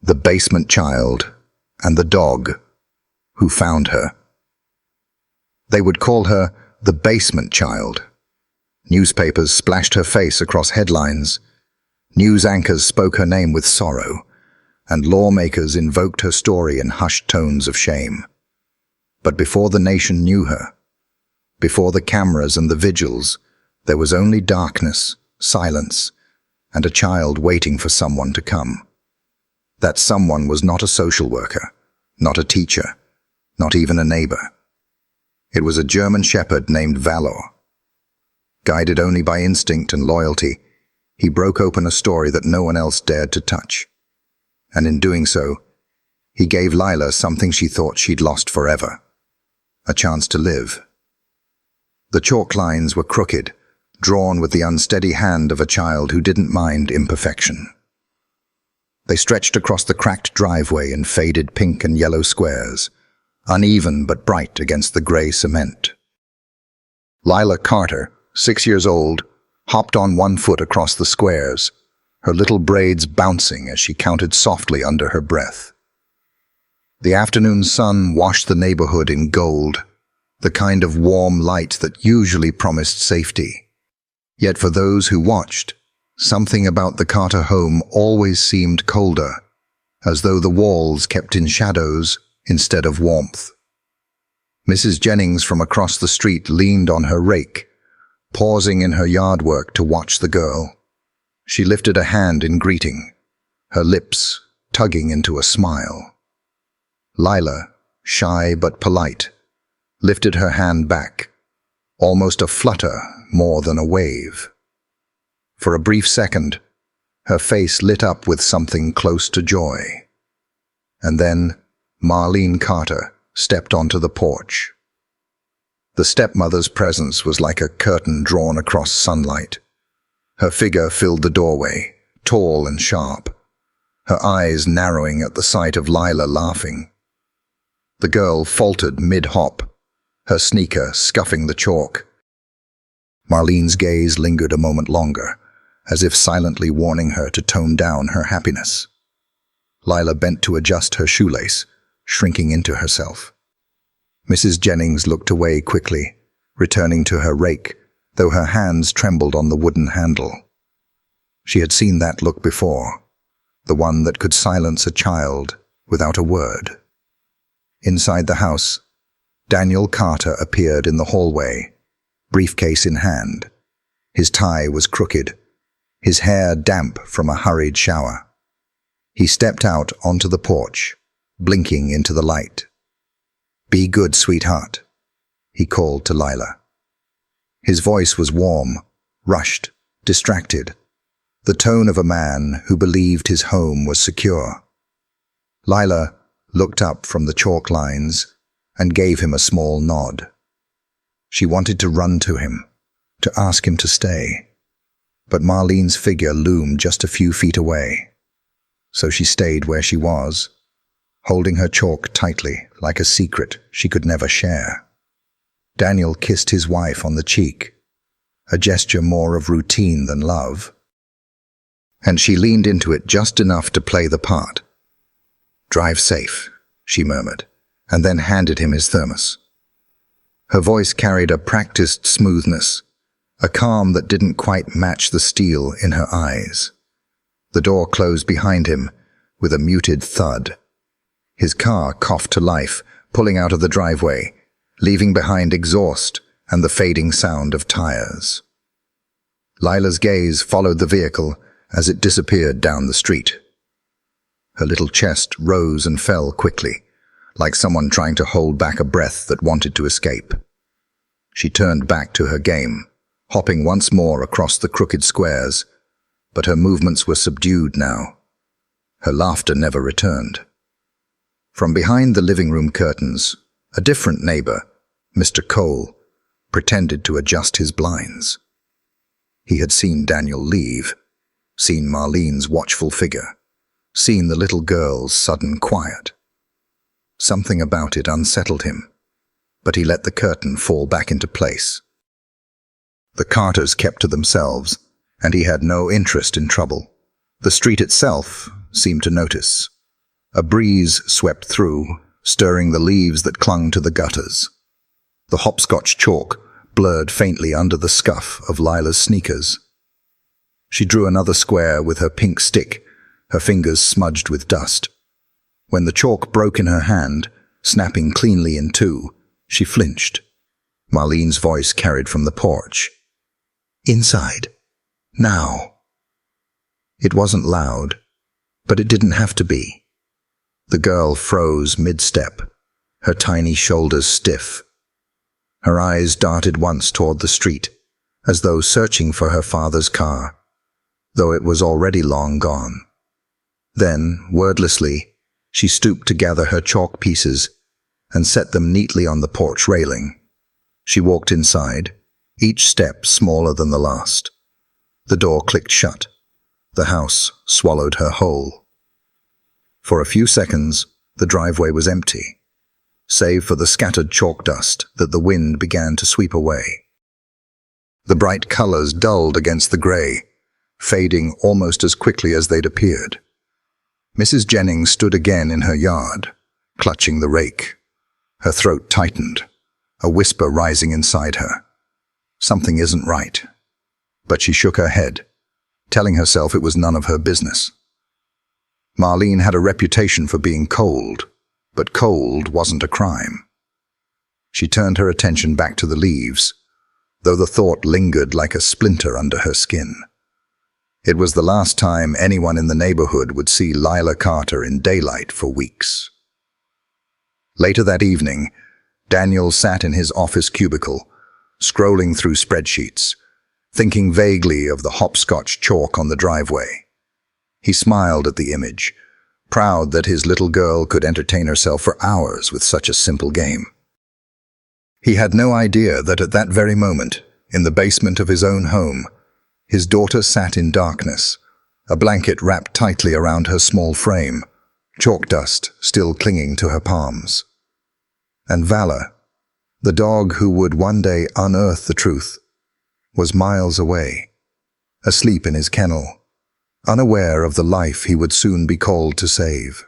the basement child, and the dog who found her. They would call her the basement child. Newspapers splashed her face across headlines. News anchors spoke her name with sorrow, and lawmakers invoked her story in hushed tones of shame. But before the nation knew her, before the cameras and the vigils, there was only darkness, silence, and a child waiting for someone to come. That someone was not a social worker, not a teacher, not even a neighbor. It was a German shepherd named Valor. Guided only by instinct and loyalty, he broke open a story that no one else dared to touch. And in doing so, he gave Lila something she thought she'd lost forever: a chance to live. The chalk lines were crooked, drawn with the unsteady hand of a child who didn't mind imperfection. They stretched across the cracked driveway in faded pink and yellow squares, uneven but bright against the gray cement. Lila Carter, 6 years old, hopped on one foot across the squares, her little braids bouncing as she counted softly under her breath. The afternoon sun washed the neighborhood in gold, the kind of warm light that usually promised safety. Yet for those who watched, something about the Carter home always seemed colder, as though the walls kept in shadows instead of warmth. Mrs. Jennings from across the street leaned on her rake, pausing in her yard work to watch the girl. She lifted a hand in greeting, her lips tugging into a smile. Lila, shy but polite, lifted her hand back, almost a flutter more than a wave. For a brief second, her face lit up with something close to joy. And then Marlene Carter stepped onto the porch. The stepmother's presence was like a curtain drawn across sunlight. Her figure filled the doorway, tall and sharp, her eyes narrowing at the sight of Lila laughing. The girl faltered mid-hop, her sneaker scuffing the chalk. Marlene's gaze lingered a moment longer, as if silently warning her to tone down her happiness. Lila bent to adjust her shoelace, shrinking into herself. Mrs. Jennings looked away quickly, returning to her rake, though her hands trembled on the wooden handle. She had seen that look before, the one that could silence a child without a word. Inside the house, Daniel Carter appeared in the hallway, briefcase in hand. His tie was crooked, his hair damp from a hurried shower. He stepped out onto the porch, blinking into the light. "Be good, sweetheart," he called to Lila. His voice was warm, rushed, distracted, the tone of a man who believed his home was secure. Lila looked up from the chalk lines and gave him a small nod. She wanted to run to him, to ask him to stay. But Marlene's figure loomed just a few feet away. So she stayed where she was, holding her chalk tightly like a secret she could never share. Daniel kissed his wife on the cheek, a gesture more of routine than love. And she leaned into it just enough to play the part. "Drive safe," she murmured, and then handed him his thermos. Her voice carried a practiced smoothness, a calm that didn't quite match the steel in her eyes. The door closed behind him with a muted thud. His car coughed to life, pulling out of the driveway, leaving behind exhaust and the fading sound of tires. Lila's gaze followed the vehicle as it disappeared down the street. Her little chest rose and fell quickly, like someone trying to hold back a breath that wanted to escape. She turned back to her game, hopping once more across the crooked squares, but her movements were subdued now. Her laughter never returned. From behind the living room curtains, a different neighbor, Mr. Cole, pretended to adjust his blinds. He had seen Daniel leave, seen Marlene's watchful figure, seen the little girl's sudden quiet. Something about it unsettled him, but he let the curtain fall back into place. The Carters kept to themselves, and he had no interest in trouble. The street itself seemed to notice, A breeze swept through, stirring the leaves that clung to the gutters. The hopscotch chalk blurred faintly under the scuff of Lila's sneakers. She drew another square with her pink stick, her fingers smudged with dust. When the chalk broke in her hand, snapping cleanly in two, she flinched. Marlene's voice carried from the porch. "Inside. Now." It wasn't loud, but it didn't have to be. The girl froze mid-step, her tiny shoulders stiff. Her eyes darted once toward the street, as though searching for her father's car, though it was already long gone. Then, wordlessly, she stooped to gather her chalk pieces and set them neatly on the porch railing. She walked inside, each step smaller than the last. The door clicked shut. The house swallowed her whole. For a few seconds, the driveway was empty, save for the scattered chalk dust that the wind began to sweep away. The bright colors dulled against the gray, fading almost as quickly as they'd appeared. Mrs. Jennings stood again in her yard, clutching the rake. Her throat tightened, a whisper rising inside her. Something isn't right. But she shook her head, telling herself it was none of her business. Marlene had a reputation for being cold, but cold wasn't a crime. She turned her attention back to the leaves, though the thought lingered like a splinter under her skin. It was the last time anyone in the neighborhood would see Lila Carter in daylight for weeks. Later that evening, Daniel sat in his office cubicle, scrolling through spreadsheets, thinking vaguely of the hopscotch chalk on the driveway. He smiled at the image, proud that his little girl could entertain herself for hours with such a simple game. He had no idea that at that very moment, in the basement of his own home, his daughter sat in darkness, a blanket wrapped tightly around her small frame, chalk dust still clinging to her palms. And Valor, the dog who would one day unearth the truth, was miles away, asleep in his kennel, unaware of the life he would soon be called to save.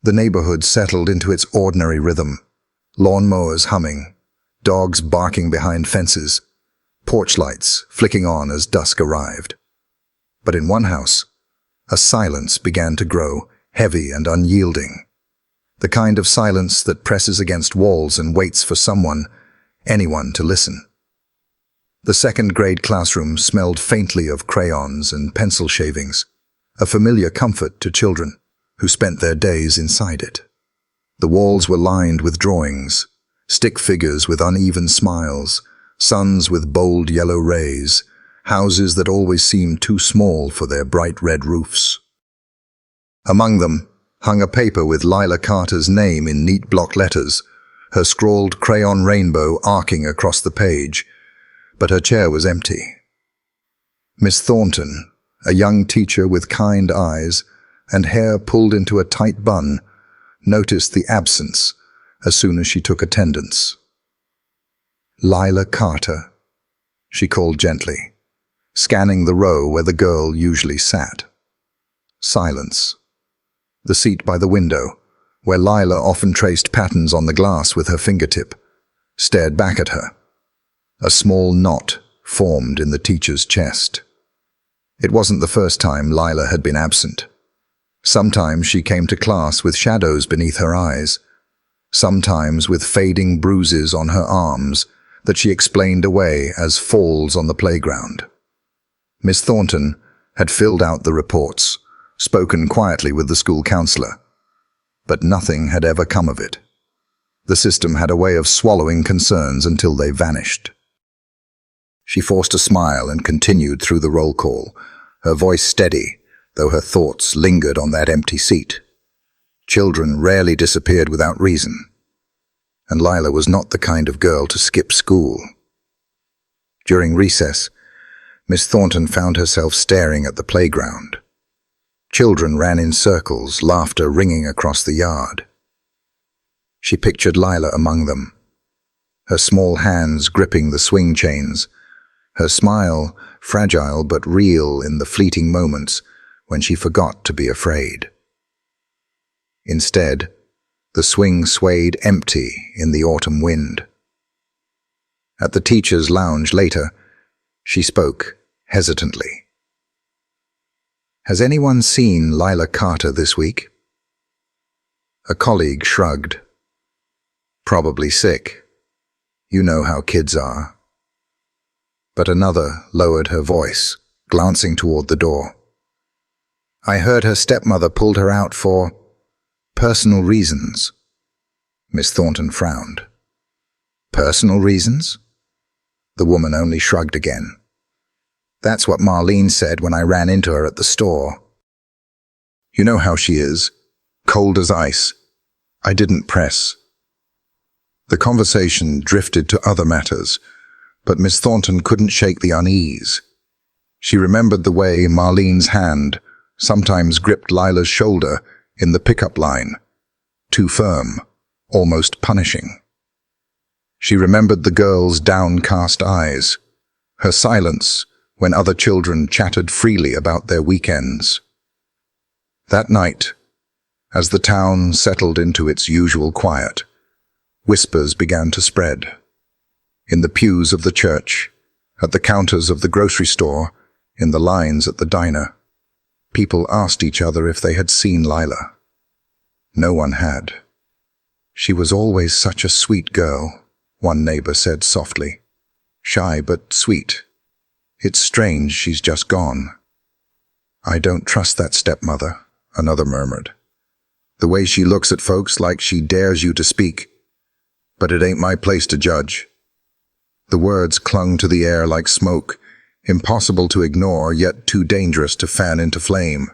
The neighborhood settled into its ordinary rhythm, lawnmowers humming, dogs barking behind fences, porch lights flicking on as dusk arrived. But in one house, a silence began to grow, heavy and unyielding. The kind of silence that presses against walls and waits for someone, anyone to listen. The second-grade classroom smelled faintly of crayons and pencil shavings, a familiar comfort to children who spent their days inside it. The walls were lined with drawings, stick figures with uneven smiles, suns with bold yellow rays, houses that always seemed too small for their bright red roofs. Among them hung a paper with Lila Carter's name in neat block letters, her scrawled crayon rainbow arcing across the page, but her chair was empty. Miss Thornton, a young teacher with kind eyes and hair pulled into a tight bun, noticed the absence as soon as she took attendance. "Lila Carter," she called gently, scanning the row where the girl usually sat. Silence. The seat by the window, where Lila often traced patterns on the glass with her fingertip, stared back at her. A small knot formed in the teacher's chest. It wasn't the first time Lila had been absent. Sometimes she came to class with shadows beneath her eyes, sometimes with fading bruises on her arms that she explained away as falls on the playground. Miss Thornton had filled out the reports, spoken quietly with the school counselor, but nothing had ever come of it. The system had a way of swallowing concerns until they vanished. She forced a smile and continued through the roll call, her voice steady, though her thoughts lingered on that empty seat. Children rarely disappeared without reason, and Lila was not the kind of girl to skip school. During recess, Miss Thornton found herself staring at the playground. Children ran in circles, laughter ringing across the yard. She pictured Lila among them, her small hands gripping the swing chains, her smile fragile but real in the fleeting moments when she forgot to be afraid. Instead, the swing swayed empty in the autumn wind. At the teacher's lounge later, she spoke hesitantly. "Has anyone seen Lila Carter this week?" A colleague shrugged. "Probably sick. You know how kids are." But another lowered her voice, glancing toward the door. "I heard her stepmother pulled her out for personal reasons." Miss Thornton frowned. "Personal reasons?" The woman only shrugged again. "That's what Marlene said when I ran into her at the store." "You know how she is, cold as ice." I didn't press. The conversation drifted to other matters, but Miss Thornton couldn't shake the unease. She remembered the way Marlene's hand sometimes gripped Lila's shoulder in the pickup line, too firm, almost punishing. She remembered the girl's downcast eyes, her silence when other children chatted freely about their weekends. That night, as the town settled into its usual quiet, whispers began to spread. In the pews of the church, at the counters of the grocery store, in the lines at the diner, people asked each other if they had seen Lila. No one had. "She was always such a sweet girl," one neighbor said softly. "Shy but sweet. It's strange she's just gone." "I don't trust that stepmother," another murmured. "The way she looks at folks like she dares you to speak. But it ain't my place to judge." The words clung to the air like smoke, impossible to ignore, yet too dangerous to fan into flame.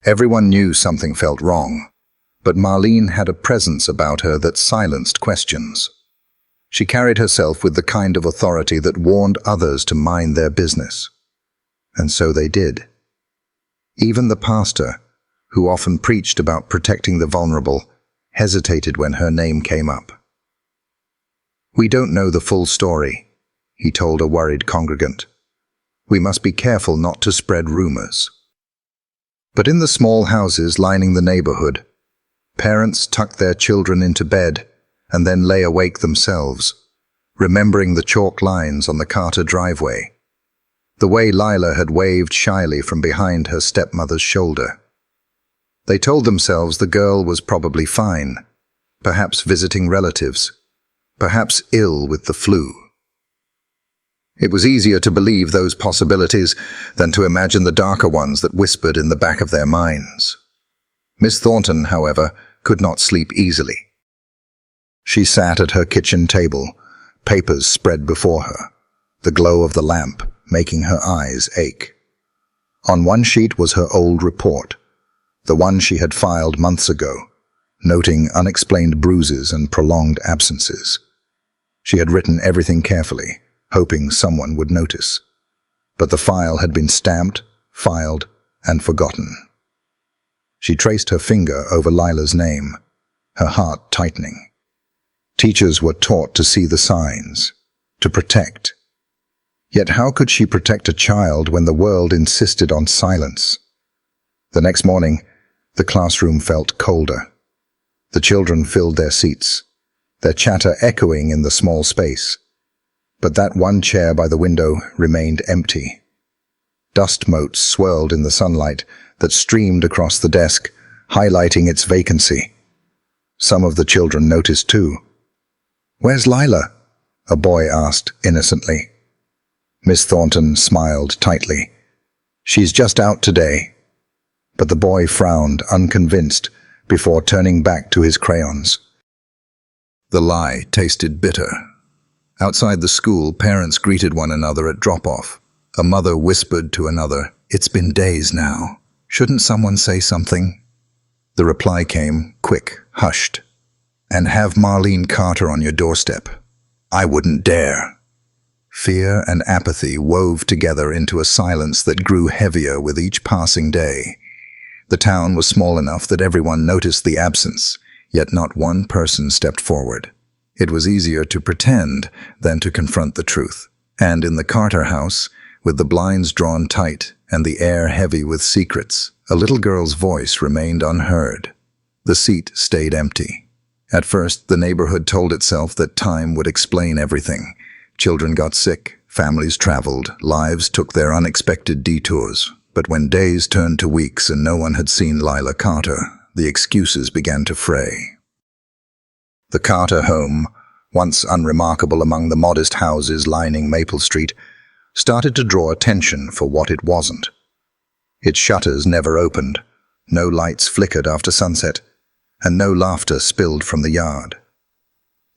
Everyone knew something felt wrong, but Marlene had a presence about her that silenced questions. She carried herself with the kind of authority that warned others to mind their business. And so they did. Even the pastor, who often preached about protecting the vulnerable, hesitated when her name came up. "We don't know the full story," he told a worried congregant. "We must be careful not to spread rumors." But in the small houses lining the neighborhood, parents tucked their children into bed and then lay awake themselves, remembering the chalk lines on the Carter driveway, the way Lila had waved shyly from behind her stepmother's shoulder. They told themselves the girl was probably fine, perhaps visiting relatives, perhaps ill with the flu. It was easier to believe those possibilities than to imagine the darker ones that whispered in the back of their minds. Miss Thornton, however, could not sleep easily. She sat at her kitchen table, papers spread before her, the glow of the lamp making her eyes ache. On one sheet was her old report, the one she had filed months ago, noting unexplained bruises and prolonged absences. She had written everything carefully, hoping someone would notice. But the file had been stamped, filed, and forgotten. She traced her finger over Lila's name, her heart tightening. Teachers were taught to see the signs, to protect. Yet how could she protect a child when the world insisted on silence? The next morning, the classroom felt colder. The children filled their seats, their chatter echoing in the small space. But that one chair by the window remained empty. Dust motes swirled in the sunlight that streamed across the desk, highlighting its vacancy. Some of the children noticed too. "Where's Lila?" a boy asked innocently. Miss Thornton smiled tightly. "She's just out today." But the boy frowned, unconvinced, before turning back to his crayons. The lie tasted bitter. Outside the school, parents greeted one another at drop-off. A mother whispered to another, "It's been days now. Shouldn't someone say something?" The reply came, quick, hushed. "And have Marlene Carter on your doorstep? I wouldn't dare." Fear and apathy wove together into a silence that grew heavier with each passing day. The town was small enough that everyone noticed the absence, yet not one person stepped forward. It was easier to pretend than to confront the truth. And in the Carter house, with the blinds drawn tight and the air heavy with secrets, a little girl's voice remained unheard. The seat stayed empty. At first, the neighborhood told itself that time would explain everything. Children got sick, families traveled, lives took their unexpected detours. But when days turned to weeks and no one had seen Lila Carter, the excuses began to fray. The Carter home, once unremarkable among the modest houses lining Maple Street, started to draw attention for what it wasn't. Its shutters never opened, no lights flickered after sunset, and no laughter spilled from the yard.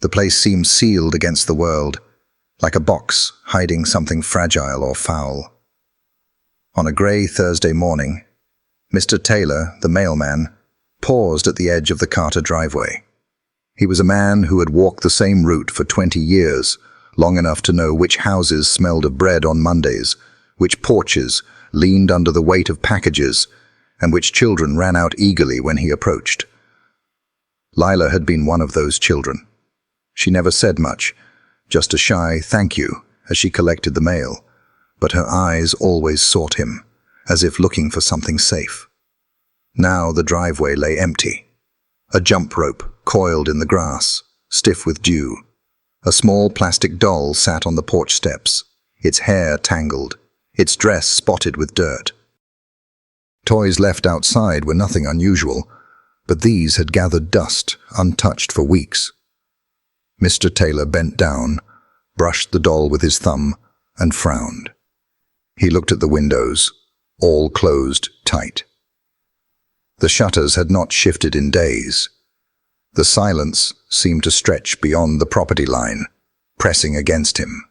The place seemed sealed against the world, like a box hiding something fragile or foul. On a grey Thursday morning, Mr. Taylor, the mailman, paused at the edge of the Carter driveway. He was a man who had walked the same route for 20 years, long enough to know which houses smelled of bread on Mondays, which porches leaned under the weight of packages, and which children ran out eagerly when he approached. Lila had been one of those children. She never said much, just a shy thank you as she collected the mail, but her eyes always sought him, as if looking for something safe. Now the driveway lay empty. A jump rope coiled in the grass, stiff with dew. A small plastic doll sat on the porch steps, its hair tangled, its dress spotted with dirt. Toys left outside were nothing unusual, but these had gathered dust, untouched for weeks. Mr. Taylor bent down, brushed the doll with his thumb, and frowned. He looked at the windows, all closed tight. The shutters had not shifted in days. The silence seemed to stretch beyond the property line, pressing against him.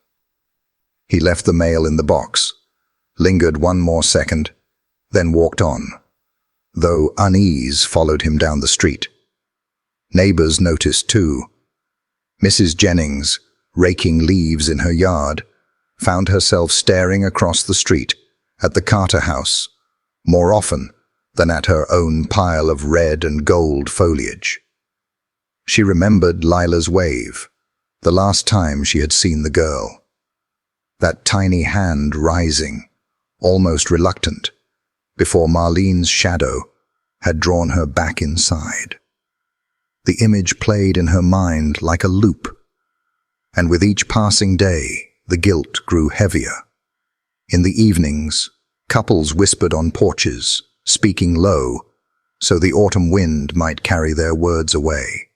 He left the mail in the box, lingered one more second, then walked on, though unease followed him down the street. Neighbors noticed too. Mrs. Jennings, raking leaves in her yard, found herself staring across the street at the Carter house, more often than at her own pile of red and gold foliage. She remembered Lila's wave, the last time she had seen the girl. That tiny hand rising, almost reluctant, before Marlene's shadow had drawn her back inside. The image played in her mind like a loop, and with each passing day, the guilt grew heavier. In the evenings, couples whispered on porches, speaking low, so the autumn wind might carry their words away.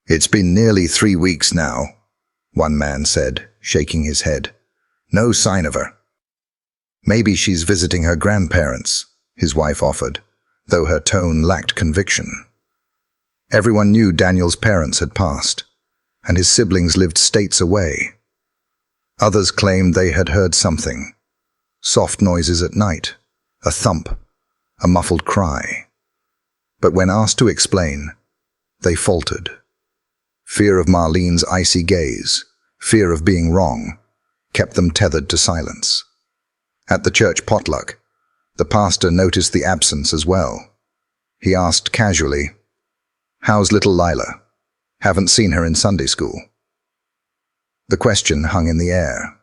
"It's been nearly 3 weeks now," one man said, shaking his head. "No sign of her." "Maybe she's visiting her grandparents," his wife offered, though her tone lacked conviction. Everyone knew Daniel's parents had passed, and his siblings lived states away. Others claimed they had heard something. Soft noises at night, a thump, a muffled cry. But when asked to explain, they faltered. Fear of Marlene's icy gaze, fear of being wrong, kept them tethered to silence. At the church potluck, the pastor noticed the absence as well. He asked casually, "How's little Lila? Haven't seen her in Sunday school." The question hung in the air.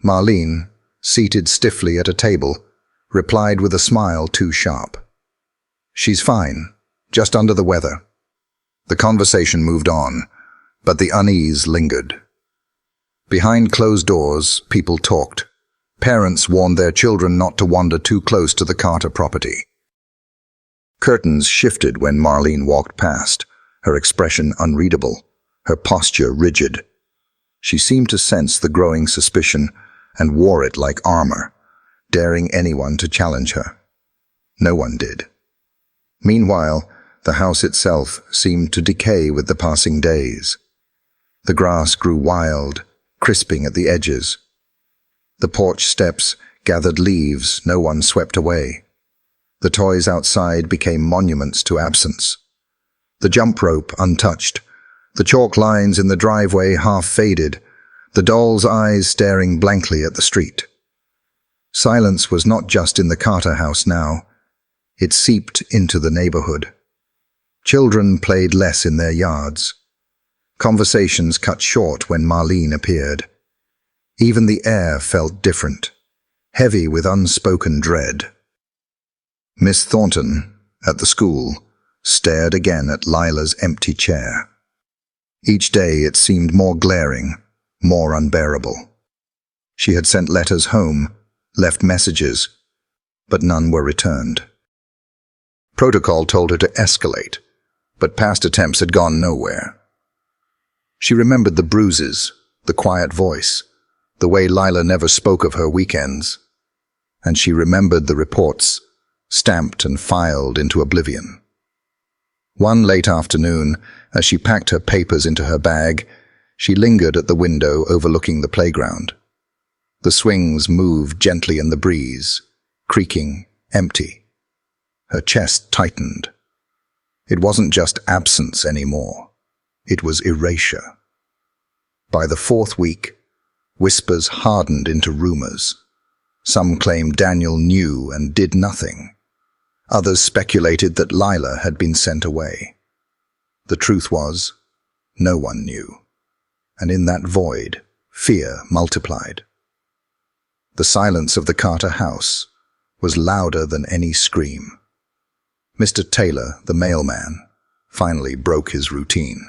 Marlene, seated stiffly at a table, replied with a smile too sharp. "She's fine, just under the weather." The conversation moved on, but the unease lingered. Behind closed doors, people talked. Parents warned their children not to wander too close to the Carter property. Curtains shifted when Marlene walked past, her expression unreadable, her posture rigid. She seemed to sense the growing suspicion and wore it like armor, daring anyone to challenge her. No one did. Meanwhile, the house itself seemed to decay with the passing days. The grass grew wild, crisping at the edges. The porch steps gathered leaves no one swept away. The toys outside became monuments to absence. The jump rope untouched, the chalk lines in the driveway half faded, the doll's eyes staring blankly at the street. Silence was not just in the Carter house now. It seeped into the neighborhood. Children played less in their yards. Conversations cut short when Marlene appeared. Even the air felt different, heavy with unspoken dread. Miss Thornton, at the school, stared again at Lila's empty chair. Each day it seemed more glaring, more unbearable. She had sent letters home, left messages, but none were returned. Protocol told her to escalate, but past attempts had gone nowhere. She remembered the bruises, the quiet voice, the way Lila never spoke of her weekends, and she remembered the reports, stamped and filed into oblivion. One late afternoon, as she packed her papers into her bag, she lingered at the window overlooking the playground. The swings moved gently in the breeze, creaking, empty. Her chest tightened. It wasn't just absence anymore. It was erasure. By the fourth week, whispers hardened into rumors. Some claimed Daniel knew and did nothing. Others speculated that Lila had been sent away. The truth was, no one knew. And in that void, fear multiplied. The silence of the Carter house was louder than any scream. Mr. Taylor, the mailman, finally broke his routine.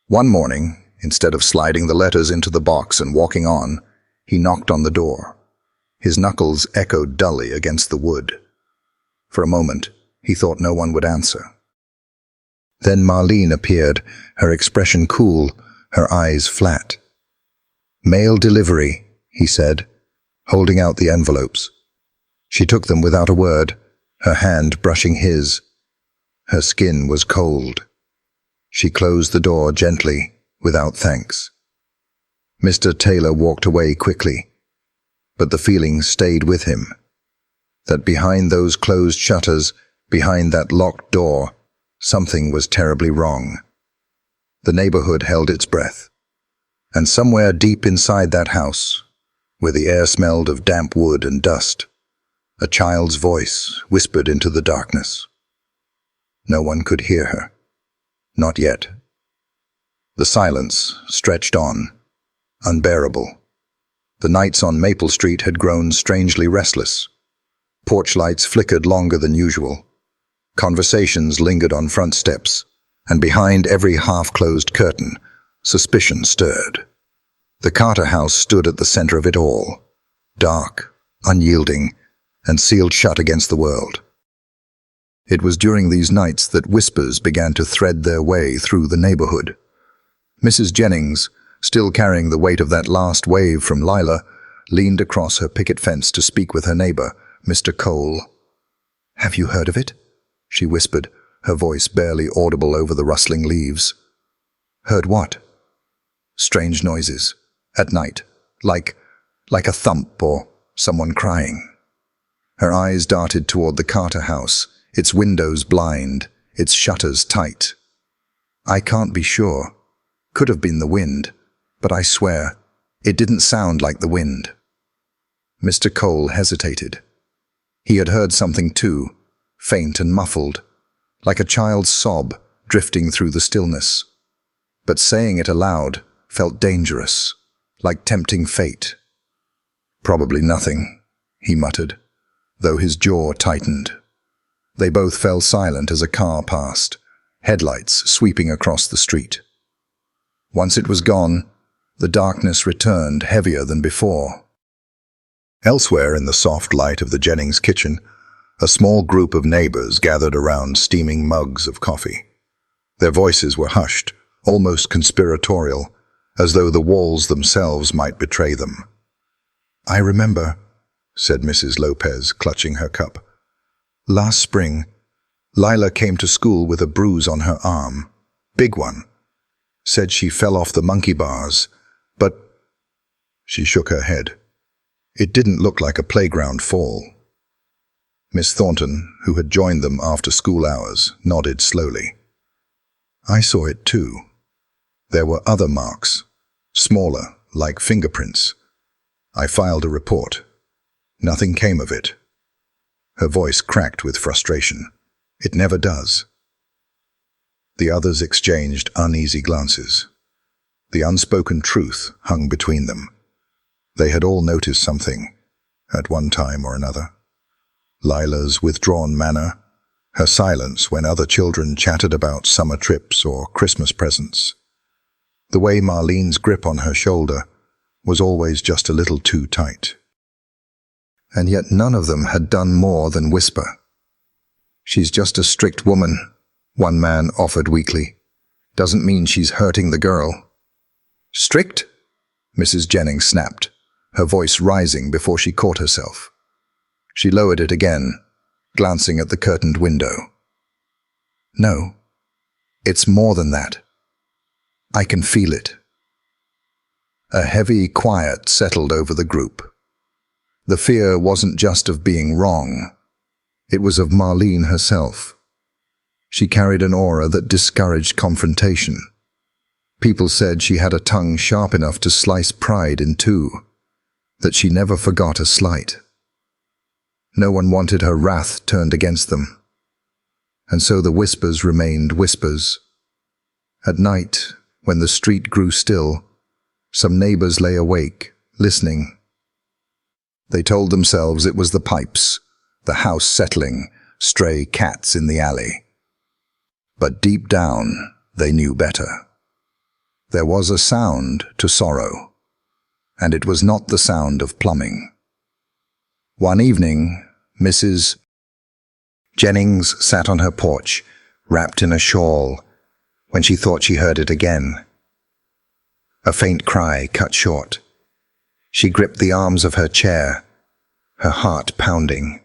One morning, instead of sliding the letters into the box and walking on, he knocked on the door. His knuckles echoed dully against the wood. For a moment, he thought no one would answer. Then Marlene appeared, her expression cool, her eyes flat. "Mail delivery," he said, holding out the envelopes. She took them without a word, her hand brushing his. Her skin was cold. She closed the door gently, without thanks. Mr. Taylor walked away quickly, but the feeling stayed with him, that behind those closed shutters, behind that locked door, something was terribly wrong. The neighborhood held its breath, and somewhere deep inside that house, where the air smelled of damp wood and dust, a child's voice whispered into the darkness. No one could hear her. Not yet. The silence stretched on, unbearable. The nights on Maple Street had grown strangely restless. Porch lights flickered longer than usual. Conversations lingered on front steps, and behind every half-closed curtain, suspicion stirred. The Carter house stood at the center of it all, dark, unyielding, and sealed shut against the world. It was during these nights that whispers began to thread their way through the neighborhood. Mrs. Jennings, still carrying the weight of that last wave from Lila, leaned across her picket fence to speak with her neighbor, Mr. Cole. "Have you heard of it?" she whispered, her voice barely audible over the rustling leaves. "Heard what?" "Strange noises. At night. Like a thump or someone crying." Her eyes darted toward the Carter house, its windows blind, its shutters tight. "I can't be sure. Could have been the wind, but I swear, it didn't sound like the wind." Mr. Cole hesitated. He had heard something too, faint and muffled, like a child's sob drifting through the stillness. But saying it aloud felt dangerous, like tempting fate. "Probably nothing," he muttered, though his jaw tightened. They both fell silent as a car passed, headlights sweeping across the street. Once it was gone, the darkness returned heavier than before. Elsewhere in the soft light of the Jennings kitchen, a small group of neighbors gathered around steaming mugs of coffee. Their voices were hushed, almost conspiratorial, as though the walls themselves might betray them. "I remember," said Mrs. Lopez, clutching her cup. "Last spring, Lila came to school with a bruise on her arm. Big one. Said she fell off the monkey bars, but—" She shook her head. It didn't look like a playground fall. Miss Thornton, who had joined them after school hours, nodded slowly. "I saw it too. There were other marks, smaller, like fingerprints. I filed a report. Nothing came of it." Her voice cracked with frustration. "It never does." The others exchanged uneasy glances. The unspoken truth hung between them. They had all noticed something, at one time or another. Lila's withdrawn manner, her silence when other children chatted about summer trips or Christmas presents. The way Marlene's grip on her shoulder was always just a little too tight. And yet none of them had done more than whisper. "She's just a strict woman," one man offered weakly. "Doesn't mean she's hurting the girl." "Strict?" Mrs. Jennings snapped, her voice rising before she caught herself. She lowered it again, glancing at the curtained window. "No, it's more than that. I can feel it." A heavy quiet settled over the group. The fear wasn't just of being wrong. It was of Marlene herself. She carried an aura that discouraged confrontation. People said she had a tongue sharp enough to slice pride in two, that she never forgot a slight. No one wanted her wrath turned against them. And so the whispers remained whispers. At night, when the street grew still, some neighbors lay awake, listening. They told themselves it was the pipes, the house settling, stray cats in the alley. But deep down, they knew better. There was a sound to sorrow, and it was not the sound of plumbing. One evening, Mrs. Jennings sat on her porch, wrapped in a shawl, when she thought she heard it again. A faint cry cut short. She gripped the arms of her chair, her heart pounding.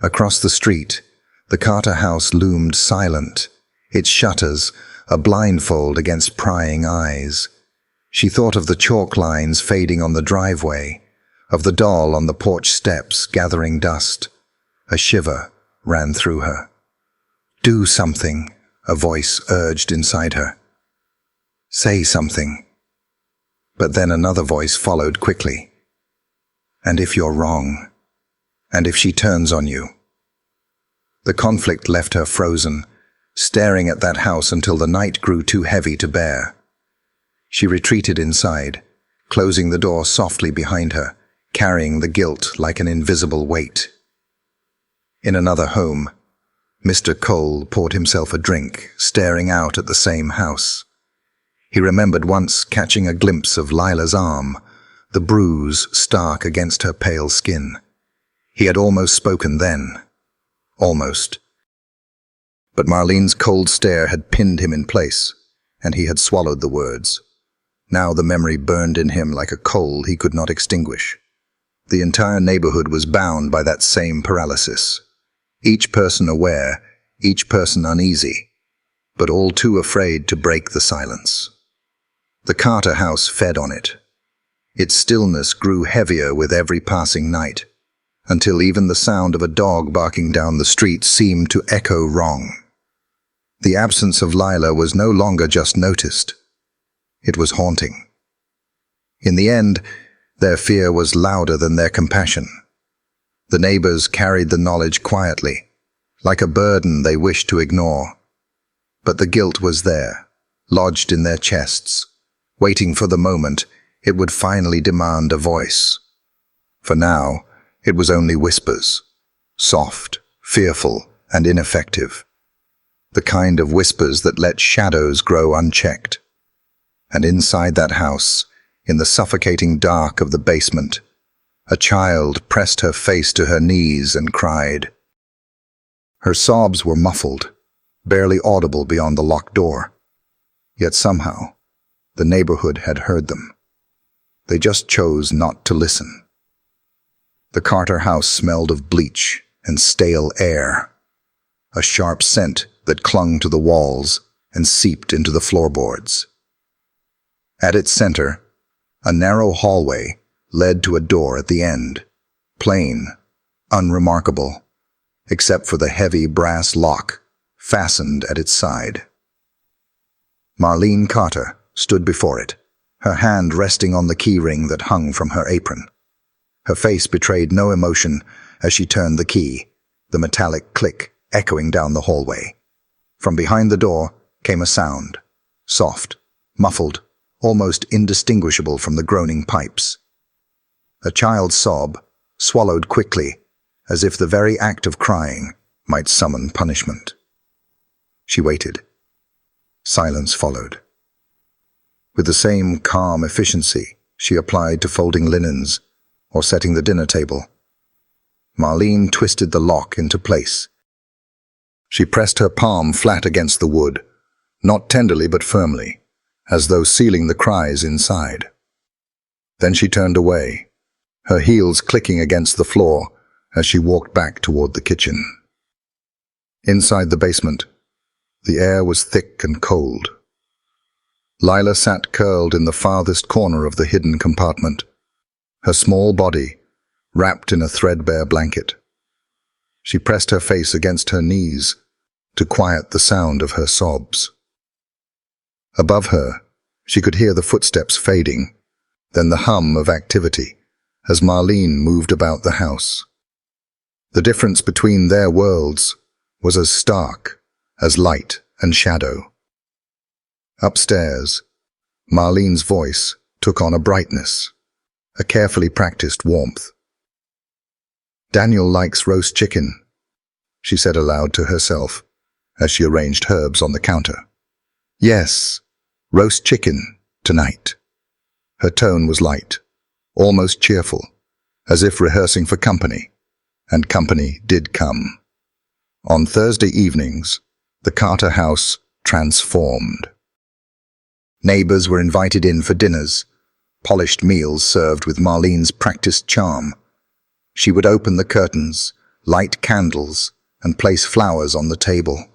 Across the street, the Carter house loomed silent, its shutters a blindfold against prying eyes. She thought of the chalk lines fading on the driveway, of the doll on the porch steps gathering dust. A shiver ran through her. "Do something," a voice urged inside her. "Say something." But then another voice followed quickly. "And if you're wrong? And if she turns on you?" The conflict left her frozen, staring at that house until the night grew too heavy to bear. She retreated inside, closing the door softly behind her, carrying the guilt like an invisible weight. In another home, Mr. Cole poured himself a drink, staring out at the same house. He remembered once catching a glimpse of Lila's arm, the bruise stark against her pale skin. He had almost spoken then. Almost. But Marlene's cold stare had pinned him in place, and he had swallowed the words. Now the memory burned in him like a coal he could not extinguish. The entire neighborhood was bound by that same paralysis. Each person aware, each person uneasy, but all too afraid to break the silence. The Carter house fed on it. Its stillness grew heavier with every passing night, until even the sound of a dog barking down the street seemed to echo wrong. The absence of Lila was no longer just noticed. It was haunting. In the end, their fear was louder than their compassion. The neighbors carried the knowledge quietly, like a burden they wished to ignore. But the guilt was there, lodged in their chests, waiting for the moment it would finally demand a voice. For now, it was only whispers, soft, fearful, and ineffective. The kind of whispers that let shadows grow unchecked. And inside that house, in the suffocating dark of the basement, a child pressed her face to her knees and cried. Her sobs were muffled, barely audible beyond the locked door. Yet somehow, the neighborhood had heard them. They just chose not to listen. The Carter house smelled of bleach and stale air, a sharp scent that clung to the walls and seeped into the floorboards. At its center, a narrow hallway led to a door at the end, plain, unremarkable, except for the heavy brass lock fastened at its side. Marlene Carter stood before it, her hand resting on the keyring that hung from her apron. Her face betrayed no emotion as she turned the key, the metallic click echoing down the hallway. From behind the door came a sound, soft, muffled, almost indistinguishable from the groaning pipes. A child's sob, swallowed quickly, as if the very act of crying might summon punishment. She waited. Silence followed. With the same calm efficiency she applied to folding linens or setting the dinner table, Marlene twisted the lock into place. She pressed her palm flat against the wood, not tenderly but firmly, as though sealing the cries inside. Then she turned away, her heels clicking against the floor as she walked back toward the kitchen. Inside the basement, the air was thick and cold. Lila sat curled in the farthest corner of the hidden compartment, her small body wrapped in a threadbare blanket. She pressed her face against her knees to quiet the sound of her sobs. Above her, she could hear the footsteps fading, then the hum of activity as Marlene moved about the house. The difference between their worlds was as stark as light and shadow. Upstairs, Marlene's voice took on a brightness, a carefully practiced warmth. "Daniel likes roast chicken," she said aloud to herself as she arranged herbs on the counter. "Yes, roast chicken tonight." Her tone was light, almost cheerful, as if rehearsing for company, and company did come. On Thursday evenings, the Carter house transformed. Neighbors were invited in for dinners, polished meals served with Marlene's practiced charm. She would open the curtains, light candles, and place flowers on the table.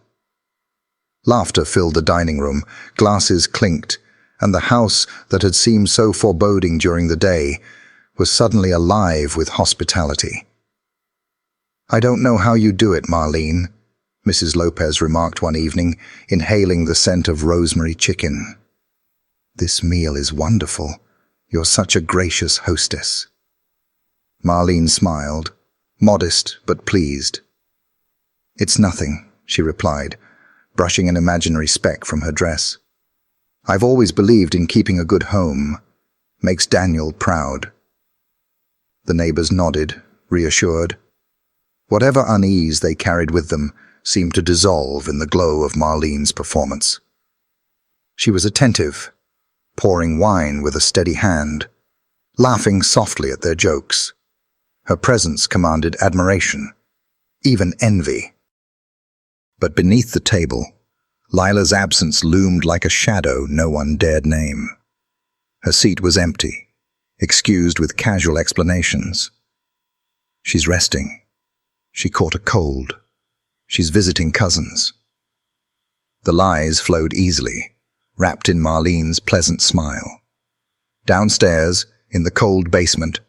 Laughter filled the dining room, glasses clinked, and the house that had seemed so foreboding during the day was suddenly alive with hospitality. "I don't know how you do it, Marlene," Mrs. Lopez remarked one evening, inhaling the scent of rosemary chicken. "This meal is wonderful. You're such a gracious hostess." Marlene smiled, modest but pleased. "It's nothing," she replied, brushing an imaginary speck from her dress. "I've always believed in keeping a good home. Makes Daniel proud." The neighbors nodded, reassured. Whatever unease they carried with them seemed to dissolve in the glow of Marlene's performance. She was attentive, pouring wine with a steady hand, laughing softly at their jokes. Her presence commanded admiration, even envy. But beneath the table, Lila's absence loomed like a shadow no one dared name. Her seat was empty, excused with casual explanations. "She's resting. She caught a cold. She's visiting cousins." The lies flowed easily, wrapped in Marlene's pleasant smile. Downstairs, in the cold basement,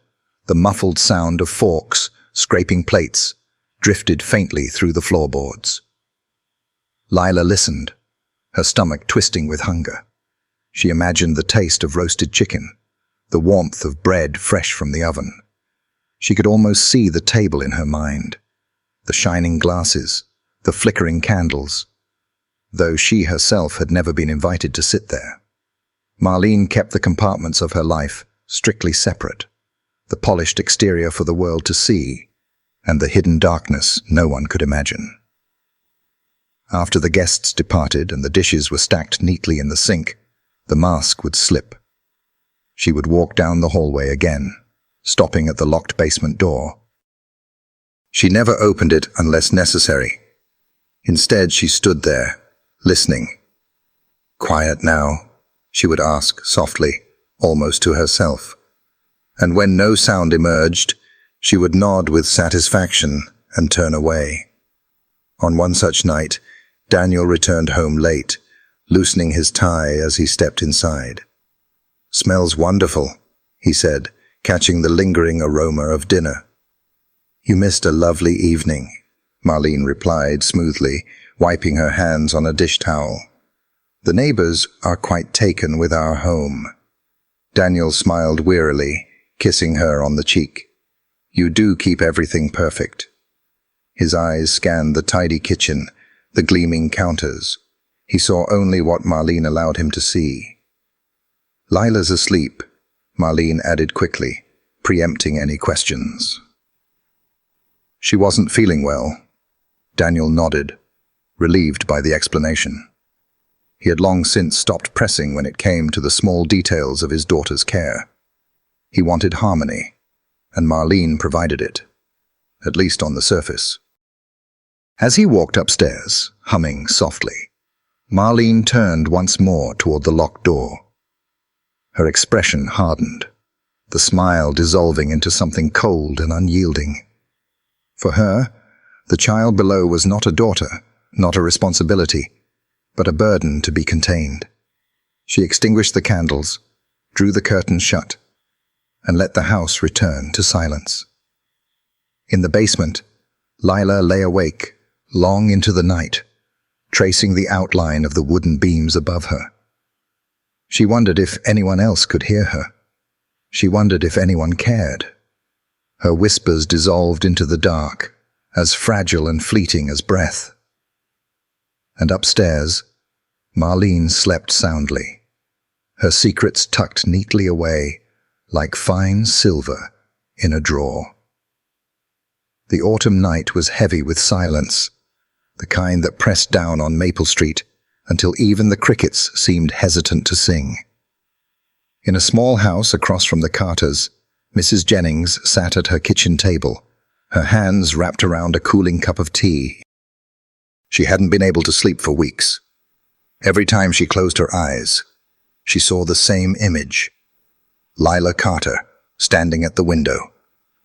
the muffled sound of forks scraping plates drifted faintly through the floorboards. Lila listened, her stomach twisting with hunger. She imagined the taste of roasted chicken, the warmth of bread fresh from the oven. She could almost see the table in her mind, the shining glasses, the flickering candles, though she herself had never been invited to sit there. Marlene kept the compartments of her life strictly separate, the polished exterior for the world to see, and the hidden darkness no one could imagine. After the guests departed and the dishes were stacked neatly in the sink, the mask would slip. She would walk down the hallway again, stopping at the locked basement door. She never opened it unless necessary. Instead, she stood there, listening. "Quiet now?" she would ask softly, almost to herself. And when no sound emerged, she would nod with satisfaction and turn away. On one such night, Daniel returned home late, loosening his tie as he stepped inside. "Smells wonderful," he said, catching the lingering aroma of dinner. "You missed a lovely evening," Marlene replied smoothly, wiping her hands on a dish towel. "The neighbors are quite taken with our home." Daniel smiled wearily, kissing her on the cheek. "You do keep everything perfect." His eyes scanned the tidy kitchen, the gleaming counters. He saw only what Marlene allowed him to see. "Lila's asleep," Marlene added quickly, preempting any questions. "She wasn't feeling well. Daniel nodded, relieved by the explanation. He had long since stopped pressing when it came to the small details of his daughter's care. He wanted harmony, and Marlene provided it, at least on the surface. As he walked upstairs, humming softly, Marlene turned once more toward the locked door. Her expression hardened, the smile dissolving into something cold and unyielding. For her, the child below was not a daughter, not a responsibility, but a burden to be contained. She extinguished the candles, drew the curtains shut, and let the house return to silence. In the basement, Lila lay awake, long into the night, tracing the outline of the wooden beams above her. She wondered if anyone else could hear her. She wondered if anyone cared. Her whispers dissolved into the dark, as fragile and fleeting as breath. And upstairs, Marlene slept soundly, her secrets tucked neatly away, like fine silver in a drawer. The autumn night was heavy with silence, the kind that pressed down on Maple Street until even the crickets seemed hesitant to sing. In a small house across from the Carters, Mrs. Jennings sat at her kitchen table, her hands wrapped around a cooling cup of tea. She hadn't been able to sleep for weeks. Every time she closed her eyes, she saw the same image. Lila Carter, standing at the window,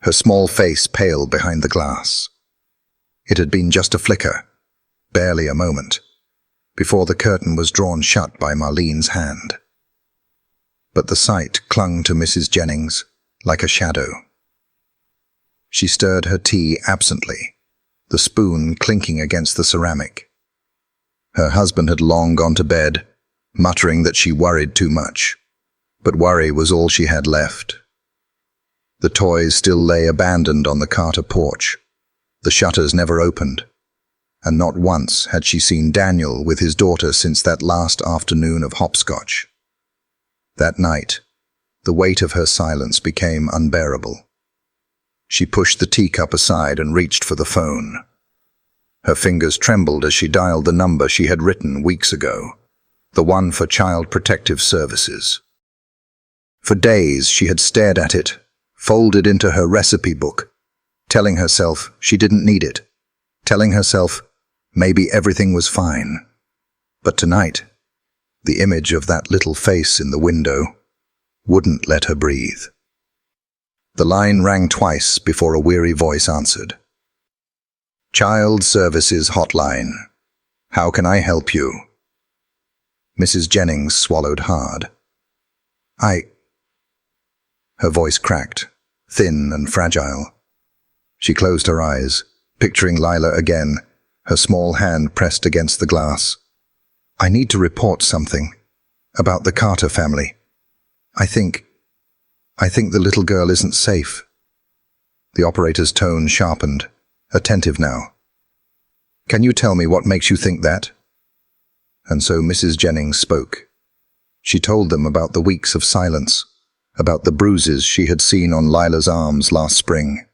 her small face pale behind the glass. It had been just a flicker, barely a moment, before the curtain was drawn shut by Marlene's hand. But the sight clung to Mrs. Jennings like a shadow. She stirred her tea absently, the spoon clinking against the ceramic. Her husband had long gone to bed, muttering that she worried too much, but worry was all she had left. The toys still lay abandoned on the Carter porch. The shutters never opened, and not once had she seen Daniel with his daughter since that last afternoon of hopscotch. That night, the weight of her silence became unbearable. She pushed the teacup aside and reached for the phone. Her fingers trembled as she dialed the number she had written weeks ago, the one for Child Protective Services. For days she had stared at it, folded into her recipe book, telling herself she didn't need it, telling herself maybe everything was fine. But tonight, the image of that little face in the window wouldn't let her breathe. The line rang twice before a weary voice answered. Child Services Hotline. How can I help you? Mrs. Jennings swallowed hard. Her voice cracked, thin and fragile. She closed her eyes, picturing Lila again, her small hand pressed against the glass. I need to report something about the Carter family. I think the little girl isn't safe. The operator's tone sharpened, attentive now. Can you tell me what makes you think that? And so Mrs. Jennings spoke. She told them about the weeks of silence, about the bruises she had seen on Lila's arms last spring,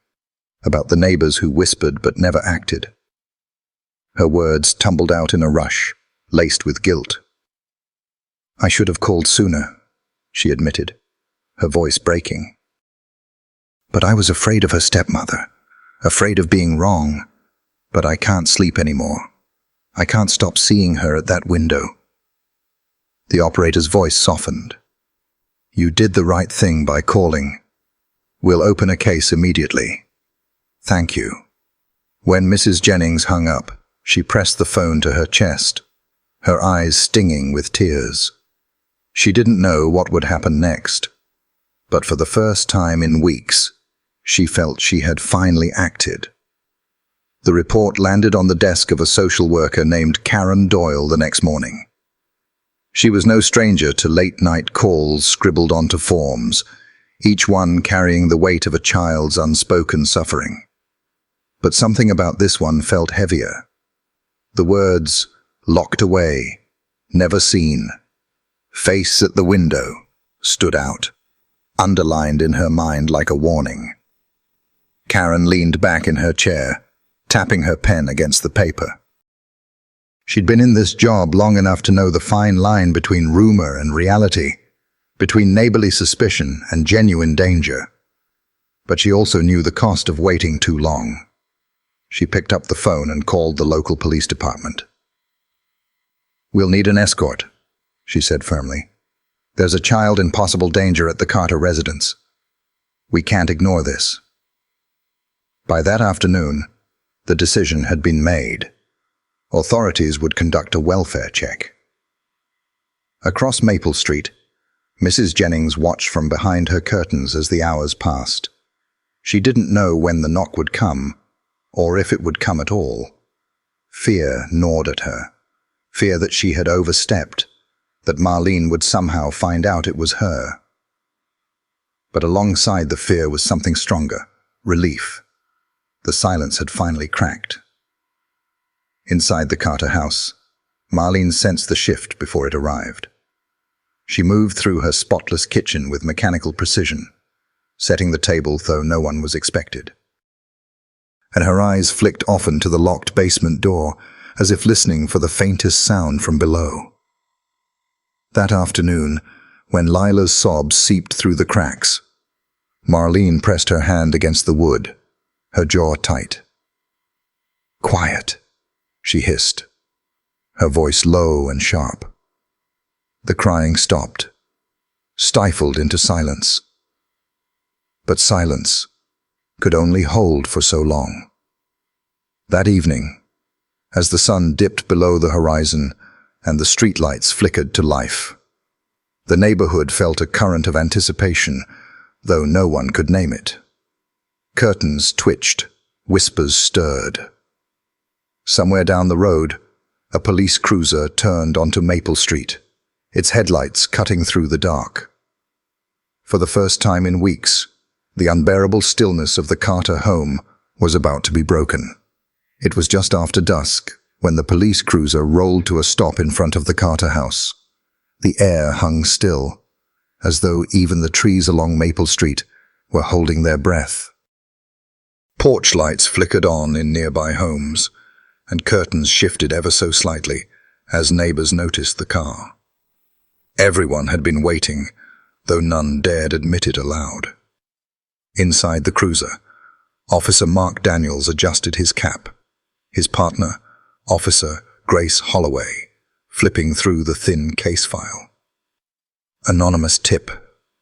about the neighbors who whispered but never acted. Her words tumbled out in a rush, laced with guilt. I should have called sooner, she admitted, her voice breaking. But I was afraid of her stepmother, afraid of being wrong. But I can't sleep anymore. I can't stop seeing her at that window. The operator's voice softened. You did the right thing by calling. We'll open a case immediately. Thank you. When Mrs. Jennings hung up, she pressed the phone to her chest, her eyes stinging with tears. She didn't know what would happen next, but for the first time in weeks, she felt she had finally acted. The report landed on the desk of a social worker named Karen Doyle the next morning. She was no stranger to late-night calls scribbled onto forms, each one carrying the weight of a child's unspoken suffering. But something about this one felt heavier. The words, locked away, never seen, face at the window, stood out, underlined in her mind like a warning. Karen leaned back in her chair, tapping her pen against the paper. She'd been in this job long enough to know the fine line between rumor and reality, between neighborly suspicion and genuine danger. But she also knew the cost of waiting too long. She picked up the phone and called the local police department. "We'll need an escort," she said firmly. "There's a child in possible danger at the Carter residence. We can't ignore this." By that afternoon, the decision had been made. Authorities would conduct a welfare check. Across Maple Street, Mrs. Jennings watched from behind her curtains as the hours passed. She didn't know when the knock would come, or if it would come at all. Fear gnawed at her. Fear that she had overstepped, that Marlene would somehow find out it was her. But alongside the fear was something stronger, relief. The silence had finally cracked. Inside the Carter house, Marlene sensed the shift before it arrived. She moved through her spotless kitchen with mechanical precision, setting the table though no one was expected. And her eyes flicked often to the locked basement door, as if listening for the faintest sound from below. That afternoon, when Lila's sobs seeped through the cracks, Marlene pressed her hand against the wood, her jaw tight. "Quiet," she hissed, her voice low and sharp. The crying stopped, stifled into silence. But silence could only hold for so long. That evening, as the sun dipped below the horizon and the streetlights flickered to life, the neighborhood felt a current of anticipation, though no one could name it. Curtains twitched, whispers stirred. Somewhere down the road, a police cruiser turned onto Maple Street, its headlights cutting through the dark. For the first time in weeks, the unbearable stillness of the Carter home was about to be broken. It was just after dusk when the police cruiser rolled to a stop in front of the Carter house. The air hung still, as though even the trees along Maple Street were holding their breath. Porch lights flickered on in nearby homes, and curtains shifted ever so slightly as neighbors noticed the car. Everyone had been waiting, though none dared admit it aloud. Inside the cruiser, Officer Mark Daniels adjusted his cap, his partner, Officer Grace Holloway, flipping through the thin case file. "Anonymous tip,"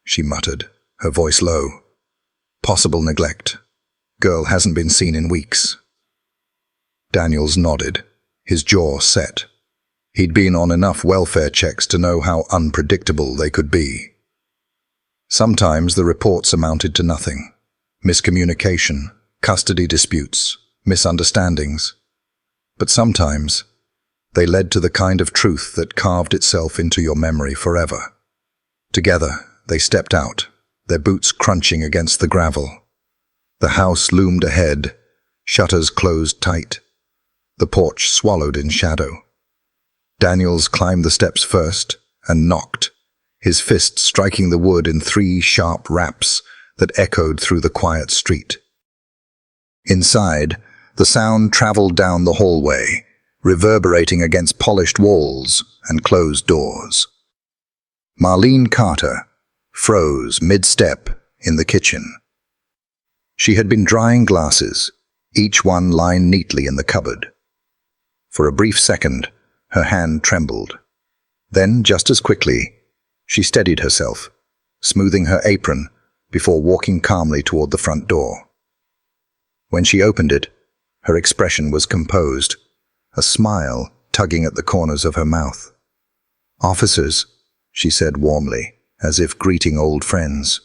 she muttered, her voice low. "Possible neglect. Girl hasn't been seen in weeks." Daniels nodded, his jaw set. He'd been on enough welfare checks to know how unpredictable they could be. Sometimes the reports amounted to nothing. Miscommunication, custody disputes, misunderstandings. But sometimes they led to the kind of truth that carved itself into your memory forever. Together, they stepped out, their boots crunching against the gravel. The house loomed ahead, shutters closed tight. The porch swallowed in shadow. Daniels climbed the steps first and knocked, his fist striking the wood in 3 sharp raps that echoed through the quiet street. Inside, the sound traveled down the hallway, reverberating against polished walls and closed doors. Marlene Carter froze mid-step in the kitchen. She had been drying glasses, each one lined neatly in the cupboard. For a brief second, her hand trembled. Then, just as quickly, she steadied herself, smoothing her apron before walking calmly toward the front door. When she opened it, her expression was composed, a smile tugging at the corners of her mouth. "Officers," she said warmly, as if greeting old friends.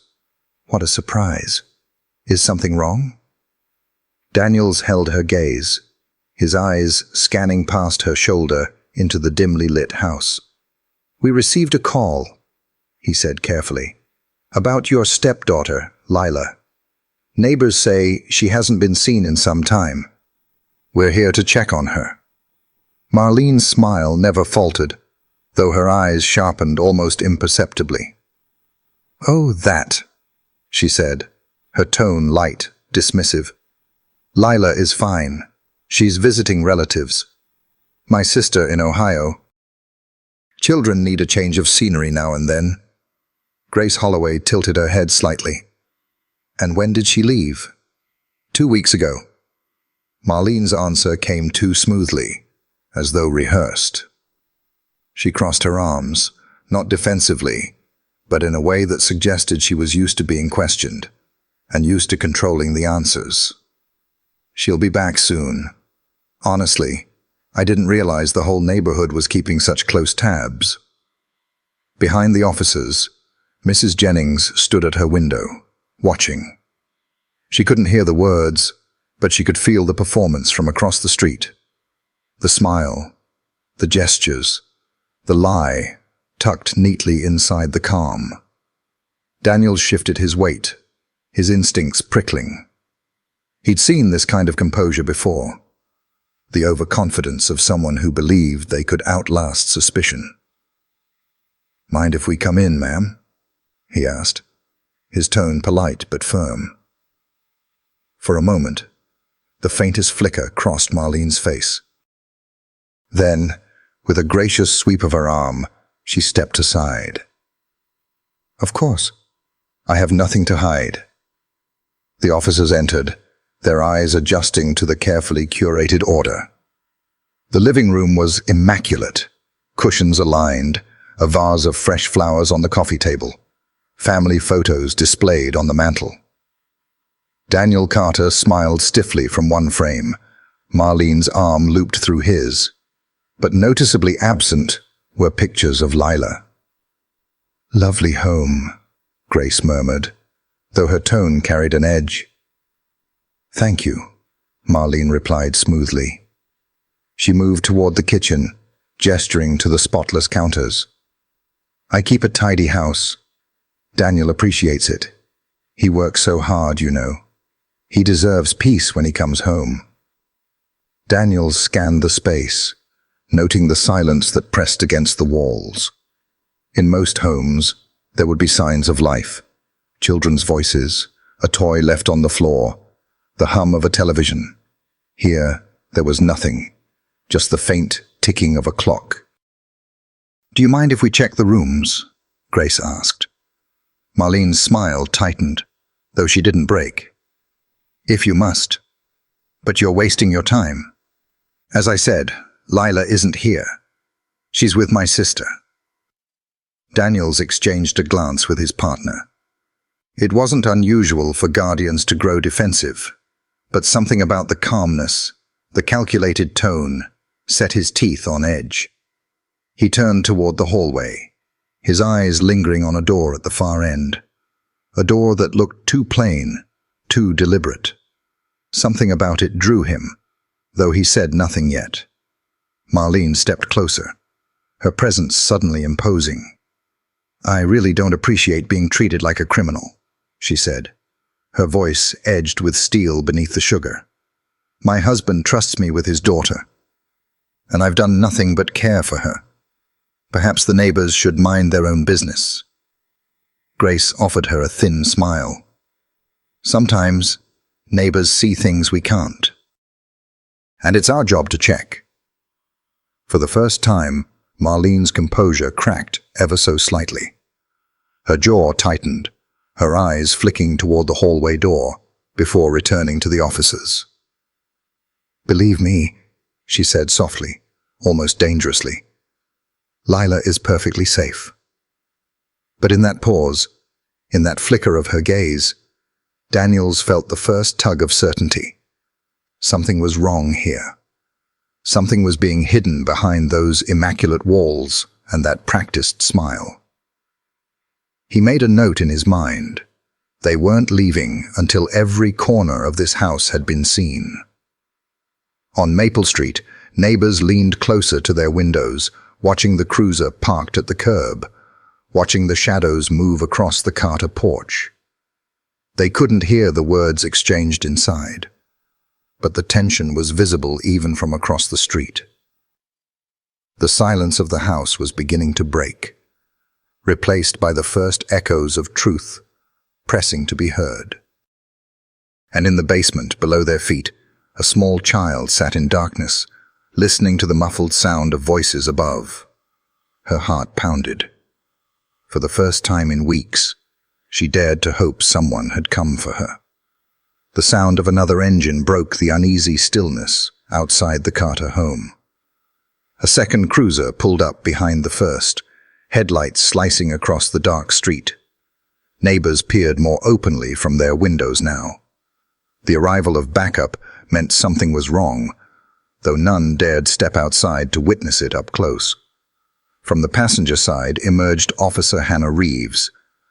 "What a surprise. Is something wrong?" Daniels held her gaze, his eyes scanning past her shoulder into the dimly lit house. "We received a call," he said carefully, "about your stepdaughter, Lila. Neighbors say she hasn't been seen in some time. We're here to check on her." Marlene's smile never faltered, though her eyes sharpened almost imperceptibly. "Oh, that," she said, her tone light, dismissive. "Lila is fine. She's visiting relatives. My sister in Ohio. Children need a change of scenery now and then. Grace Holloway tilted her head slightly. And when did she leave? 2 weeks ago. Marlene's answer came too smoothly, as though rehearsed. She crossed her arms, not defensively, but in a way that suggested she was used to being questioned, and used to controlling the answers. She'll be back soon. Honestly, I didn't realize the whole neighborhood was keeping such close tabs. Behind the offices, Mrs. Jennings stood at her window, watching. She couldn't hear the words, but she could feel the performance from across the street. The smile, the gestures, the lie tucked neatly inside the calm. Daniel shifted his weight, his instincts prickling. He'd seen this kind of composure before, the overconfidence of someone who believed they could outlast suspicion. "Mind if we come in, ma'am?" he asked, his tone polite but firm. For a moment, the faintest flicker crossed Marlene's face. Then, with a gracious sweep of her arm, she stepped aside. "Of course. I have nothing to hide." The officers entered, their eyes adjusting to the carefully curated order. The living room was immaculate, cushions aligned, a vase of fresh flowers on the coffee table, family photos displayed on the mantel. Daniel Carter smiled stiffly from one frame, Marlene's arm looped through his, but noticeably absent were pictures of Lila. "Lovely home," Grace murmured, though her tone carried an edge. "Thank you," Marlene replied smoothly. She moved toward the kitchen, gesturing to the spotless counters. "I keep a tidy house. Daniel appreciates it. He works so hard, you know. He deserves peace when he comes home." Daniel scanned the space, noting the silence that pressed against the walls. In most homes, there would be signs of life, children's voices, a toy left on the floor, the hum of a television. Here, there was nothing, just the faint ticking of a clock. "Do you mind if we check the rooms?" Grace asked. Marlene's smile tightened, though she didn't break. "If you must. But you're wasting your time. As I said, Lila isn't here. She's with my sister." Daniels exchanged a glance with his partner. It wasn't unusual for guardians to grow defensive, but something about the calmness, the calculated tone, set his teeth on edge. He turned toward the hallway, his eyes lingering on a door at the far end. A door that looked too plain, too deliberate. Something about it drew him, though he said nothing yet. Marlene stepped closer, her presence suddenly imposing. "I really don't appreciate being treated like a criminal," she said, her voice edged with steel beneath the sugar. "My husband trusts me with his daughter, and I've done nothing but care for her. Perhaps the neighbors should mind their own business." Grace offered her a thin smile. "Sometimes, neighbors see things we can't. And it's our job to check." For the first time, Marlene's composure cracked ever so slightly. Her jaw tightened, her eyes flicking toward the hallway door, before returning to the officers. "Believe me," she said softly, almost dangerously, "Lila is perfectly safe." But in that pause, in that flicker of her gaze, Daniels felt the first tug of certainty. Something was wrong here. Something was being hidden behind those immaculate walls and that practiced smile. He made a note in his mind. They weren't leaving until every corner of this house had been seen. On Maple Street, neighbors leaned closer to their windows, watching the cruiser parked at the curb, watching the shadows move across the Carter porch. They couldn't hear the words exchanged inside, but the tension was visible even from across the street. The silence of the house was beginning to break, replaced by the first echoes of truth pressing to be heard. And in the basement below their feet, A small child sat in darkness, listening to the muffled sound of voices above. Her heart pounded. For the first time in weeks, she dared to hope someone had come for her. The sound of another engine broke the uneasy stillness outside the Carter home. A second cruiser pulled up behind the first, headlights slicing across the dark street. Neighbors peered more openly from their windows now. The arrival of backup meant something was wrong, though none dared step outside to witness it up close. From the passenger side emerged Officer Hannah Reeves,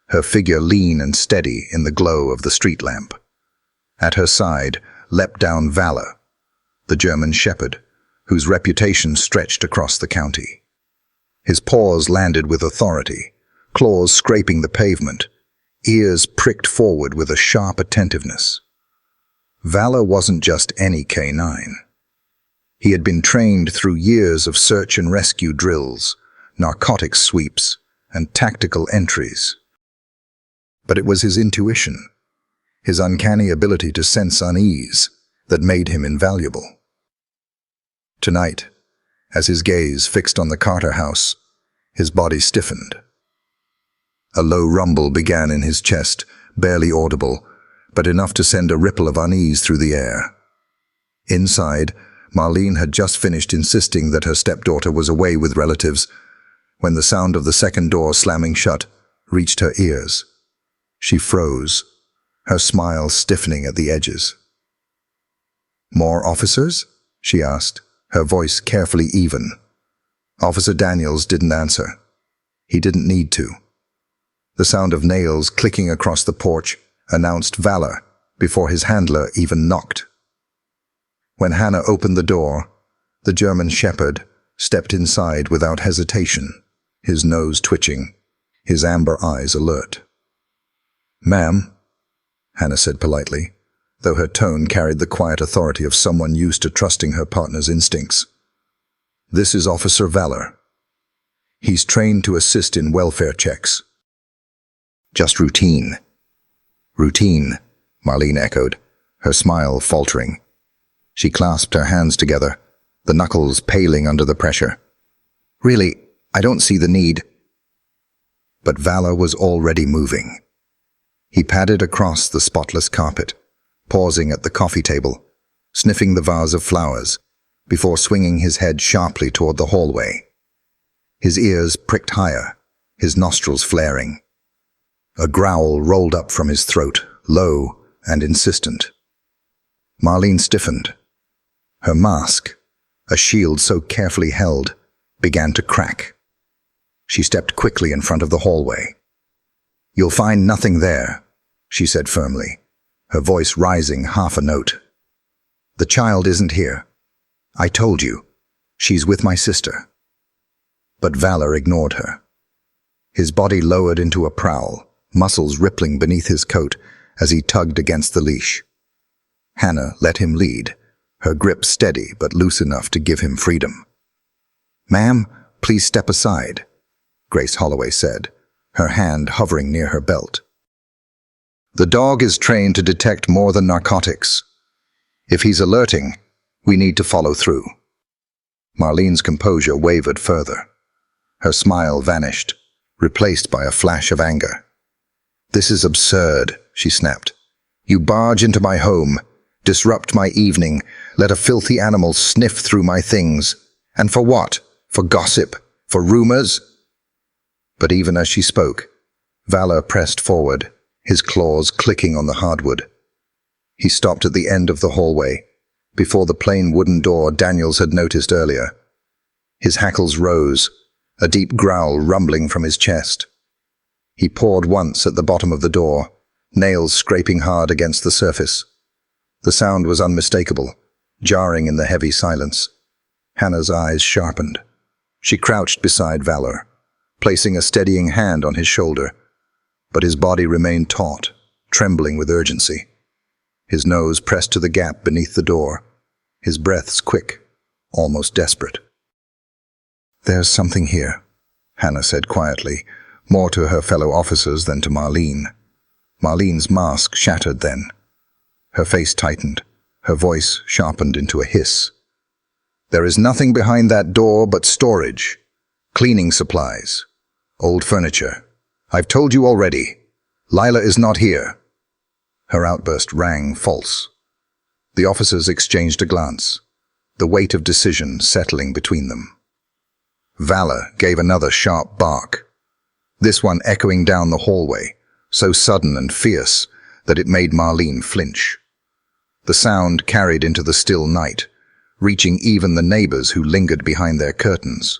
her figure lean and steady in the glow of the street lamp. At her side leapt down Valor, the German shepherd, whose reputation stretched across the county. His paws landed with authority, claws scraping the pavement, ears pricked forward with a sharp attentiveness. Valor wasn't just any canine. He had been trained through years of search and rescue drills, narcotics sweeps, and tactical entries. But it was his intuition, his uncanny ability to sense unease, that made him invaluable. Tonight, as his gaze fixed on the Carter house, his body stiffened. A low rumble began in his chest, barely audible, but enough to send a ripple of unease through the air. Inside, Marlene had just finished insisting that her stepdaughter was away with relatives when the sound of the second door slamming shut reached her ears. She froze, her smile stiffening at the edges. "More officers?" she asked, her voice carefully even. Officer Daniels didn't answer. He didn't need to. The sound of nails clicking across the porch announced Valor before his handler even knocked. When Hannah opened the door, the German shepherd stepped inside without hesitation, his nose twitching, his amber eyes alert. "Ma'am," Hannah said politely, though her tone carried the quiet authority of someone used to trusting her partner's instincts. "This is Officer Valor. He's trained to assist in welfare checks." "Just routine." "Routine," Marlene echoed, her smile faltering. She clasped her hands together, the knuckles paling under the pressure. "Really, I don't see the need." But Valor was already moving. He padded across the spotless carpet, pausing at the coffee table, sniffing the vase of flowers, before swinging his head sharply toward the hallway. His ears pricked higher, his nostrils flaring. A growl rolled up from his throat, low and insistent. Marlene stiffened. Her mask, a shield so carefully held, began to crack. She stepped quickly in front of the hallway. "You'll find nothing there," she said firmly, her voice rising half a note. "The child isn't here. I told you. She's with my sister." But Valor ignored her. His body lowered into a prowl, muscles rippling beneath his coat as he tugged against the leash. Hannah let him lead, her grip steady but loose enough to give him freedom. "Ma'am, please step aside," Grace Holloway said, her hand hovering near her belt. "The dog is trained to detect more than narcotics. If he's alerting, we need to follow through." Marlene's composure wavered further. Her smile vanished, replaced by a flash of anger. "This is absurd," she snapped. "You barge into my home, disrupt my evening, let a filthy animal sniff through my things. And for what? For gossip? For rumors?" But even as she spoke, Valor pressed forward, his claws clicking on the hardwood. He stopped at the end of the hallway, before the plain wooden door Daniels had noticed earlier. His hackles rose, a deep growl rumbling from his chest. He pawed once at the bottom of the door, nails scraping hard against the surface. The sound was unmistakable, jarring in the heavy silence. Hannah's eyes sharpened. She crouched beside Valor, placing a steadying hand on his shoulder, but his body remained taut, trembling with urgency. His nose pressed to the gap beneath the door, his breaths quick, almost desperate. "There's something here," Hannah said quietly, more to her fellow officers than to Marlene. Marlene's mask shattered then. Her face tightened, Her voice sharpened into a hiss. "There is nothing behind that door but storage, cleaning supplies, old furniture. I've told you already. Lila is not here." Her outburst rang false. The officers exchanged a glance, the weight of decision settling between them. Valor gave another sharp bark, this one echoing down the hallway, so sudden and fierce that it made Marlene flinch. The sound carried into the still night, reaching even the neighbors who lingered behind their curtains.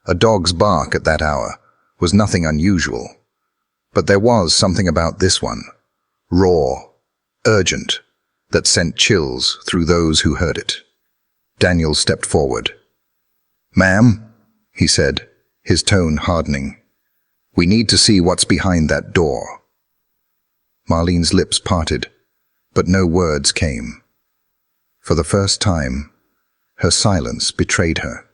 A dog's bark at that hour was nothing unusual, but there was something about this one, raw, urgent, that sent chills through those who heard it. Daniel stepped forward. "Ma'am," he said, his tone hardening, "we need to see what's behind that door." Marlene's lips parted, but no words came. For the first time, her silence betrayed her.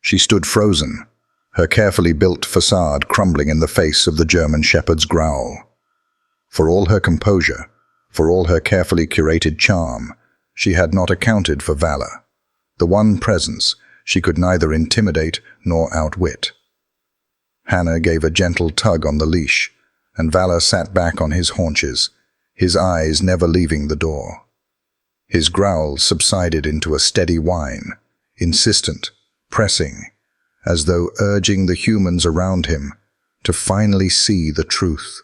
She stood frozen, her carefully built facade crumbling in the face of the German shepherd's growl. For all her composure, for all her carefully curated charm, she had not accounted for Valor, the one presence she could neither intimidate nor outwit. Hannah gave a gentle tug on the leash, and Valor sat back on his haunches, his eyes never leaving the door. His growl subsided into a steady whine, insistent, pressing, as though urging the humans around him to finally see the truth.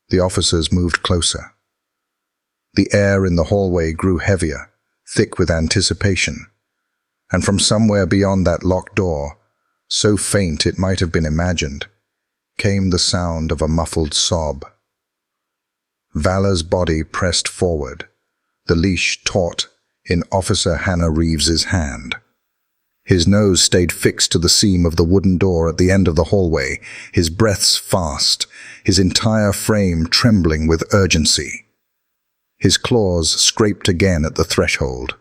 The officers moved closer. The air in the hallway grew heavier, thick with anticipation, and from somewhere beyond that locked door, so faint it might have been imagined, came the sound of a muffled sob. Valor's body pressed forward, the leash taut in Officer Hannah Reeves's hand. His nose stayed fixed to the seam of the wooden door at the end of the hallway, his breaths fast, his entire frame trembling with urgency. His claws scraped again at the threshold,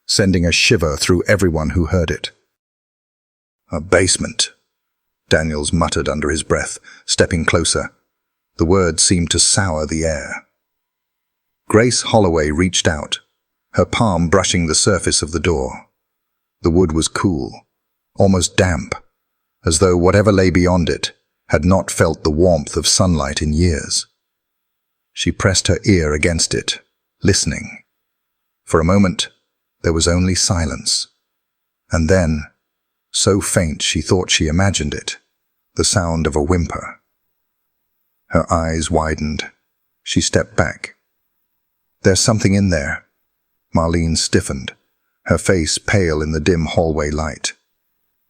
sending a shiver through everyone who heard it. "A basement," Daniels muttered under his breath, stepping closer. The words seemed to sour the air. Grace Holloway reached out, her palm brushing the surface of the door. The wood was cool, almost damp, as though whatever lay beyond it had not felt the warmth of sunlight in years. She pressed her ear against it, listening. For a moment, there was only silence. And then, so faint she thought she imagined it, the sound of a whimper. Her eyes widened. She stepped back. "There's something in there." Marlene stiffened, her face pale in the dim hallway light.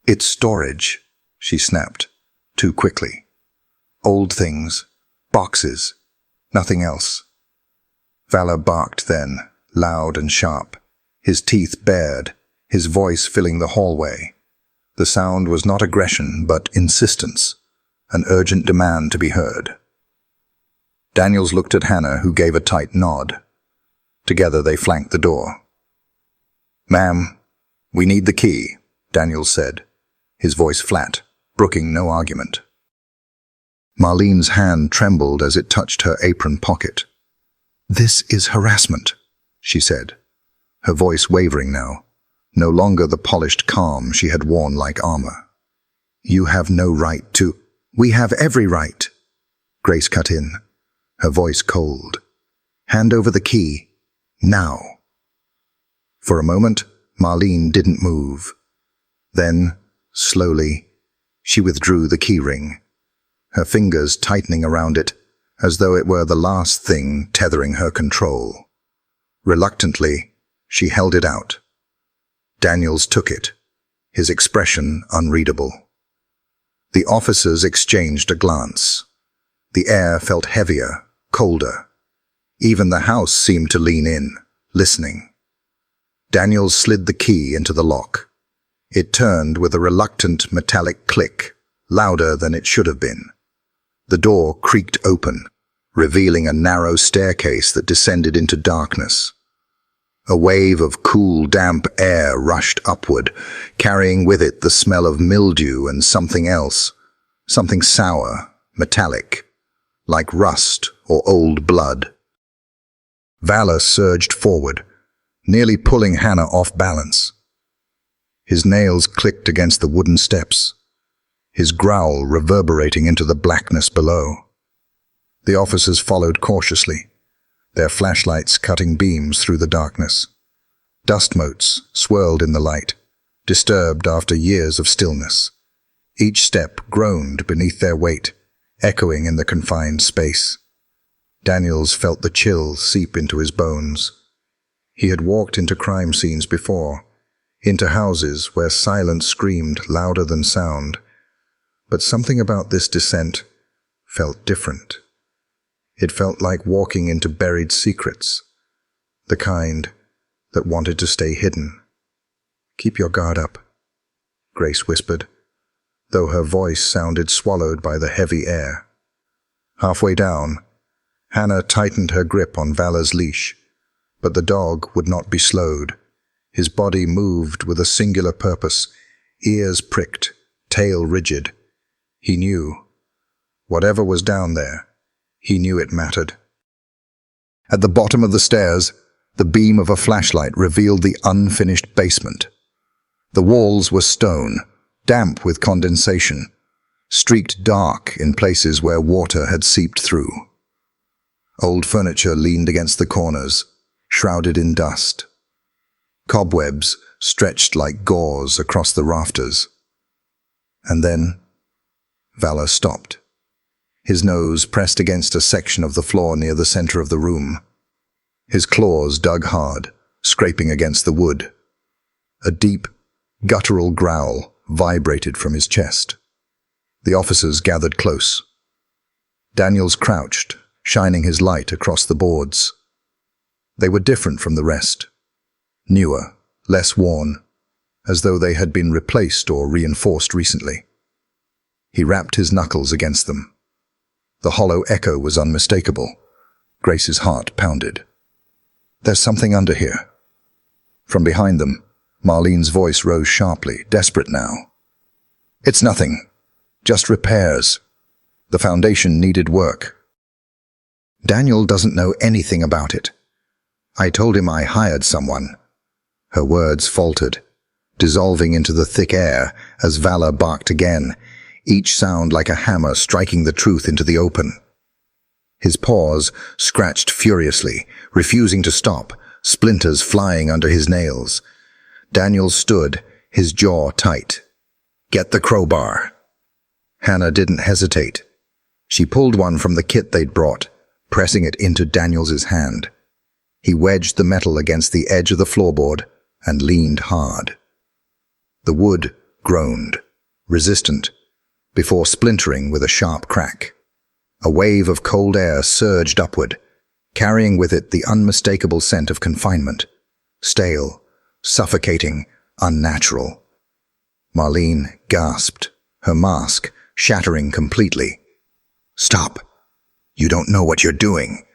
"It's storage," she snapped, too quickly. "Old things, boxes, nothing else." Valor barked then, loud and sharp, his teeth bared, his voice filling the hallway. The sound was not aggression, but insistence, an urgent demand to be heard. Daniels looked at Hannah, who gave a tight nod. Together they flanked the door. "Ma'am, we need the key," Daniels said, his voice flat, brooking no argument. Marlene's hand trembled as it touched her apron pocket. "This is harassment," she said, her voice wavering now, no longer the polished calm she had worn like armor. "You have no right to—" "We have every right," Grace cut in, her voice cold. "Hand over the key, now." For a moment, Marlene didn't move. Then, slowly, she withdrew the keyring, her fingers tightening around it as though it were the last thing tethering her control. Reluctantly, she held it out. Daniels took it, his expression unreadable. The officers exchanged a glance. The air felt heavier, colder. Even the house seemed to lean in, listening. Daniels slid the key into the lock. It turned with a reluctant metallic click, louder than it should have been. The door creaked open, revealing a narrow staircase that descended into darkness. A wave of cool, damp air rushed upward, carrying with it the smell of mildew and something else, something sour, metallic, like rust or old blood. Valor surged forward, nearly pulling Hannah off balance. His nails clicked against the wooden steps, his growl reverberating into the blackness below. The officers followed cautiously, their flashlights cutting beams through the darkness. Dust motes swirled in the light, disturbed after years of stillness. Each step groaned beneath their weight, echoing in the confined space. Daniels felt the chill seep into his bones. He had walked into crime scenes before, into houses where silence screamed louder than sound. But something about this descent felt different. It felt like walking into buried secrets, the kind that wanted to stay hidden. "Keep your guard up," Grace whispered, though her voice sounded swallowed by the heavy air. Halfway down, Hannah tightened her grip on Valor's leash, but the dog would not be slowed. His body moved with a singular purpose, ears pricked, tail rigid. He knew. Whatever was down there, he knew it mattered. At the bottom of the stairs, the beam of a flashlight revealed the unfinished basement. The walls were stone, damp with condensation, streaked dark in places where water had seeped through. Old furniture leaned against the corners, shrouded in dust. Cobwebs stretched like gauze across the rafters. And then Valor stopped, his nose pressed against a section of the floor near the center of the room. His claws dug hard, scraping against the wood. A deep, guttural growl vibrated from his chest. The officers gathered close. Daniels crouched, shining his light across the boards. They were different from the rest. Newer, less worn, as though they had been replaced or reinforced recently. He rapped his knuckles against them. The hollow echo was unmistakable. Grace's heart pounded. "There's something under here." From behind them, Marlene's voice rose sharply, desperate now. "It's nothing. Just repairs. The foundation needed work." "Daniel doesn't know anything about it. I told him I hired someone." Her words faltered, dissolving into the thick air as Valor barked again, each sound like a hammer striking the truth into the open. His paws scratched furiously, refusing to stop, splinters flying under his nails. Daniel stood, his jaw tight. "Get the crowbar." Hannah didn't hesitate. She pulled one from the kit they'd brought, pressing it into Daniels's hand. He wedged the metal against the edge of the floorboard and leaned hard. The wood groaned, resistant, before splintering with a sharp crack. A wave of cold air surged upward, carrying with it the unmistakable scent of confinement. Stale, suffocating, unnatural. Marlene gasped, her mask shattering completely. "Stop! You don't know what you're doing."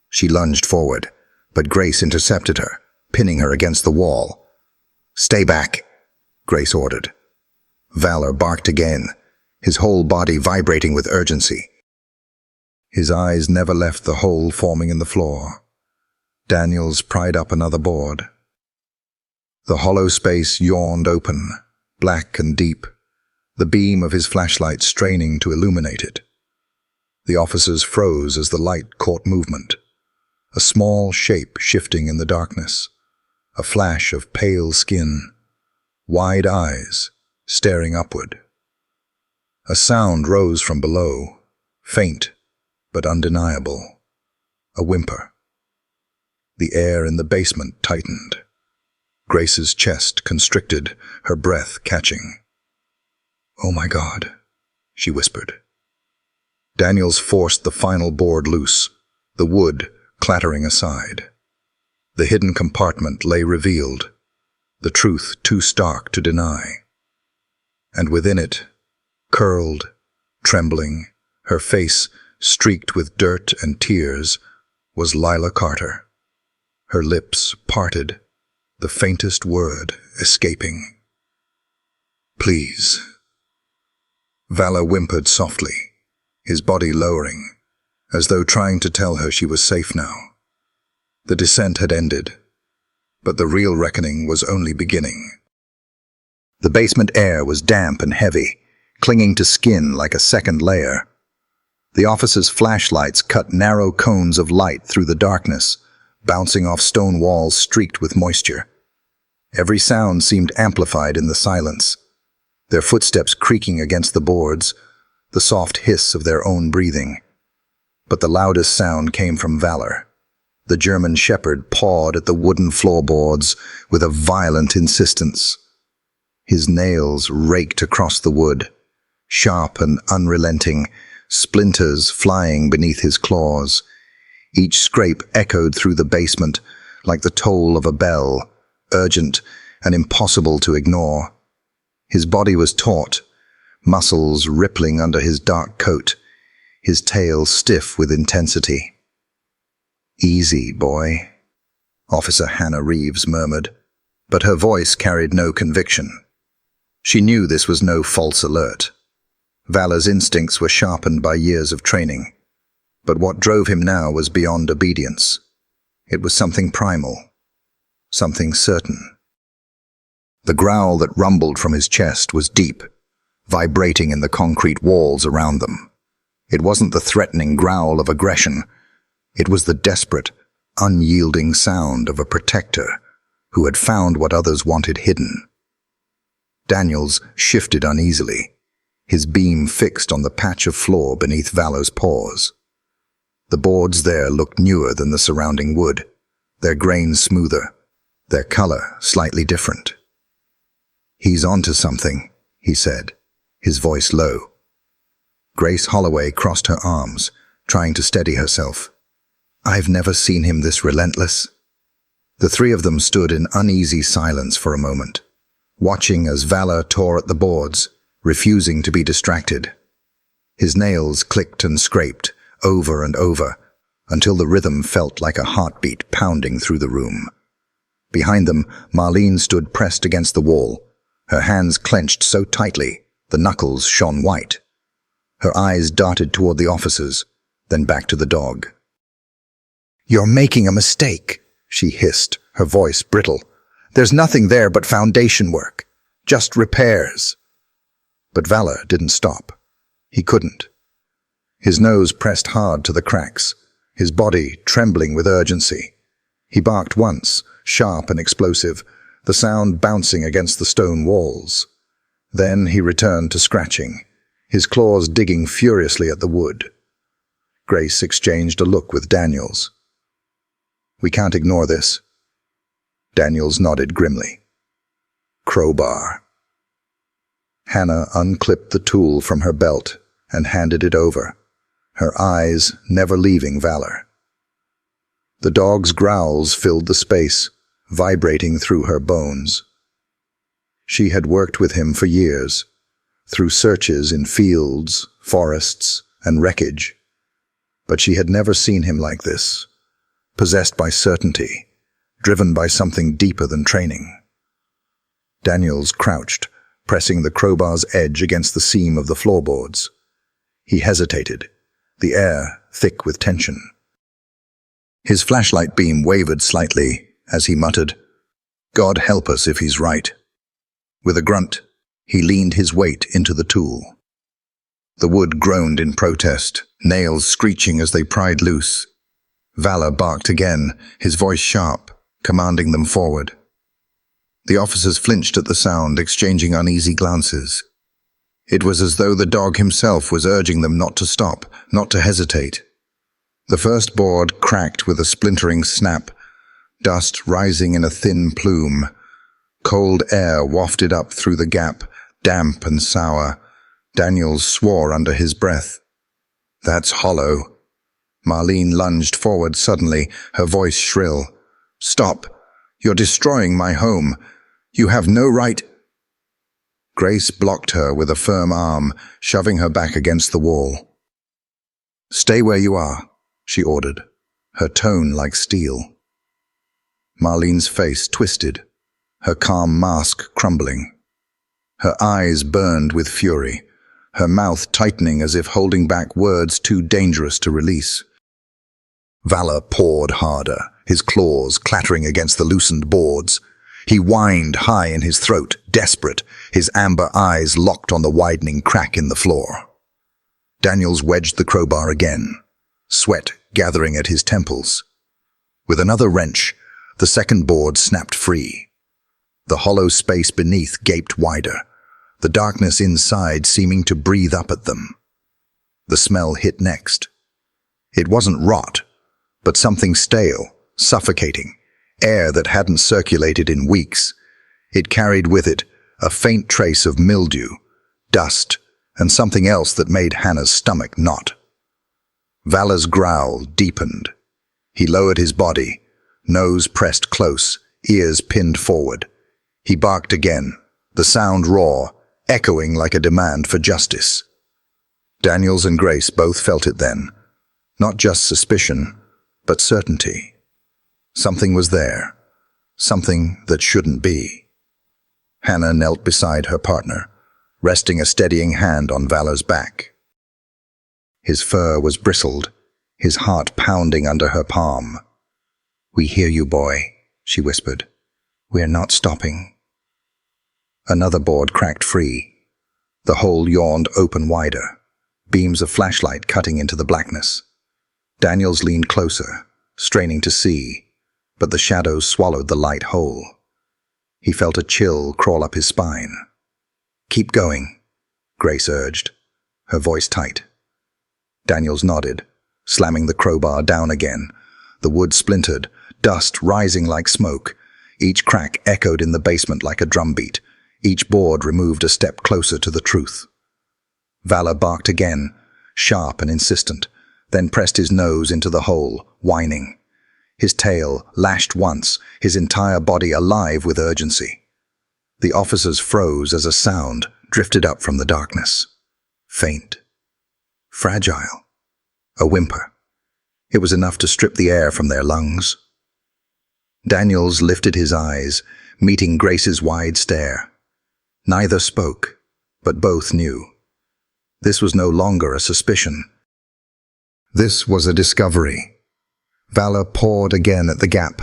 She lunged forward, but Grace intercepted her, pinning her against the wall. "Stay back," Grace ordered. Valor barked again, his whole body vibrating with urgency. His eyes never left the hole forming in the floor. Daniels pried up another board. The hollow space yawned open, black and deep, the beam of his flashlight straining to illuminate it. The officers froze as the light caught movement, a small shape shifting in the darkness, a flash of pale skin, wide eyes staring upward. A sound rose from below, faint but undeniable, a whimper. The air in the basement tightened. Grace's chest constricted, her breath catching. "Oh my God," she whispered. Daniels forced the final board loose, the wood clattering aside. The hidden compartment lay revealed, the truth too stark to deny. And within it, curled, trembling, her face streaked with dirt and tears, was Lila Carter. Her lips parted, the faintest word escaping. "Please." Valor whimpered softly, his body lowering, as though trying to tell her she was safe now. The descent had ended, but the real reckoning was only beginning. The basement air was damp and heavy, clinging to skin like a second layer. The officers' flashlights cut narrow cones of light through the darkness, bouncing off stone walls streaked with moisture. Every sound seemed amplified in the silence, their footsteps creaking against the boards, the soft hiss of their own breathing. But the loudest sound came from Valor. The German shepherd pawed at the wooden floorboards with a violent insistence. His nails raked across the wood, sharp and unrelenting, splinters flying beneath his claws. Each scrape echoed through the basement like the toll of a bell, urgent and impossible to ignore. His body was taut, muscles rippling under his dark coat, his tail stiff with intensity. "Easy, boy," Officer Hannah Reeves murmured, but her voice carried no conviction. She knew this was no false alert. Valor's instincts were sharpened by years of training, but what drove him now was beyond obedience. It was something primal, something certain. The growl that rumbled from his chest was deep, vibrating in the concrete walls around them. It wasn't the threatening growl of aggression. It was the desperate, unyielding sound of a protector who had found what others wanted hidden. Daniels shifted uneasily, his beam fixed on the patch of floor beneath Valor's paws. The boards there looked newer than the surrounding wood, their grain smoother, their color slightly different. "He's onto something," he said, his voice low. Grace Holloway crossed her arms, trying to steady herself. "I've never seen him this relentless." The three of them stood in uneasy silence for a moment, watching as Valor tore at the boards, refusing to be distracted. His nails clicked and scraped, over and over, until the rhythm felt like a heartbeat pounding through the room. Behind them, Marlene stood pressed against the wall, her hands clenched so tightly the knuckles shone white. Her eyes darted toward the officers, then back to the dog. "You're making a mistake," she hissed, her voice brittle. "There's nothing there but foundation work, just repairs." But Valor didn't stop. He couldn't. His nose pressed hard to the cracks, his body trembling with urgency. He barked once, sharp and explosive, the sound bouncing against the stone walls. Then he returned to scratching, his claws digging furiously at the wood. Grace exchanged a look with Daniels. "We can't ignore this." Daniels nodded grimly. "Crowbar." Hannah unclipped the tool from her belt and handed it over, her eyes never leaving Valor. The dog's growls filled the space, vibrating through her bones. She had worked with him for years, through searches in fields, forests, and wreckage. But she had never seen him like this, possessed by certainty, driven by something deeper than training. Daniels crouched, pressing the crowbar's edge against the seam of the floorboards. He hesitated, the air thick with tension. His flashlight beam wavered slightly as he muttered, "God help us if he's right." With a grunt, he leaned his weight into the tool. The wood groaned in protest, nails screeching as they pried loose. Valor barked again, his voice sharp, commanding them forward. The officers flinched at the sound, exchanging uneasy glances. It was as though the dog himself was urging them not to stop, not to hesitate. The first board cracked with a splintering snap, dust rising in a thin plume. Cold air wafted up through the gap, damp and sour. Daniels swore under his breath. "That's hollow." Marlene lunged forward suddenly, her voice shrill. "Stop! You're destroying my home. You have no right—" Grace blocked her with a firm arm, shoving her back against the wall. "Stay where you are," she ordered, her tone like steel. Marlene's face twisted, her calm mask crumbling. Her eyes burned with fury, her mouth tightening as if holding back words too dangerous to release. Valor poured harder, his claws clattering against the loosened boards. He whined high in his throat, desperate, his amber eyes locked on the widening crack in the floor. Daniels wedged the crowbar again, sweat gathering at his temples. With another wrench, the second board snapped free. The hollow space beneath gaped wider, the darkness inside seeming to breathe up at them. The smell hit next. It wasn't rot, but something stale, suffocating, air that hadn't circulated in weeks. It carried with it a faint trace of mildew, dust, and something else that made Hannah's stomach knot. Vala's growl deepened. He lowered his body, nose pressed close, ears pinned forward. He barked again, the sound raw, echoing like a demand for justice. Daniels and Grace both felt it then. Not just suspicion, but certainty. Something was there, something that shouldn't be. Hannah knelt beside her partner, resting a steadying hand on Vala's back. His fur was bristled, his heart pounding under her palm. "We hear you, boy," she whispered. "We're not stopping." Another board cracked free. The hole yawned open wider, beams of flashlight cutting into the blackness. Daniels leaned closer, straining to see, but the shadows swallowed the light whole. He felt a chill crawl up his spine. "Keep going," Grace urged, her voice tight. Daniels nodded, slamming the crowbar down again. The wood splintered, dust rising like smoke. Each crack echoed in the basement like a drumbeat. Each board removed a step closer to the truth. Vala barked again, sharp and insistent, then pressed his nose into the hole, whining. His tail lashed once, his entire body alive with urgency. The officers froze as a sound drifted up from the darkness. Faint. Fragile. A whimper. It was enough to strip the air from their lungs. Daniels lifted his eyes, meeting Grace's wide stare. Neither spoke, but both knew. This was no longer a suspicion. This was a discovery. Vala pawed again at the gap,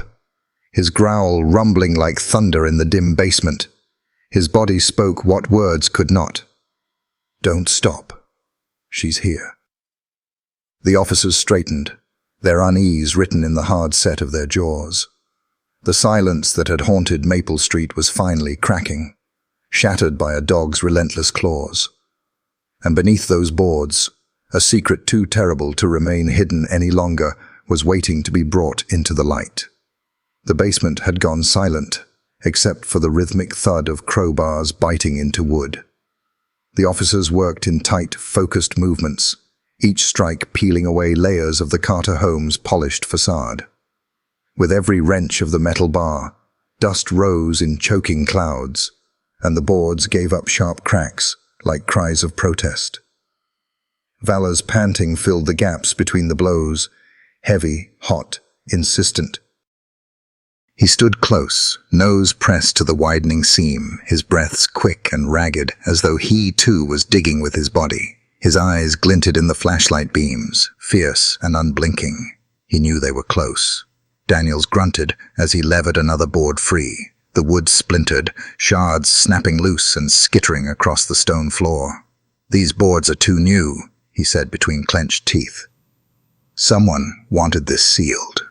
his growl rumbling like thunder in the dim basement. His body spoke what words could not. "Don't stop. She's here." The officers straightened, their unease written in the hard set of their jaws. The silence that had haunted Maple Street was finally cracking, shattered by a dog's relentless claws. And beneath those boards, a secret too terrible to remain hidden any longer was waiting to be brought into the light. The basement had gone silent, except for the rhythmic thud of crowbars biting into wood. The officers worked in tight, focused movements, each strike peeling away layers of the Carter home's polished facade. With every wrench of the metal bar, dust rose in choking clouds, and the boards gave up sharp cracks, like cries of protest. Vala's panting filled the gaps between the blows, heavy, hot, insistent. He stood close, nose pressed to the widening seam, his breaths quick and ragged, as though he too was digging with his body. His eyes glinted in the flashlight beams, fierce and unblinking. He knew they were close. Daniels grunted as he levered another board free. The wood splintered, shards snapping loose and skittering across the stone floor. "These boards are too new," he said between clenched teeth. Someone wanted this sealed.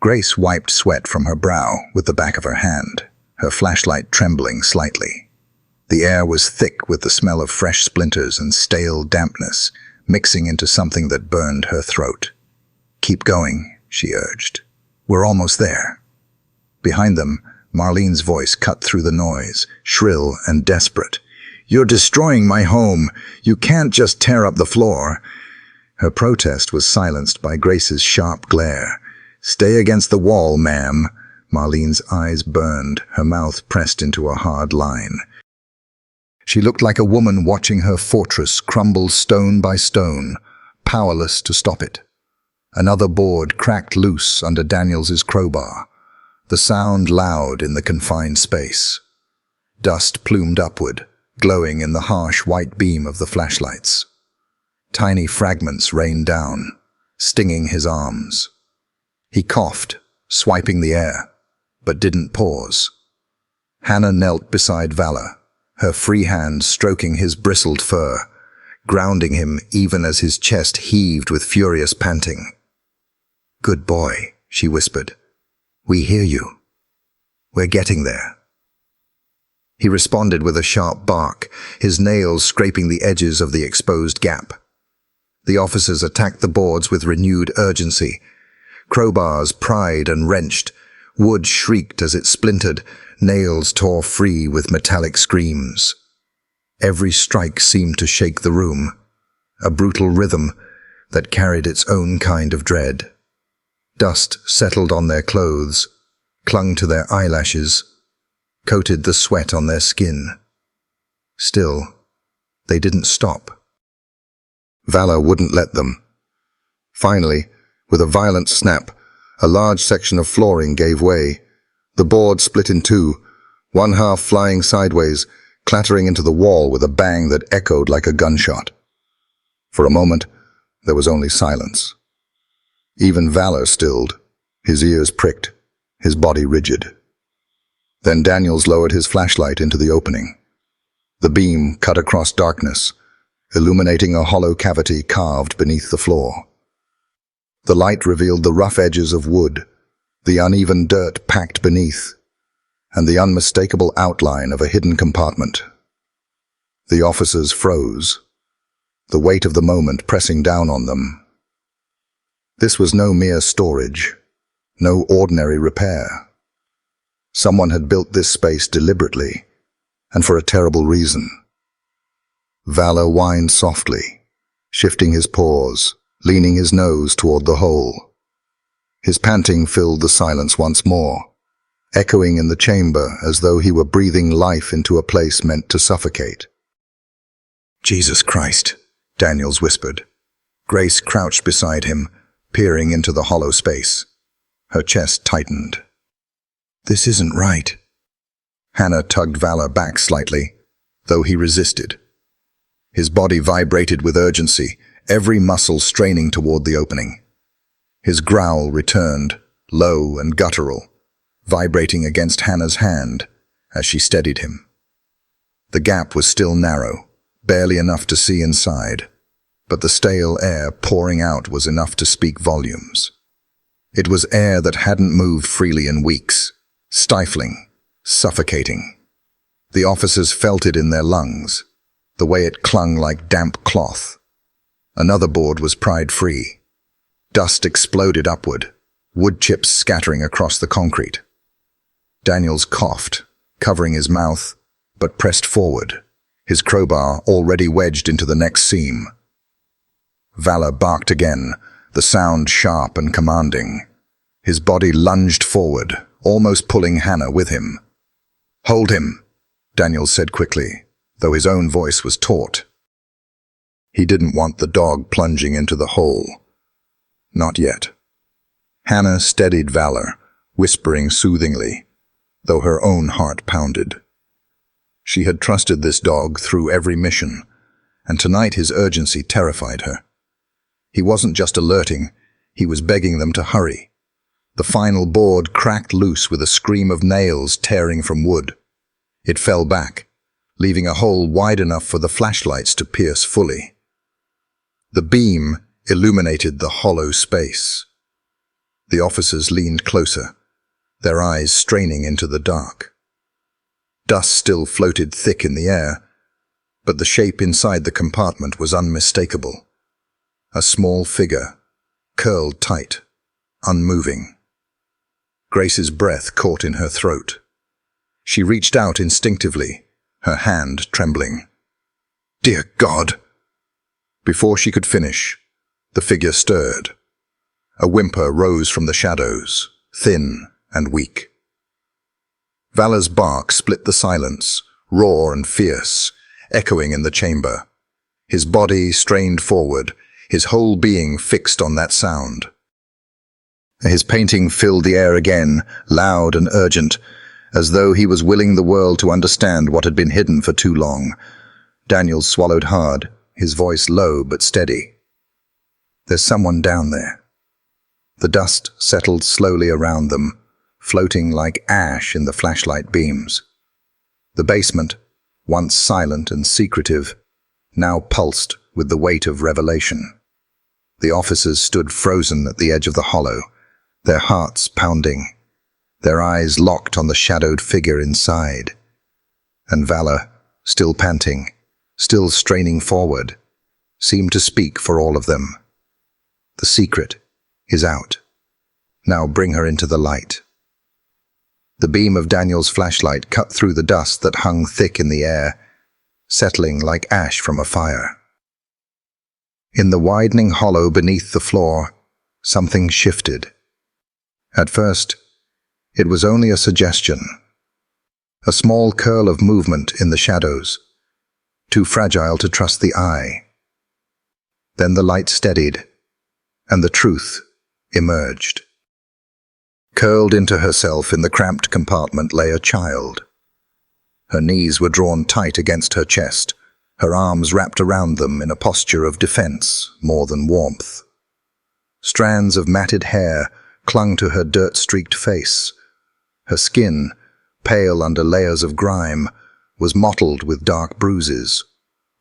Grace wiped sweat from her brow with the back of her hand, her flashlight trembling slightly. The air was thick with the smell of fresh splinters and stale dampness, mixing into something that burned her throat. "Keep going," she urged. "We're almost there." Behind them, Marlene's voice cut through the noise, shrill and desperate. "You're destroying my home. You can't just tear up the floor." Her protest was silenced by Grace's sharp glare. "Stay against the wall, ma'am." Marlene's eyes burned, her mouth pressed into a hard line. She looked like a woman watching her fortress crumble stone by stone, powerless to stop it. Another board cracked loose under Daniels's crowbar, the sound loud in the confined space. Dust plumed upward, glowing in the harsh white beam of the flashlights. Tiny fragments rained down, stinging his arms. He coughed, swiping the air, but didn't pause. Hannah knelt beside Valor, her free hand stroking his bristled fur, grounding him even as his chest heaved with furious panting. "Good boy," she whispered. "We hear you. We're getting there." He responded with a sharp bark, his nails scraping the edges of the exposed gap. The officers attacked the boards with renewed urgency. Crowbars pried and wrenched, wood shrieked as it splintered, nails tore free with metallic screams. Every strike seemed to shake the room, a brutal rhythm that carried its own kind of dread. Dust settled on their clothes, clung to their eyelashes, coated the sweat on their skin. Still, they didn't stop. Valor wouldn't let them. Finally, with a violent snap, a large section of flooring gave way. The board split in two, one half flying sideways, clattering into the wall with a bang that echoed like a gunshot. For a moment, there was only silence. Even Valor stilled, his ears pricked, his body rigid. Then Daniels lowered his flashlight into the opening. The beam cut across darkness, illuminating a hollow cavity carved beneath the floor. The light revealed the rough edges of wood, the uneven dirt packed beneath, and the unmistakable outline of a hidden compartment. The officers froze, the weight of the moment pressing down on them. This was no mere storage, no ordinary repair. Someone had built this space deliberately, and for a terrible reason. Valor whined softly, shifting his paws, leaning his nose toward the hole. His panting filled the silence once more, echoing in the chamber as though he were breathing life into a place meant to suffocate. "Jesus Christ," Daniels whispered. Grace crouched beside him, peering into the hollow space. Her chest tightened. "This isn't right." Hannah tugged Valor back slightly, though he resisted. His body vibrated with urgency, every muscle straining toward the opening. His growl returned, low and guttural, vibrating against Hannah's hand as she steadied him. The gap was still narrow, barely enough to see inside, but the stale air pouring out was enough to speak volumes. It was air that hadn't moved freely in weeks, stifling, suffocating. The officers felt it in their lungs, the way it clung like damp cloth. Another board was pried free. Dust exploded upward, wood chips scattering across the concrete. Daniels coughed, covering his mouth, but pressed forward, his crowbar already wedged into the next seam. Valor barked again, the sound sharp and commanding. His body lunged forward, almost pulling Hannah with him. "Hold him," Daniels said quickly, though his own voice was taut. He didn't want the dog plunging into the hole. Not yet. Hannah steadied Valor, whispering soothingly, though her own heart pounded. She had trusted this dog through every mission, and tonight his urgency terrified her. He wasn't just alerting, he was begging them to hurry. The final board cracked loose with a scream of nails tearing from wood. It fell back, leaving a hole wide enough for the flashlights to pierce fully. The beam illuminated the hollow space. The officers leaned closer, their eyes straining into the dark. Dust still floated thick in the air, but the shape inside the compartment was unmistakable. A small figure, curled tight, unmoving. Grace's breath caught in her throat. She reached out instinctively, her hand trembling. "Dear God!" Before she could finish, the figure stirred. A whimper rose from the shadows, thin and weak. Valor's bark split the silence, raw and fierce, echoing in the chamber. His body strained forward, his whole being fixed on that sound. His painting filled the air again, loud and urgent, as though he was willing the world to understand what had been hidden for too long. Daniels swallowed hard, his voice low but steady. "There's someone down there. The dust settled slowly around them, floating like ash in the flashlight beams. The basement, once silent and secretive, now pulsed with the weight of revelation. The officers stood frozen at the edge of the hollow, their hearts pounding, their eyes locked on the shadowed figure inside. And Valor, still panting, still straining forward, seemed to speak for all of them. The secret is out. Now bring her into the light. The beam of Daniel's flashlight cut through the dust that hung thick in the air, settling like ash from a fire. In the widening hollow beneath the floor, something shifted. At first, it was only a suggestion. A small curl of movement in the shadows, too fragile to trust the eye. Then the light steadied, and the truth emerged. Curled into herself in the cramped compartment lay a child. Her knees were drawn tight against her chest, her arms wrapped around them in a posture of defense more than warmth. Strands of matted hair clung to her dirt-streaked face. Her skin, pale under layers of grime, was mottled with dark bruises.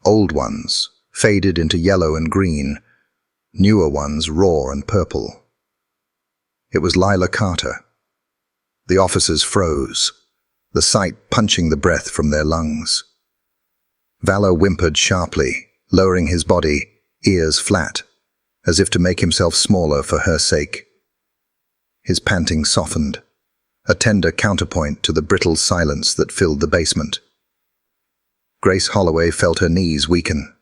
Old ones, faded into yellow and green, newer ones raw and purple. It was Lila Carter. The officers froze, the sight punching the breath from their lungs. Valor whimpered sharply, lowering his body, ears flat, as if to make himself smaller for her sake. His panting softened, a tender counterpoint to the brittle silence that filled the basement. Grace Holloway felt her knees weaken.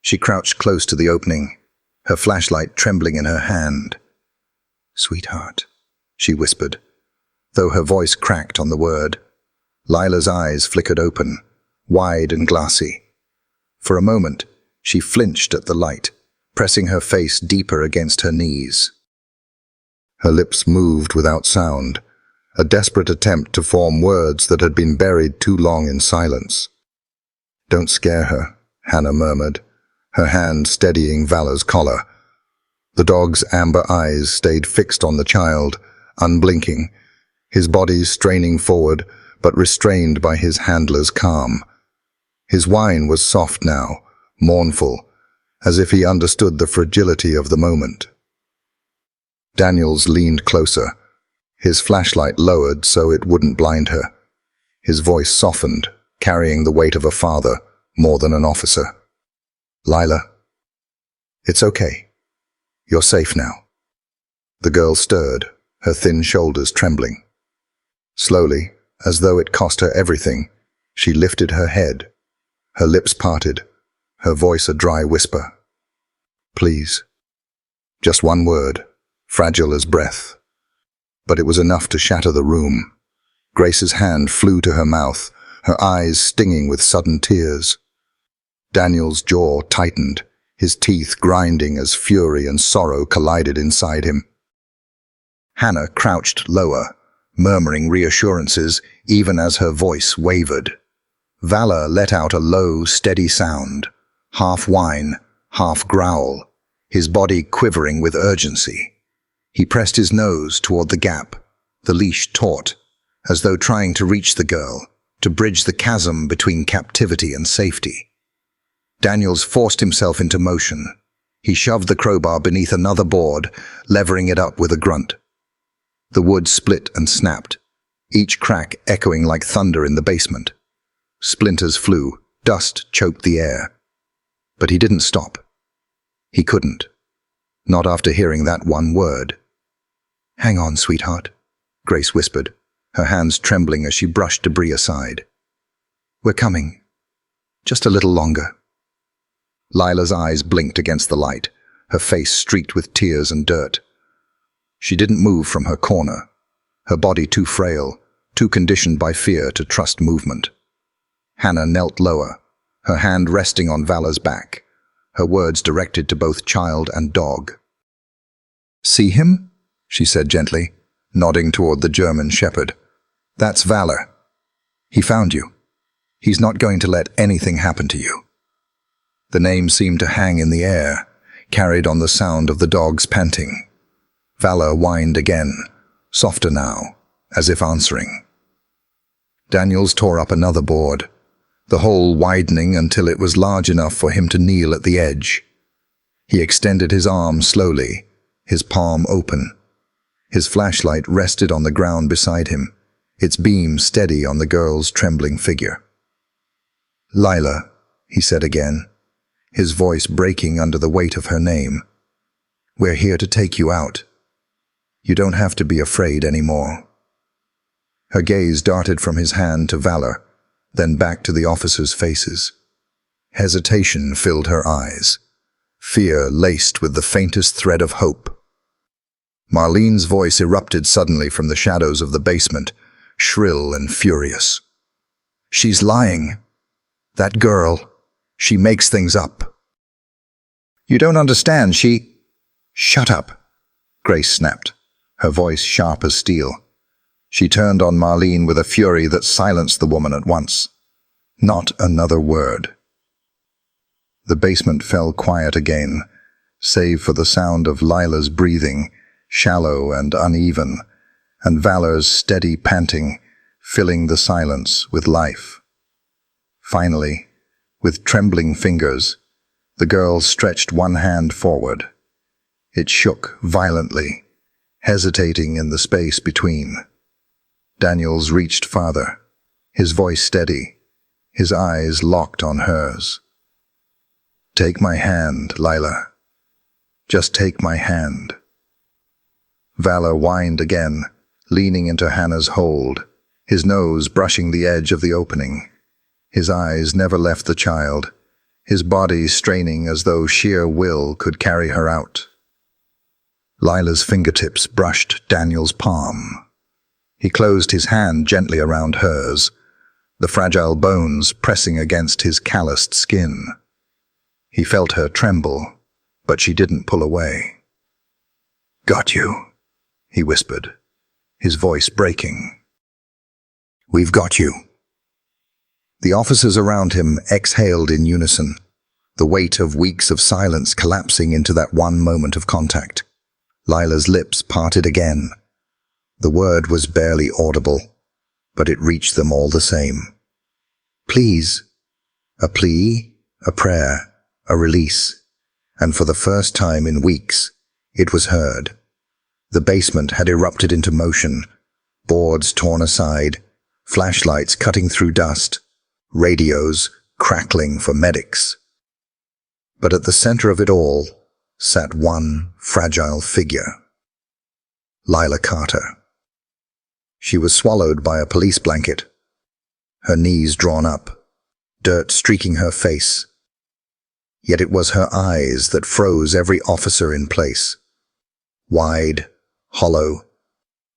She crouched close to the opening, her flashlight trembling in her hand. "Sweetheart," she whispered, though her voice cracked on the word. Lila's eyes flickered open, wide and glassy. For a moment, she flinched at the light, pressing her face deeper against her knees. Her lips moved without sound, a desperate attempt to form words that had been buried too long in silence. "Don't scare her," Hannah murmured, her hand steadying Valor's collar. The dog's amber eyes stayed fixed on the child, unblinking, his body straining forward but restrained by his handler's calm. His whine was soft now, mournful, as if he understood the fragility of the moment. Daniels leaned closer, his flashlight lowered so it wouldn't blind her. His voice softened, carrying the weight of a father more than an officer. "Lila, it's okay. You're safe now." The girl stirred, her thin shoulders trembling. Slowly, as though it cost her everything, she lifted her head, her lips parted, her voice a dry whisper. "Please." Just one word, fragile as breath. But it was enough to shatter the room. Grace's hand flew to her mouth, her eyes stinging with sudden tears. Daniel's jaw tightened, his teeth grinding as fury and sorrow collided inside him. Hannah crouched lower, murmuring reassurances even as her voice wavered. Valor let out a low, steady sound, half whine, half growl, his body quivering with urgency. He pressed his nose toward the gap, the leash taut, as though trying to reach the girl, to bridge the chasm between captivity and safety. Daniels forced himself into motion. He shoved the crowbar beneath another board, levering it up with a grunt. The wood split and snapped, each crack echoing like thunder in the basement. Splinters flew, dust choked the air. But he didn't stop. He couldn't. Not after hearing that one word. "Hang on, sweetheart," Grace whispered, her hands trembling as she brushed debris aside. "We're coming. Just a little longer." Lila's eyes blinked against the light, her face streaked with tears and dirt. She didn't move from her corner, her body too frail, too conditioned by fear to trust movement. Hannah knelt lower, her hand resting on Valor's back, her words directed to both child and dog. "See him?" she said gently, nodding toward the German shepherd. "That's Valor. He found you. He's not going to let anything happen to you." The name seemed to hang in the air, carried on the sound of the dog's panting. Valor whined again, softer now, as if answering. Daniels tore up another board, the hole widening until it was large enough for him to kneel at the edge. He extended his arm slowly, his palm open. His flashlight rested on the ground beside him, its beam steady on the girl's trembling figure. "Lila," he said again, his voice breaking under the weight of her name. "We're here to take you out. You don't have to be afraid anymore." Her gaze darted from his hand to Valor, then back to the officers' faces. Hesitation filled her eyes, fear laced with the faintest thread of hope. Marlene's voice erupted suddenly from the shadows of the basement, shrill and furious. "She's lying. That girl, she makes things up." "You don't understand, she—" "Shut up," Grace snapped, her voice sharp as steel. She turned on Marlene with a fury that silenced the woman at once. Not another word. The basement fell quiet again, save for the sound of Lila's breathing, shallow and uneven, and Valor's steady panting, filling the silence with life. Finally, with trembling fingers, the girl stretched one hand forward. It shook violently, hesitating in the space between. Daniels reached farther, his voice steady, his eyes locked on hers. "Take my hand, Lila. Just take my hand." Valor whined again, leaning into Hannah's hold, his nose brushing the edge of the opening. His eyes never left the child, his body straining as though sheer will could carry her out. Lila's fingertips brushed Daniel's palm. He closed his hand gently around hers, the fragile bones pressing against his calloused skin. He felt her tremble, but she didn't pull away. "Got you," he whispered, his voice breaking. "We've got you." The officers around him exhaled in unison, the weight of weeks of silence collapsing into that one moment of contact. Lila's lips parted again. The word was barely audible, but it reached them all the same. "Please." A plea, a prayer, a release, and for the first time in weeks, it was heard. The basement had erupted into motion, boards torn aside, flashlights cutting through dust, radios crackling for medics. But at the center of it all sat one fragile figure. Lila Carter. She was swallowed by a police blanket, her knees drawn up, dirt streaking her face. Yet it was her eyes that froze every officer in place. Wide, hollow,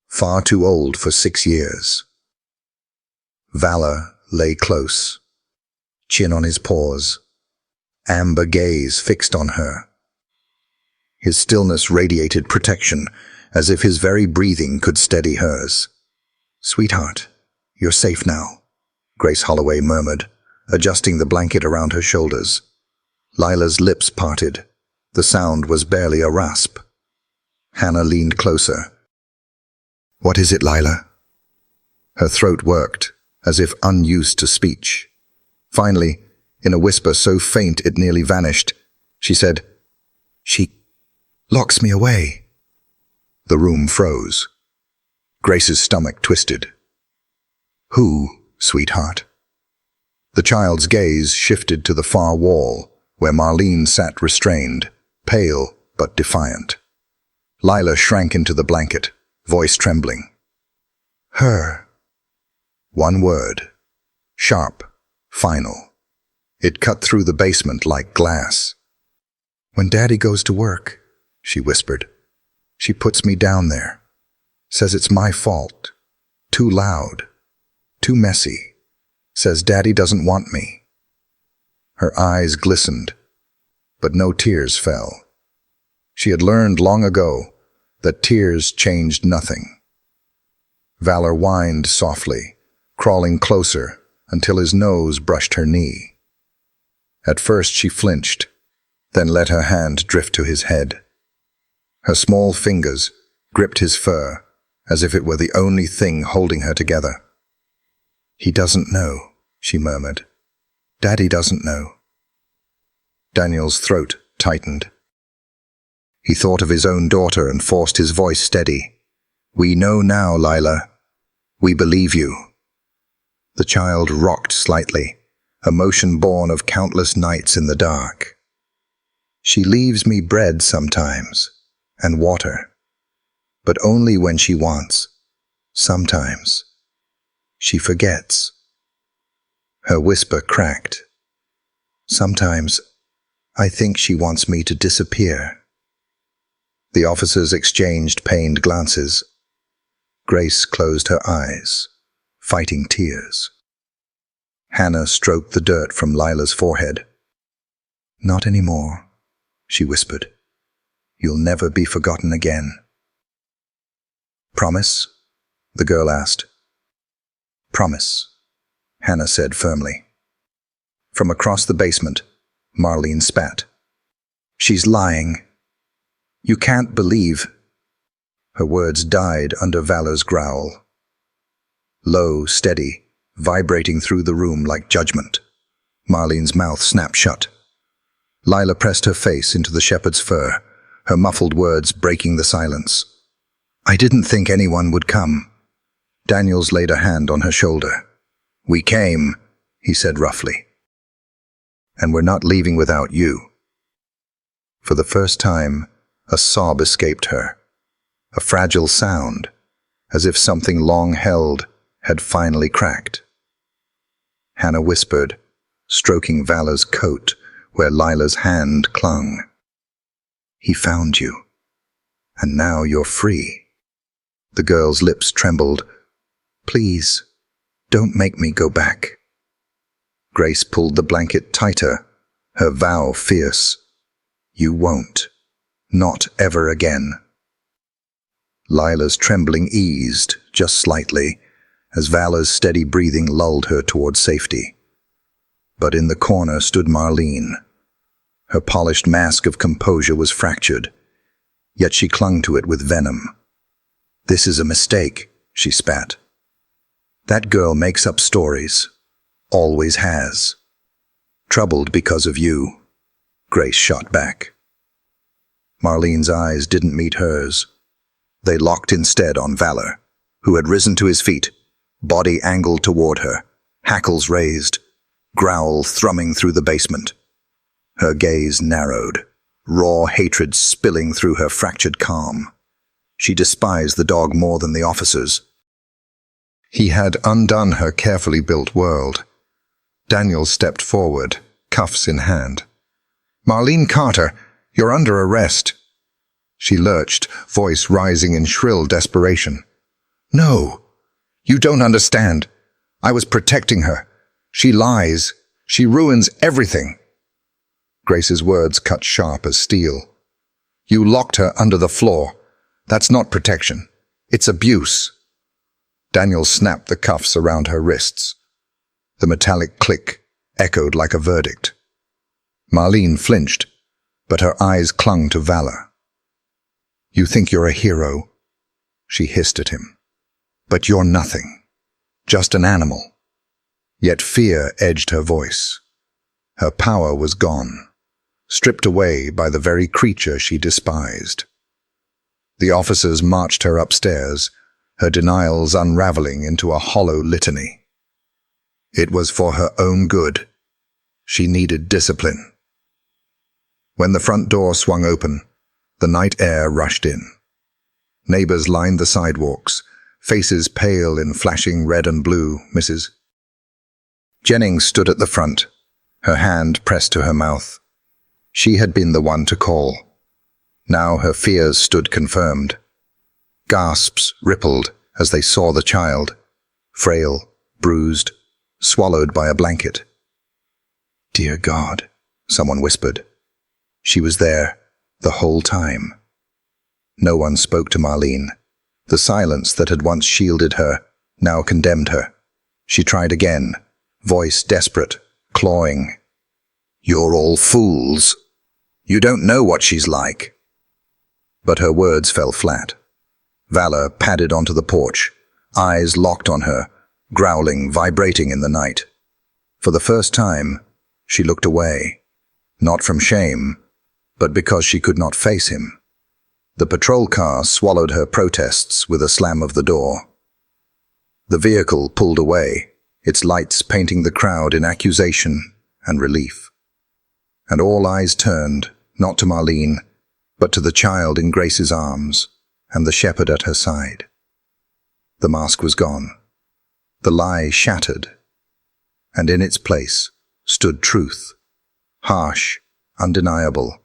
far too old for 6 years. Valor lay close, chin on his paws, amber gaze fixed on her. His stillness radiated protection, as if his very breathing could steady hers. "Sweetheart, you're safe now," Grace Holloway murmured, adjusting the blanket around her shoulders. Lila's lips parted. The sound was barely a rasp. Hannah leaned closer. "What is it, Lila?" Her throat worked, as if unused to speech. Finally, in a whisper so faint it nearly vanished, she said, "She locks me away." The room froze. Grace's stomach twisted. "Who, sweetheart?" The child's gaze shifted to the far wall, where Marlene sat restrained, pale but defiant. Lila shrank into the blanket, voice trembling. "Her." One word, sharp, final. It cut through the basement like glass. "When Daddy goes to work," she whispered, "she puts me down there, says it's my fault, too loud, too messy, says Daddy doesn't want me." Her eyes glistened, but no tears fell. She had learned long ago that tears changed nothing. Valor whined softly, crawling closer until his nose brushed her knee. At first she flinched, then let her hand drift to his head. Her small fingers, gripped his fur, as if it were the only thing holding her together. "He doesn't know," she murmured. "Daddy doesn't know." Daniel's throat tightened. He thought of his own daughter and forced his voice steady. "We know now, Lila. We believe you." The child rocked slightly, a motion born of countless nights in the dark. "She leaves me bread sometimes, and water, but only when she wants. Sometimes. She forgets." Her whisper cracked. "Sometimes I think she wants me to disappear." The officers exchanged pained glances. Grace closed her eyes, fighting tears. Hannah stroked the dirt from Lila's forehead. "Not anymore," she whispered. "You'll never be forgotten again." "Promise?" the girl asked. "Promise," Hannah said firmly. From across the basement, Marlene spat. "She's lying. You can't believe." Her words died under Valor's growl. Low, steady, vibrating through the room like judgment. Marlene's mouth snapped shut. Lila pressed her face into the shepherd's fur, her muffled words breaking the silence. "I didn't think anyone would come." Daniels laid a hand on her shoulder. "We came," he said roughly. "And we're not leaving without you." For the first time, a sob escaped her, a fragile sound, as if something long held had finally cracked. Hannah whispered, stroking Valor's coat where Lila's hand clung. "He found you, and now you're free." The girl's lips trembled. "Please, don't make me go back." Grace pulled the blanket tighter, her vow fierce. "You won't. Not ever again." Lila's trembling eased, just slightly, as Valor's steady breathing lulled her toward safety. But in the corner stood Marlene. Her polished mask of composure was fractured, yet she clung to it with venom. "This is a mistake," she spat. "That girl makes up stories. Always has. Troubled because of you." Grace shot back. Marlene's eyes didn't meet hers. They locked instead on Valor, who had risen to his feet, body angled toward her, hackles raised, growl thrumming through the basement. Her gaze narrowed, raw hatred spilling through her fractured calm. She despised the dog more than the officers. He had undone her carefully built world. Daniel stepped forward, cuffs in hand. "Marlene Carter, you're under arrest." She lurched, voice rising in shrill desperation. "No, you don't understand. I was protecting her. She lies. She ruins everything." Grace's words cut sharp as steel. "You locked her under the floor. That's not protection. It's abuse." Daniel snapped the cuffs around her wrists. The metallic click echoed like a verdict. Marlene flinched, but her eyes clung to Valor. "You think you're a hero," she hissed at him. "But you're nothing. Just an animal." Yet fear edged her voice. Her power was gone, stripped away by the very creature she despised. The officers marched her upstairs, her denials unraveling into a hollow litany. It was for her own good. She needed discipline. When the front door swung open, the night air rushed in. Neighbors lined the sidewalks, faces pale in flashing red and blue. Mrs. Jennings stood at the front, her hand pressed to her mouth. She had been the one to call. Now her fears stood confirmed. Gasps rippled as they saw the child, frail, bruised, swallowed by a blanket. "Dear God," someone whispered. She was there, the whole time. No one spoke to Marlene. The silence that had once shielded her now condemned her. She tried again, voice desperate, clawing. "You're all fools. You don't know what she's like." But her words fell flat. Valor padded onto the porch, eyes locked on her, growling, vibrating in the night. For the first time, she looked away, not from shame, but because she could not face him. The patrol car swallowed her protests with a slam of the door. The vehicle pulled away, its lights painting the crowd in accusation and relief. And all eyes turned, not to Marlene, but to the child in Grace's arms and the shepherd at her side. The mask was gone, the lie shattered, and in its place stood truth, harsh, undeniable,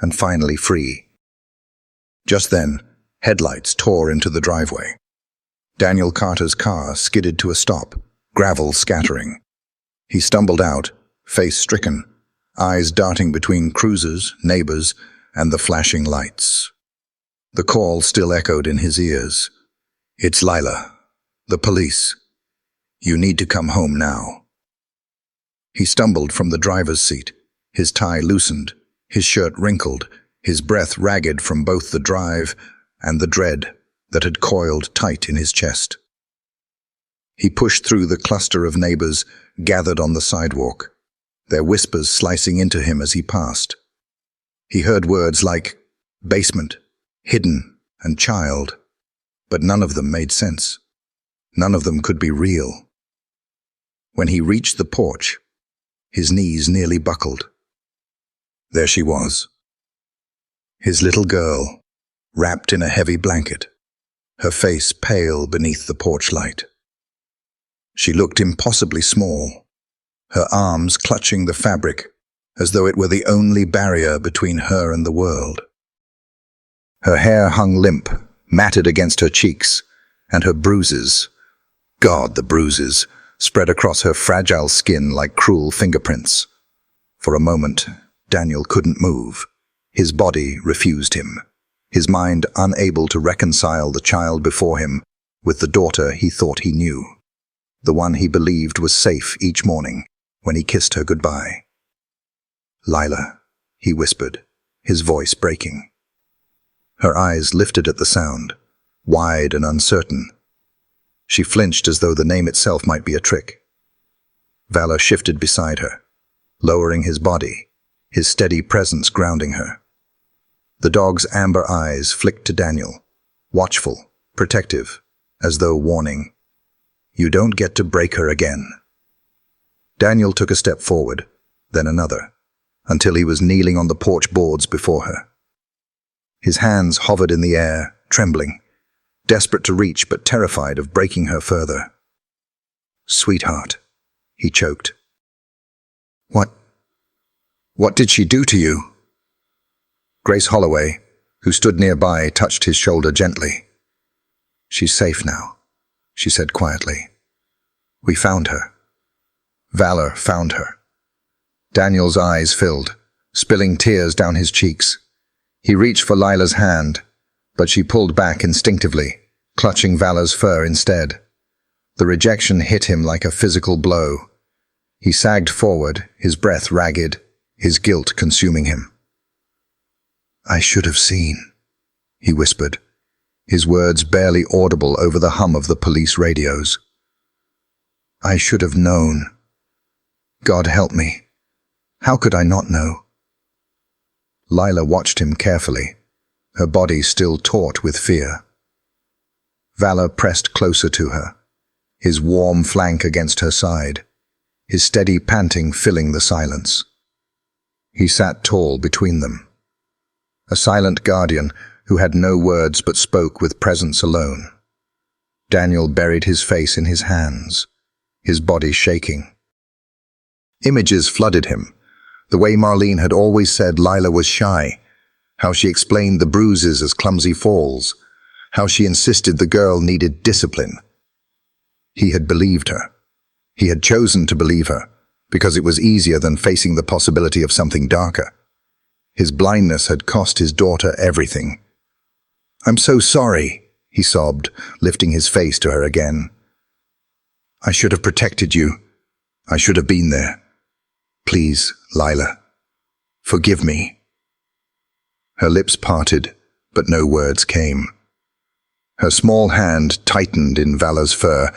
and finally free. Just then, headlights tore into the driveway. Daniel Carter's car skidded to a stop, gravel scattering. He stumbled out, face stricken, eyes darting between cruisers, neighbors, and the flashing lights. The call still echoed in his ears. "It's Lila. The police. You need to come home now." He stumbled from the driver's seat, his tie loosened, his shirt wrinkled, his breath ragged from both the drive and the dread that had coiled tight in his chest. He pushed through the cluster of neighbors gathered on the sidewalk, their whispers slicing into him as he passed. He heard words like basement, hidden, and child, but none of them made sense. None of them could be real. When he reached the porch, his knees nearly buckled. There she was. His little girl, wrapped in a heavy blanket, her face pale beneath the porch light. She looked impossibly small, her arms clutching the fabric as though it were the only barrier between her and the world. Her hair hung limp, matted against her cheeks, and her bruises, God, the bruises, spread across her fragile skin like cruel fingerprints. For a moment, Daniel couldn't move. His body refused him, his mind unable to reconcile the child before him with the daughter he thought he knew, the one he believed was safe each morning when he kissed her goodbye. "Lila," he whispered, his voice breaking. Her eyes lifted at the sound, wide and uncertain. She flinched as though the name itself might be a trick. Valor shifted beside her, lowering his body, his steady presence grounding her. The dog's amber eyes flicked to Daniel, watchful, protective, as though warning, "You don't get to break her again." Daniel took a step forward, then another, until he was kneeling on the porch boards before her. His hands hovered in the air, trembling, desperate to reach but terrified of breaking her further. "Sweetheart," he choked. What did she do to you?" Grace Holloway, who stood nearby, touched his shoulder gently. "She's safe now," she said quietly. "We found her. Valor found her." Daniel's eyes filled, spilling tears down his cheeks. He reached for Lila's hand, but she pulled back instinctively, clutching Valor's fur instead. The rejection hit him like a physical blow. He sagged forward, his breath ragged, his guilt consuming him. "I should have seen," he whispered, his words barely audible over the hum of the police radios. "I should have known. God help me. How could I not know?" Lila watched him carefully, her body still taut with fear. Valor pressed closer to her, his warm flank against her side, his steady panting filling the silence. He sat tall between them, a silent guardian who had no words but spoke with presence alone. Daniel buried his face in his hands, his body shaking. Images flooded him, the way Marlene had always said Lila was shy, how she explained the bruises as clumsy falls, how she insisted the girl needed discipline. He had believed her. He had chosen to believe her, because it was easier than facing the possibility of something darker. His blindness had cost his daughter everything. "I'm so sorry," he sobbed, lifting his face to her again. "I should have protected you. I should have been there. Please, Lila, forgive me." Her lips parted, but no words came. Her small hand tightened in Vala's fur,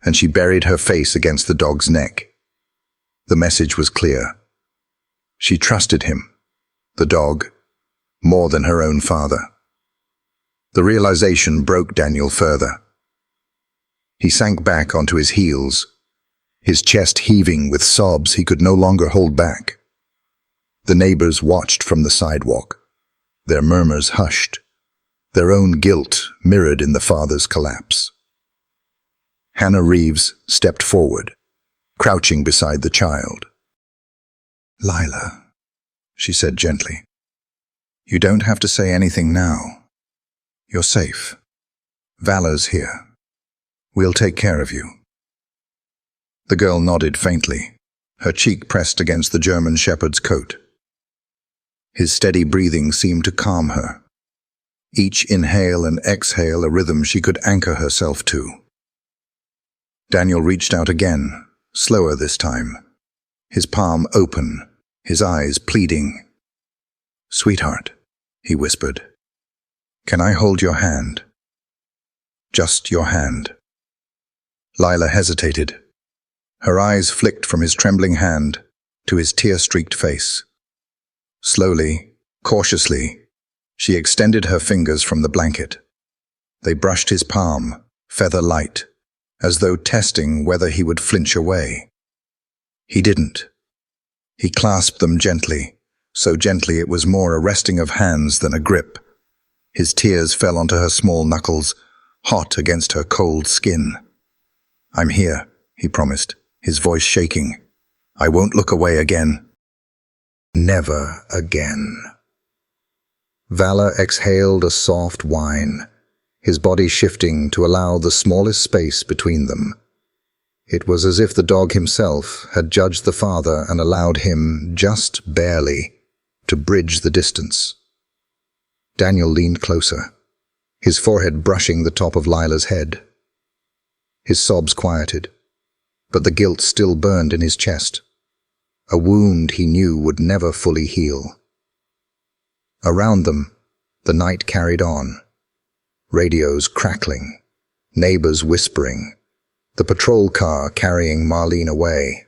and she buried her face against the dog's neck. The message was clear. She trusted him, the dog, more than her own father. The realization broke Daniel further. He sank back onto his heels, his chest heaving with sobs he could no longer hold back. The neighbors watched from the sidewalk, their murmurs hushed, their own guilt mirrored in the father's collapse. Hannah Reeves stepped forward, crouching beside the child. "Lila," she said gently, "you don't have to say anything now. You're safe. Vala's here. We'll take care of you." The girl nodded faintly, her cheek pressed against the German shepherd's coat. His steady breathing seemed to calm her. Each inhale and exhale a rhythm she could anchor herself to. Daniel reached out again, slower this time, his palm open, his eyes pleading. "Sweetheart," he whispered, "can I hold your hand? Just your hand." Lila hesitated. Her eyes flicked from his trembling hand to his tear-streaked face. Slowly, cautiously, she extended her fingers from the blanket. They brushed his palm, feather light, as though testing whether he would flinch away. He didn't. He clasped them gently, so gently it was more a resting of hands than a grip. His tears fell onto her small knuckles, hot against her cold skin. "I'm here," he promised, his voice shaking. "I won't look away again." Never again. Vala exhaled a soft whine, his body shifting to allow the smallest space between them. It was as if the dog himself had judged the father and allowed him, just barely, to bridge the distance. Daniel leaned closer, his forehead brushing the top of Lila's head. His sobs quieted, but the guilt still burned in his chest, a wound he knew would never fully heal. Around them, the night carried on, radios crackling, neighbors whispering, the patrol car carrying Marlene away.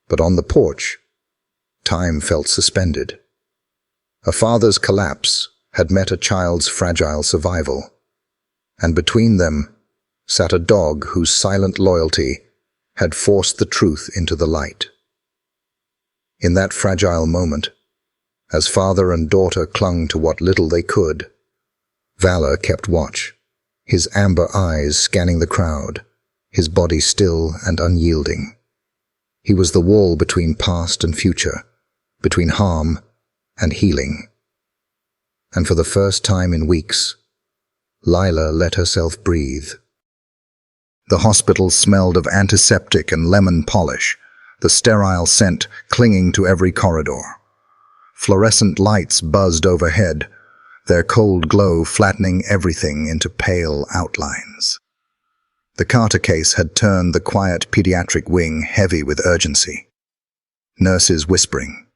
But on the porch, time felt suspended. A father's collapse had met a child's fragile survival, and between them sat a dog whose silent loyalty had forced the truth into the light. In that fragile moment, as father and daughter clung to what little they could, Vala kept watch, his amber eyes scanning the crowd, his body still and unyielding. He was the wall between past and future, between harm and healing. And for the first time in weeks, Lila let herself breathe. The hospital smelled of antiseptic and lemon polish, the sterile scent clinging to every corridor. Fluorescent lights buzzed overhead, their cold glow flattening everything into pale outlines. The Carter case had turned the quiet pediatric wing heavy with urgency. Nurses whispering,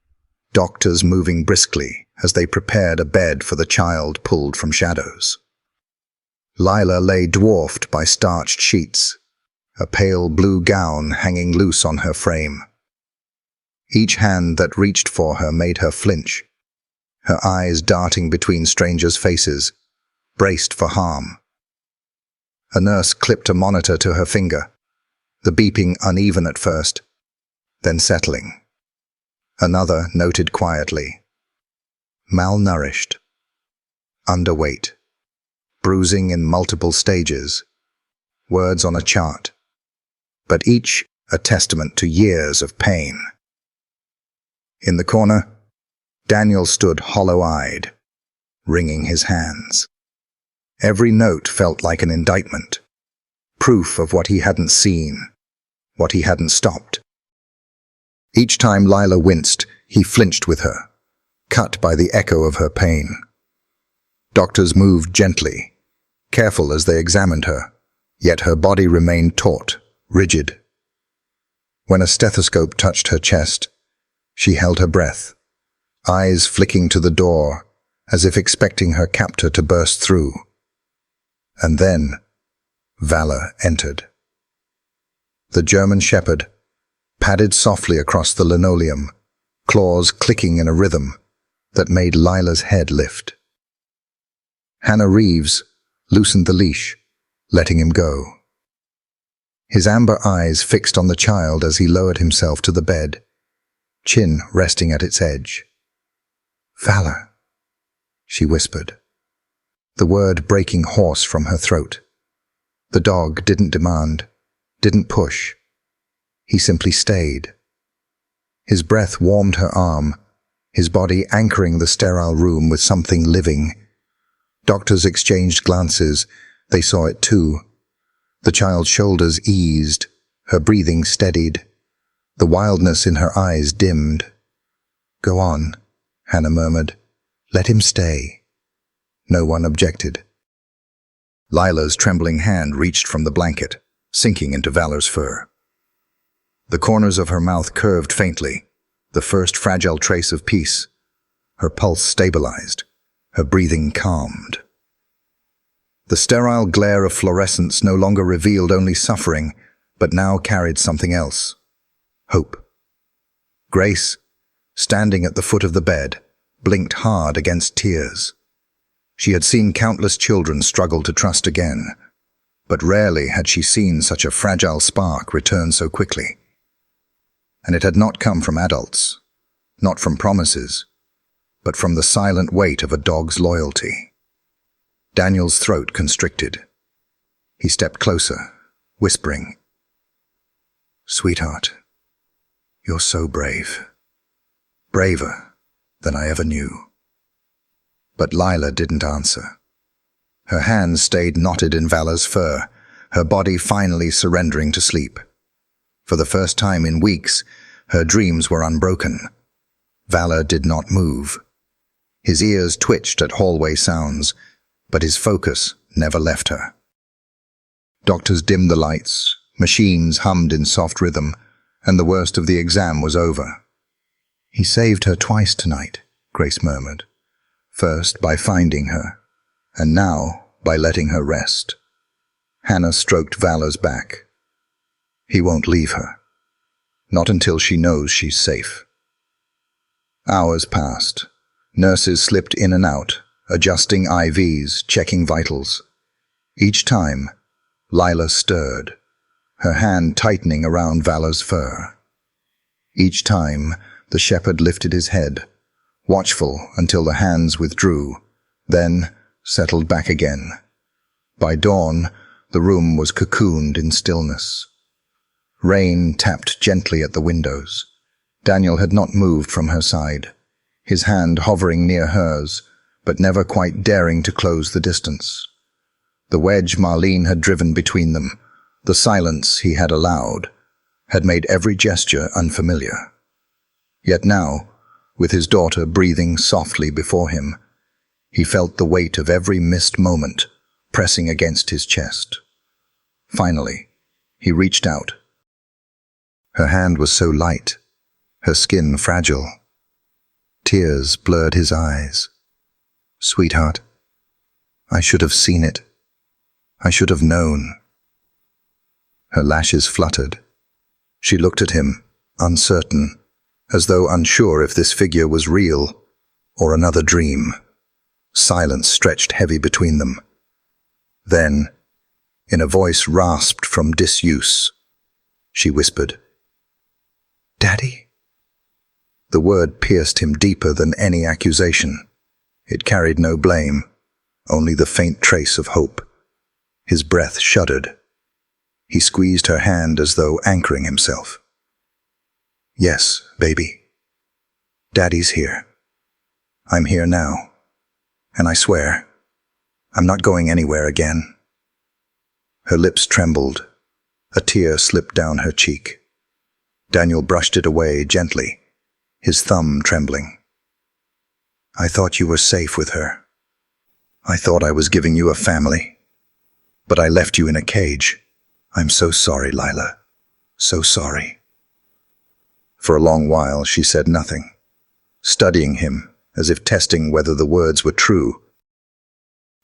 doctors moving briskly as they prepared a bed for the child pulled from shadows. Lila lay dwarfed by starched sheets, a pale blue gown hanging loose on her frame. Each hand that reached for her made her flinch, her eyes darting between strangers' faces, braced for harm. A nurse clipped a monitor to her finger, the beeping uneven at first, then settling. Another noted quietly, malnourished, underweight, bruising in multiple stages, words on a chart, but each a testament to years of pain. In the corner, Daniel stood hollow-eyed, wringing his hands. Every note felt like an indictment, proof of what he hadn't seen, what he hadn't stopped. Each time Lila winced, he flinched with her, cut by the echo of her pain. Doctors moved gently, careful as they examined her, yet her body remained taut, rigid. When a stethoscope touched her chest, she held her breath, eyes flicking to the door, as if expecting her captor to burst through. And then Valor entered. The German Shepherd padded softly across the linoleum, claws clicking in a rhythm that made Lila's head lift. Hannah Reeves loosened the leash, letting him go. His amber eyes fixed on the child as he lowered himself to the bed, chin resting at its edge. "Valor," she whispered, the word breaking hoarse from her throat. The dog didn't demand, didn't push. He simply stayed. His breath warmed her arm, his body anchoring the sterile room with something living. Doctors exchanged glances. They saw it too. The child's shoulders eased, her breathing steadied. The wildness in her eyes dimmed. "Go on," Hannah murmured. "Let him stay." No one objected. Lila's trembling hand reached from the blanket, sinking into Valor's fur. The corners of her mouth curved faintly, the first fragile trace of peace. Her pulse stabilized, her breathing calmed. The sterile glare of fluorescence no longer revealed only suffering, but now carried something else. Hope. Grace, standing at the foot of the bed, blinked hard against tears. She had seen countless children struggle to trust again, but rarely had she seen such a fragile spark return so quickly. And it had not come from adults, not from promises, but from the silent weight of a dog's loyalty. Daniel's throat constricted. He stepped closer, whispering, "Sweetheart, you're so brave. Braver than I ever knew." But Lila didn't answer. Her hands stayed knotted in Valor's fur, her body finally surrendering to sleep. For the first time in weeks, her dreams were unbroken. Valor did not move. His ears twitched at hallway sounds, but his focus never left her. Doctors dimmed the lights, machines hummed in soft rhythm, and the worst of the exam was over. "He saved her twice tonight," Grace murmured. "First by finding her, and now by letting her rest." Hannah stroked Valor's back. "He won't leave her. Not until she knows she's safe." Hours passed. Nurses slipped in and out, adjusting IVs, checking vitals. Each time, Lila stirred, her hand tightening around Valor's fur. Each time, the shepherd lifted his head, watchful until the hands withdrew, then settled back again. By dawn, the room was cocooned in stillness. Rain tapped gently at the windows. Daniel had not moved from her side, his hand hovering near hers, but never quite daring to close the distance. The wedge Marlene had driven between them, the silence he had allowed, had made every gesture unfamiliar. Yet now, with his daughter breathing softly before him, he felt the weight of every missed moment pressing against his chest. Finally, he reached out. Her hand was so light, her skin fragile. Tears blurred his eyes. "Sweetheart, I should have seen it. I should have known." Her lashes fluttered. She looked at him, uncertain, as though unsure if this figure was real or another dream. Silence stretched heavy between them. Then, in a voice rasped from disuse, she whispered, "Daddy?" The word pierced him deeper than any accusation. It carried no blame, only the faint trace of hope. His breath shuddered. He squeezed her hand as though anchoring himself. "Yes, baby. Daddy's here. I'm here now. And I swear, I'm not going anywhere again." Her lips trembled. A tear slipped down her cheek. Daniel brushed it away gently, his thumb trembling. "I thought you were safe with her. I thought I was giving you a family. But I left you in a cage. I'm so sorry, Lila. So sorry." For a long while she said nothing, studying him as if testing whether the words were true.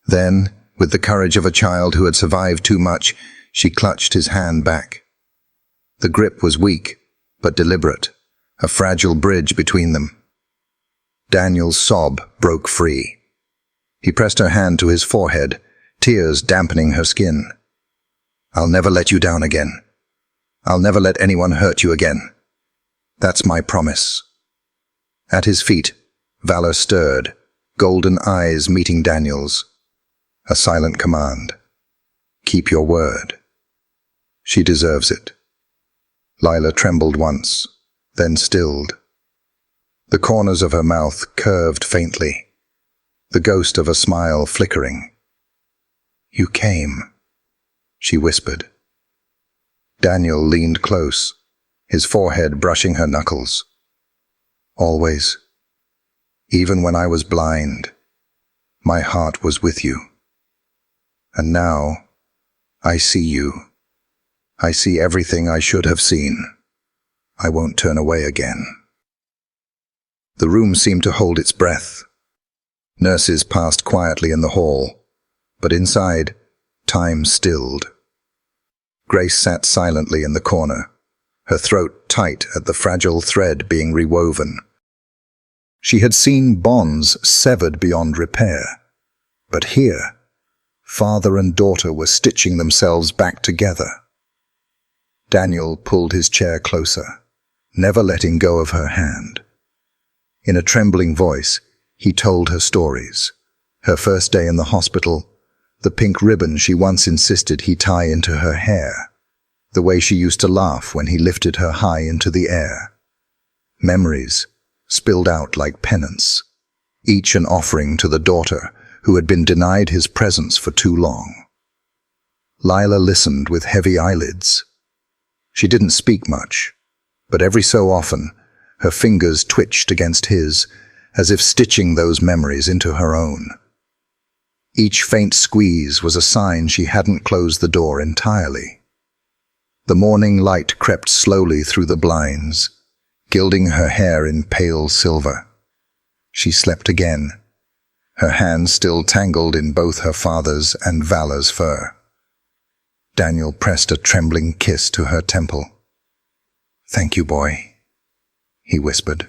Then With the courage of a child who had survived too much, she clutched his hand back. The grip was weak, but deliberate, a fragile bridge between them. Daniel's sob broke free. He pressed her hand to his forehead, tears dampening her skin. "I'll never let you down again. I'll never let anyone hurt you again. That's my promise." At his feet, Valor stirred, golden eyes meeting Daniel's. A silent command. "Keep your word." "She deserves it." Lila trembled once, then stilled. The corners of her mouth curved faintly, the ghost of a smile flickering. "You came," she whispered. Daniel leaned close, his forehead brushing her knuckles. "Always. Even when I was blind, my heart was with you. And now, I see you. I see everything I should have seen. I won't turn away again." The room seemed to hold its breath. Nurses passed quietly in the hall, but inside, time stilled. Grace sat silently in the corner, her throat tight at the fragile thread being rewoven. She had seen bonds severed beyond repair, but here, father and daughter were stitching themselves back together. Daniel pulled his chair closer, never letting go of her hand. In a trembling voice, he told her stories. Her first day in the hospital, the pink ribbon she once insisted he tie into her hair, the way she used to laugh when he lifted her high into the air. Memories spilled out like penance, each an offering to the daughter who had been denied his presence for too long. Lila listened with heavy eyelids. She didn't speak much, but every so often, her fingers twitched against his, as if stitching those memories into her own. Each faint squeeze was a sign she hadn't closed the door entirely. The morning light crept slowly through the blinds, gilding her hair in pale silver. She slept again, her hands still tangled in both her father's and Valor's fur. Daniel pressed a trembling kiss to her temple. "Thank you, boy," he whispered.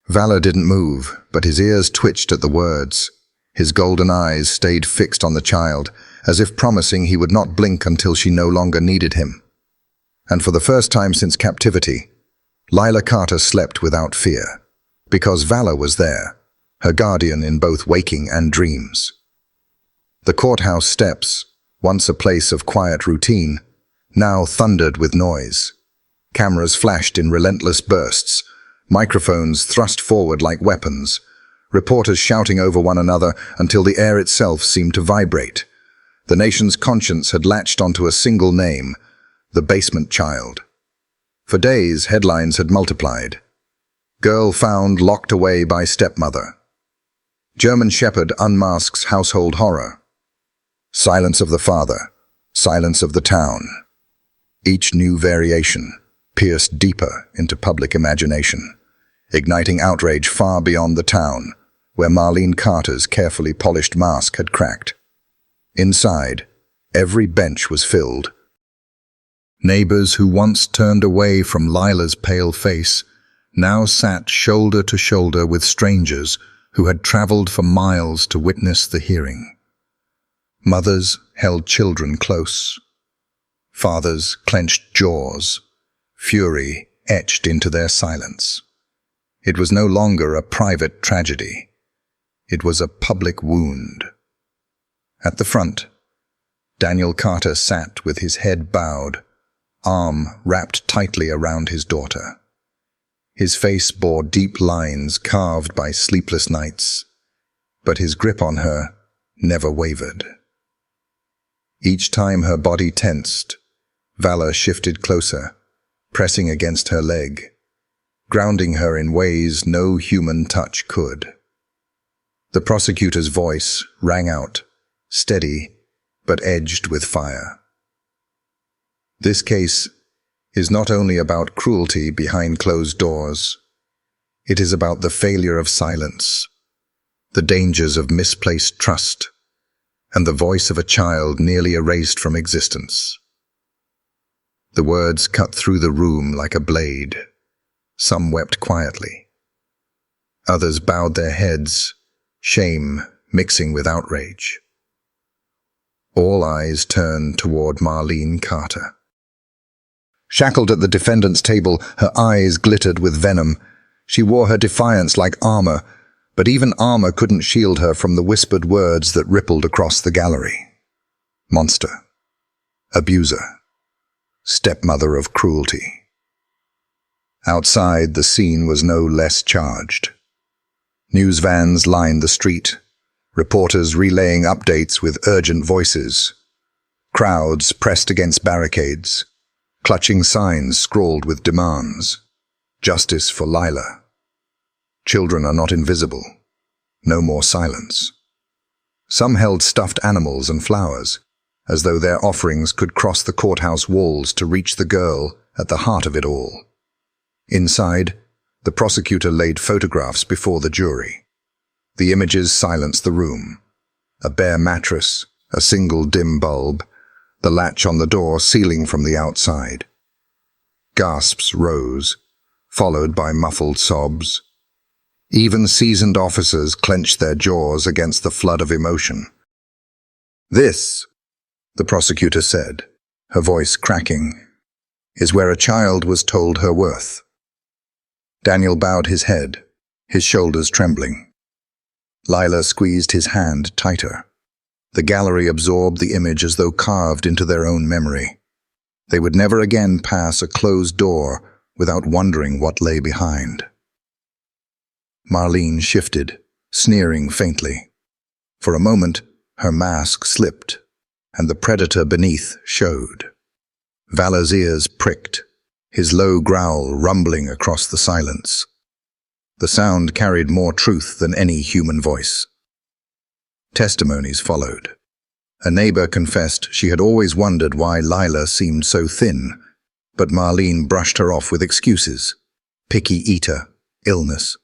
Valor didn't move, but his ears twitched at the words. His golden eyes stayed fixed on the child, as if promising he would not blink until she no longer needed him. And for the first time since captivity, Lila Carter slept without fear, because Valor was there, her guardian in both waking and dreams. The courthouse steps, once a place of quiet routine, now thundered with noise. Cameras flashed in relentless bursts, microphones thrust forward like weapons, reporters shouting over one another until the air itself seemed to vibrate. The nation's conscience had latched onto a single name, the basement child. For days, headlines had multiplied. Girl found locked away by stepmother. German shepherd unmasks household horror. Silence of the father, silence of the town. Each new variation pierced deeper into public imagination, igniting outrage far beyond the town, where Marlene Carter's carefully polished mask had cracked. Inside, every bench was filled. Neighbors who once turned away from Lila's pale face now sat shoulder to shoulder with strangers who had traveled for miles to witness the hearing. Mothers held children close. Fathers clenched jaws, fury etched into their silence. It was no longer a private tragedy. It was a public wound. At the front, Daniel Carter sat with his head bowed, arm wrapped tightly around his daughter. His face bore deep lines carved by sleepless nights, but his grip on her never wavered. Each time her body tensed, Valor shifted closer, pressing against her leg, grounding her in ways no human touch could. The prosecutor's voice rang out, steady but edged with fire. This case is not only about cruelty behind closed doors. It is about the failure of silence, the dangers of misplaced trust, and the voice of a child nearly erased from existence. The words cut through the room like a blade. Some wept quietly. Others bowed their heads, shame mixing with outrage. All eyes turned toward Marlene Carter. Shackled at the defendant's table, her eyes glittered with venom. She wore her defiance like armor, but even armor couldn't shield her from the whispered words that rippled across the gallery. Monster. Abuser. Stepmother of cruelty. Outside, the scene was no less charged. News vans lined the street, reporters relaying updates with urgent voices. Crowds pressed against barricades, clutching signs scrawled with demands. Justice for Lila. Children are not invisible. No more silence. Some held stuffed animals and flowers, as though their offerings could cross the courthouse walls to reach the girl at the heart of it all. Inside, the prosecutor laid photographs before the jury. The images silenced the room. A bare mattress, a single dim bulb, the latch on the door sealing from the outside. Gasps rose, followed by muffled sobs. Even seasoned officers clenched their jaws against the flood of emotion. "This," the prosecutor said, her voice cracking, "is where a child was told her worth." Daniel bowed his head, his shoulders trembling. Lila squeezed his hand tighter. The gallery absorbed the image as though carved into their own memory. They would never again pass a closed door without wondering what lay behind. Marlene shifted, sneering faintly. For a moment, her mask slipped, and the predator beneath showed. Valor's ears pricked, his low growl rumbling across the silence. The sound carried more truth than any human voice. Testimonies followed. A neighbor confessed she had always wondered why Lila seemed so thin, but Marlene brushed her off with excuses. Picky eater, illness.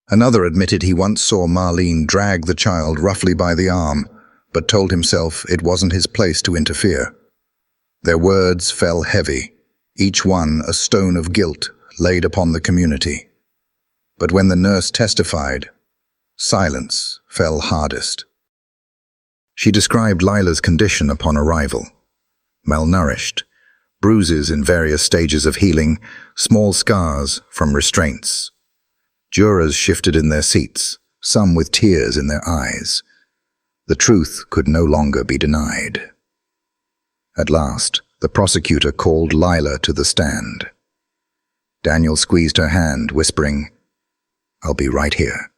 Another admitted he once saw Marlene drag the child roughly by the arm, but told himself it wasn't his place to interfere. Their words fell heavy, each one a stone of guilt laid upon the community. But when the nurse testified, silence fell hardest. She described Lila's condition upon arrival. Malnourished, bruises in various stages of healing, small scars from restraints. Jurors shifted in their seats, some with tears in their eyes. The truth could no longer be denied. At last, the prosecutor called Lila to the stand. Daniel squeezed her hand, whispering, "I'll be right here."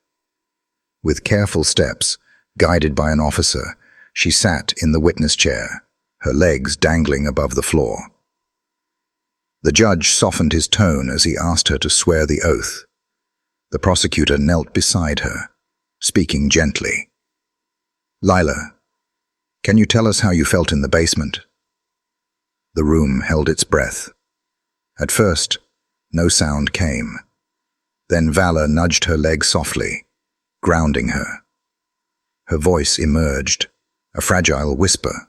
With careful steps, guided by an officer, she sat in the witness chair, her legs dangling above the floor. The judge softened his tone as he asked her to swear the oath. The prosecutor knelt beside her, speaking gently. "Lila, can you tell us how you felt in the basement?" The room held its breath. At first, no sound came. Then Valor nudged her leg softly, grounding her. Her voice emerged, a fragile whisper.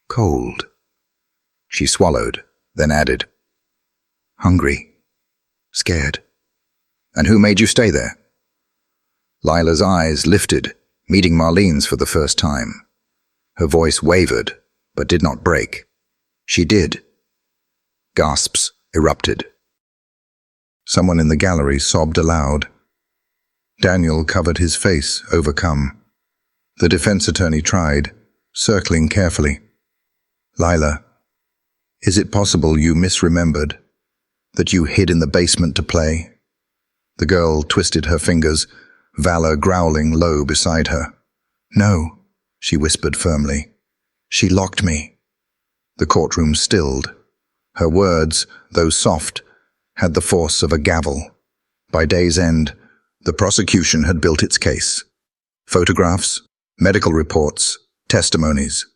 "Cold." She swallowed, then added, "Hungry. Scared." "And who made you stay there?" Lila's eyes lifted, meeting Marlene's for the first time. Her voice wavered, but did not break. "She did." Gasps erupted. Someone in the gallery sobbed aloud. Daniel covered his face, overcome. The defense attorney tried, circling carefully. "Lila, is it possible you misremembered? That you hid in the basement to play?" The girl twisted her fingers, Valor growling low beside her. "No," she whispered firmly. "She locked me." The courtroom stilled. Her words, though soft, had the force of a gavel. By day's end, the prosecution had built its case. Photographs, medical reports, testimonies.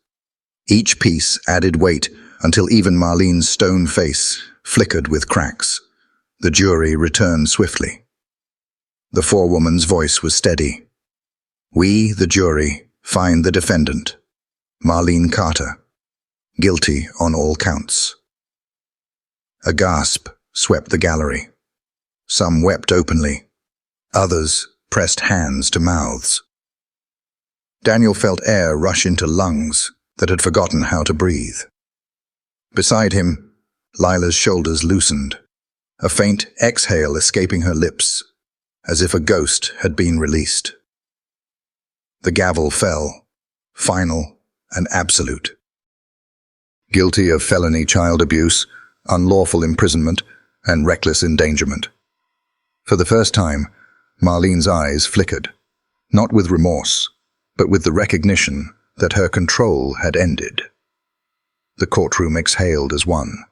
Each piece added weight until even Marlene's stone face flickered with cracks. The jury returned swiftly. The forewoman's voice was steady. "We, the jury, Find the defendant, Marlene Carter, guilty on all counts. A gasp swept the gallery. Some wept openly. Others pressed hands to mouths. Daniel felt air rush into lungs that had forgotten how to breathe. Beside him, Lila's shoulders loosened, a faint exhale escaping her lips, as if a ghost had been released. The gavel fell, final and absolute. Guilty of felony child abuse, unlawful imprisonment, and reckless endangerment. For the first time, Marlene's eyes flickered, not with remorse, but with the recognition that her control had ended. The courtroom exhaled as one.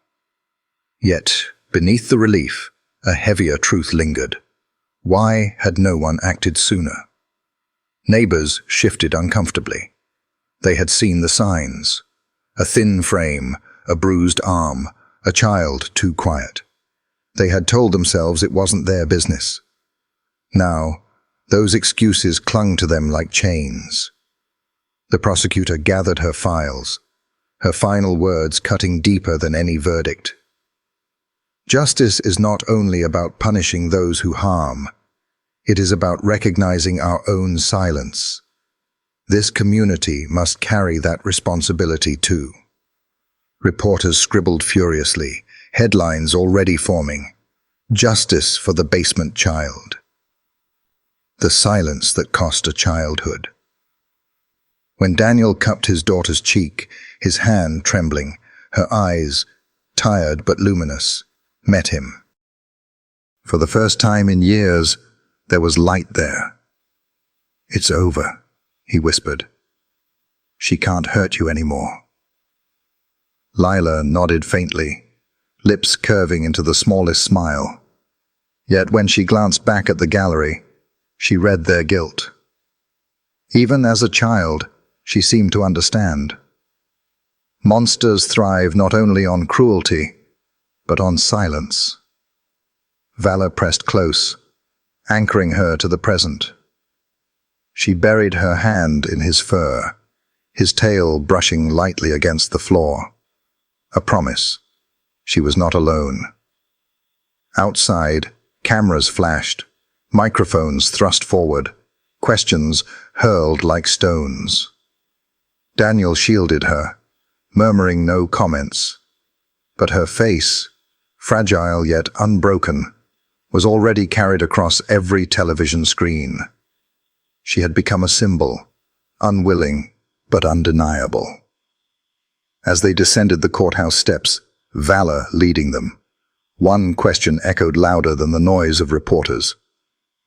Yet, beneath the relief, a heavier truth lingered. Why had no one acted sooner? Neighbors shifted uncomfortably. They had seen the signs. A thin frame, a bruised arm, a child too quiet. They had told themselves it wasn't their business. Now, those excuses clung to them like chains. The prosecutor gathered her files, her final words cutting deeper than any verdict. Justice is not only about punishing those who harm. It is about recognizing our own silence. This community must carry that responsibility too. Reporters scribbled furiously, headlines already forming. Justice for the basement child. The silence that cost a childhood. When Daniel cupped his daughter's cheek, his hand trembling, her eyes, tired but luminous, met him. For the first time in years, there was light there. "It's over," he whispered. "She can't hurt you anymore." Lila nodded faintly, lips curving into the smallest smile. Yet when she glanced back at the gallery, she read their guilt. Even as a child, she seemed to understand. Monsters thrive not only on cruelty, but on silence. Valor pressed close, anchoring her to the present. She buried her hand in his fur, his tail brushing lightly against the floor. A promise. She was not alone. Outside, cameras flashed, microphones thrust forward, questions hurled like stones. Daniel shielded her, murmuring no comments. But her face, fragile yet unbroken, was already carried across every television screen. She had become a symbol, unwilling but undeniable. As they descended the courthouse steps, Valor leading them, one question echoed louder than the noise of reporters.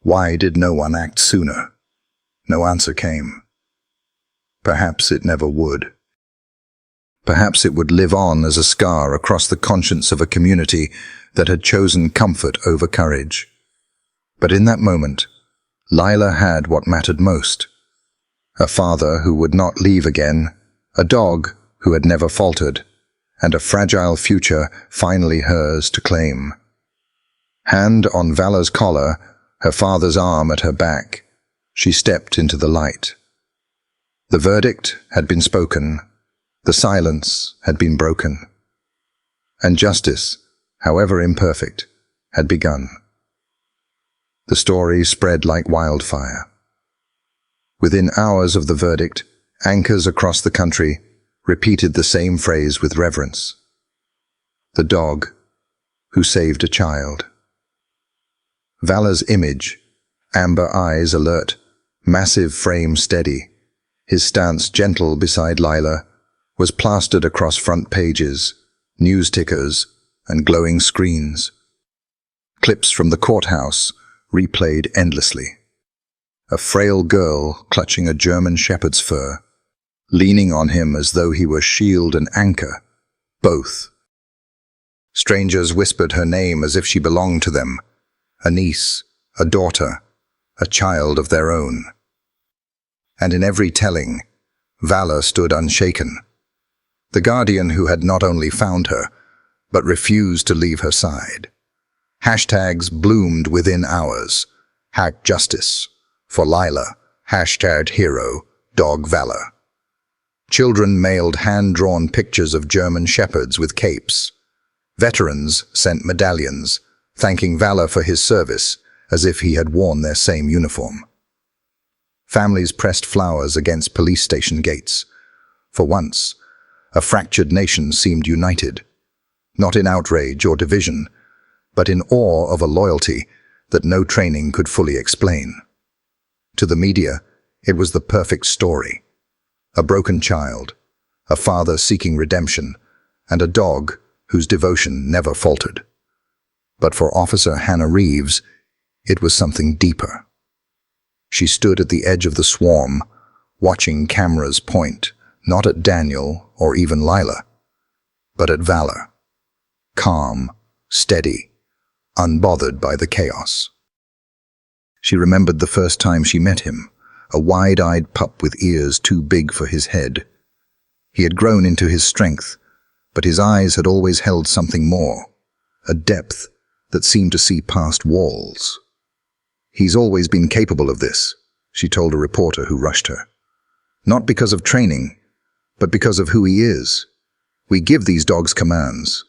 Why did no one act sooner? No answer came. Perhaps it never would. Perhaps it would live on as a scar across the conscience of a community that had chosen comfort over courage. But in that moment, Lila had what mattered most. A father who would not leave again, a dog who had never faltered, and a fragile future finally hers to claim. Hand on Valor's collar, her father's arm at her back, she stepped into the light. The verdict had been spoken, the silence had been broken, and justice, however imperfect, had begun. The story spread like wildfire. Within hours of the verdict, anchors across the country repeated the same phrase with reverence. The dog who saved a child. Valor's image, amber eyes alert, massive frame steady, his stance gentle beside Lila, was plastered across front pages, news tickers, and glowing screens. Clips from the courthouse replayed endlessly. A frail girl clutching a German shepherd's fur, leaning on him as though he were shield and anchor, both. Strangers whispered her name as if she belonged to them, a niece, a daughter, a child of their own. And in every telling, Valor stood unshaken, the guardian who had not only found her, but refused to leave her side. Hashtags bloomed within hours. #Justice for Lila, #Hero, Dog Valor. Children mailed hand-drawn pictures of German shepherds with capes. Veterans sent medallions, thanking Valor for his service, as if he had worn their same uniform. Families pressed flowers against police station gates. For once, a fractured nation seemed united, not in outrage or division, but in awe of a loyalty that no training could fully explain. To the media, it was the perfect story. A broken child, a father seeking redemption, and a dog whose devotion never faltered. But for Officer Hannah Reeves, it was something deeper. She stood at the edge of the swarm, watching cameras point, not at Daniel or even Lila, but at Valor. Calm, steady, unbothered by the chaos. She remembered the first time she met him, a wide-eyed pup with ears too big for his head. He had grown into his strength, but his eyes had always held something more, a depth that seemed to see past walls. "He's always been capable of this," she told a reporter who rushed her. "Not because of training, but because of who he is. We give these dogs commands,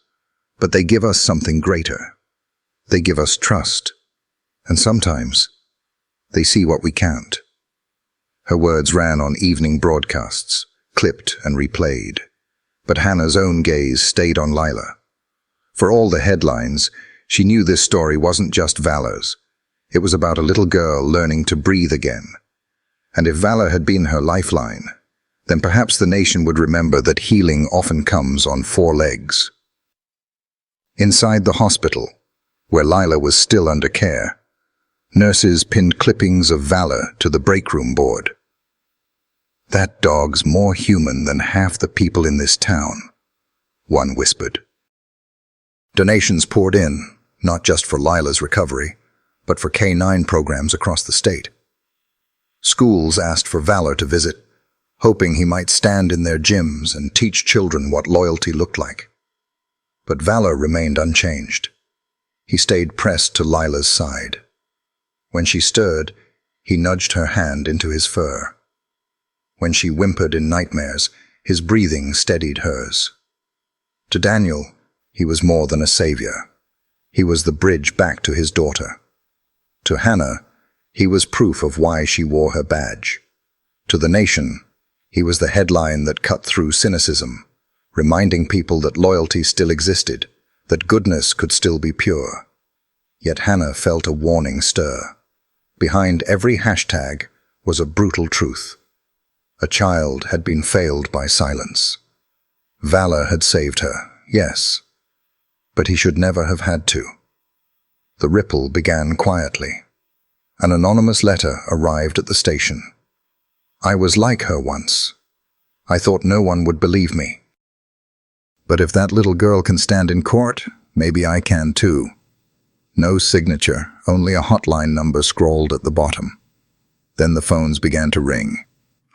but they give us something greater. They give us trust, and sometimes they see what we can't." Her words ran on evening broadcasts, clipped and replayed, but Hannah's own gaze stayed on Lila. For all the headlines, she knew this story wasn't just Valor's. It was about a little girl learning to breathe again. And if Valor had been her lifeline, then perhaps the nation would remember that healing often comes on 4 legs. Inside the hospital, where Lila was still under care, nurses pinned clippings of Valor to the breakroom board. "That dog's more human than half the people in this town," one whispered. Donations poured in, not just for Lila's recovery, but for K-9 programs across the state. Schools asked for Valor to visit, hoping he might stand in their gyms and teach children what loyalty looked like. But Valor remained unchanged. He stayed pressed to Lila's side. When she stirred, he nudged her hand into his fur. When she whimpered in nightmares, his breathing steadied hers. To Daniel, he was more than a savior. He was the bridge back to his daughter. To Hannah, he was proof of why she wore her badge. To the nation, he was the headline that cut through cynicism, reminding people that loyalty still existed, that goodness could still be pure. Yet Hannah felt a warning stir. Behind every hashtag was a brutal truth. A child had been failed by silence. Valor had saved her, yes, but he should never have had to. The ripple began quietly. An anonymous letter arrived at the station. "I was like her once. I thought no one would believe me. But if that little girl can stand in court, maybe I can too." No signature, only a hotline number scrawled at the bottom. Then the phones began to ring.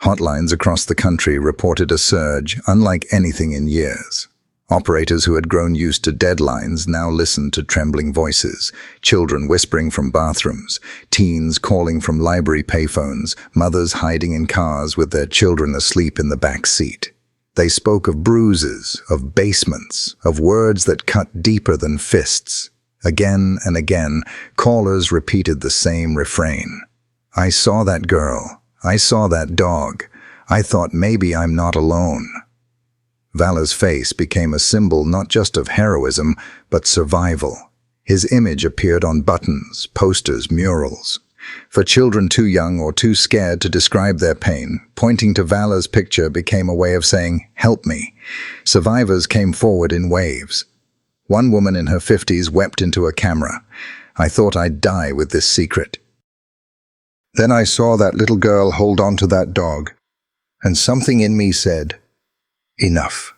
Hotlines across the country reported a surge unlike anything in years. Operators who had grown used to deadlines now listened to trembling voices, children whispering from bathrooms, teens calling from library payphones, mothers hiding in cars with their children asleep in the back seat. They spoke of bruises, of basements, of words that cut deeper than fists. Again and again, callers repeated the same refrain. "I saw that girl. I saw that dog. I thought maybe I'm not alone." Valor's face became a symbol not just of heroism, but survival. His image appeared on buttons, posters, murals. For children too young or too scared to describe their pain, pointing to Valor's picture became a way of saying, "Help me." Survivors came forward in waves. One woman in her 50s wept into a camera. "I thought I'd die with this secret. Then I saw that little girl hold on to that dog, and something in me said, 'Enough.'"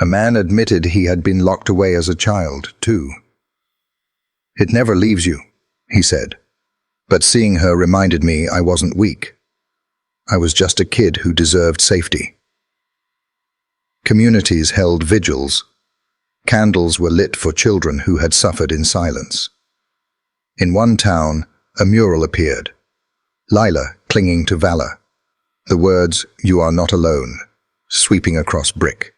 A man admitted he had been locked away as a child, too. "It never leaves you," he said. "But seeing her reminded me I wasn't weak. I was just a kid who deserved safety." Communities held vigils. Candles were lit for children who had suffered in silence. In one town, a mural appeared. Lila clinging to Valor. The words, "You are not alone," sweeping across brick.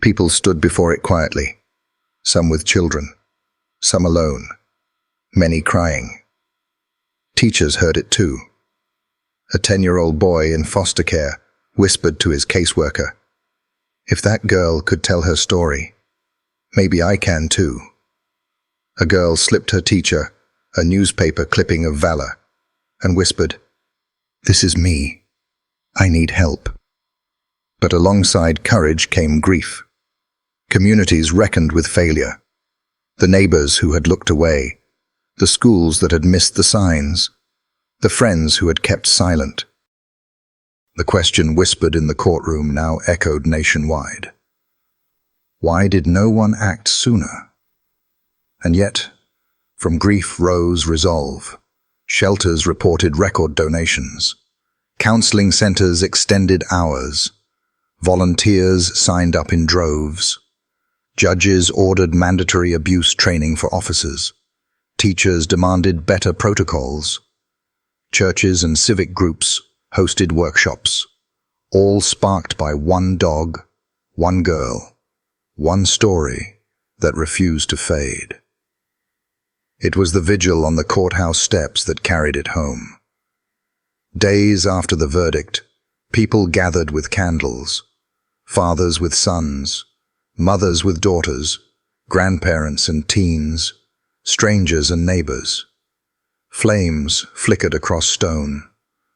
People stood before it quietly, some with children, some alone, many crying. Teachers heard it too. A 10-year-old boy in foster care whispered to his caseworker, "If that girl could tell her story, maybe I can too." A girl slipped her teacher a newspaper clipping of valor and whispered, "This is me. I need help." But alongside courage came grief. Communities reckoned with failure. The neighbors who had looked away, the schools that had missed the signs, the friends who had kept silent. The question whispered in the courtroom now echoed nationwide. Why did no one act sooner? And yet, from grief rose resolve. Shelters reported record donations. Counseling centers extended hours. Volunteers signed up in droves. Judges ordered mandatory abuse training for officers. Teachers demanded better protocols. Churches and civic groups hosted workshops, all sparked by one dog, one girl, one story that refused to fade. It was the vigil on the courthouse steps that carried it home. Days after the verdict, people gathered with candles, fathers with sons, mothers with daughters, grandparents and teens, strangers and neighbors. Flames flickered across stone,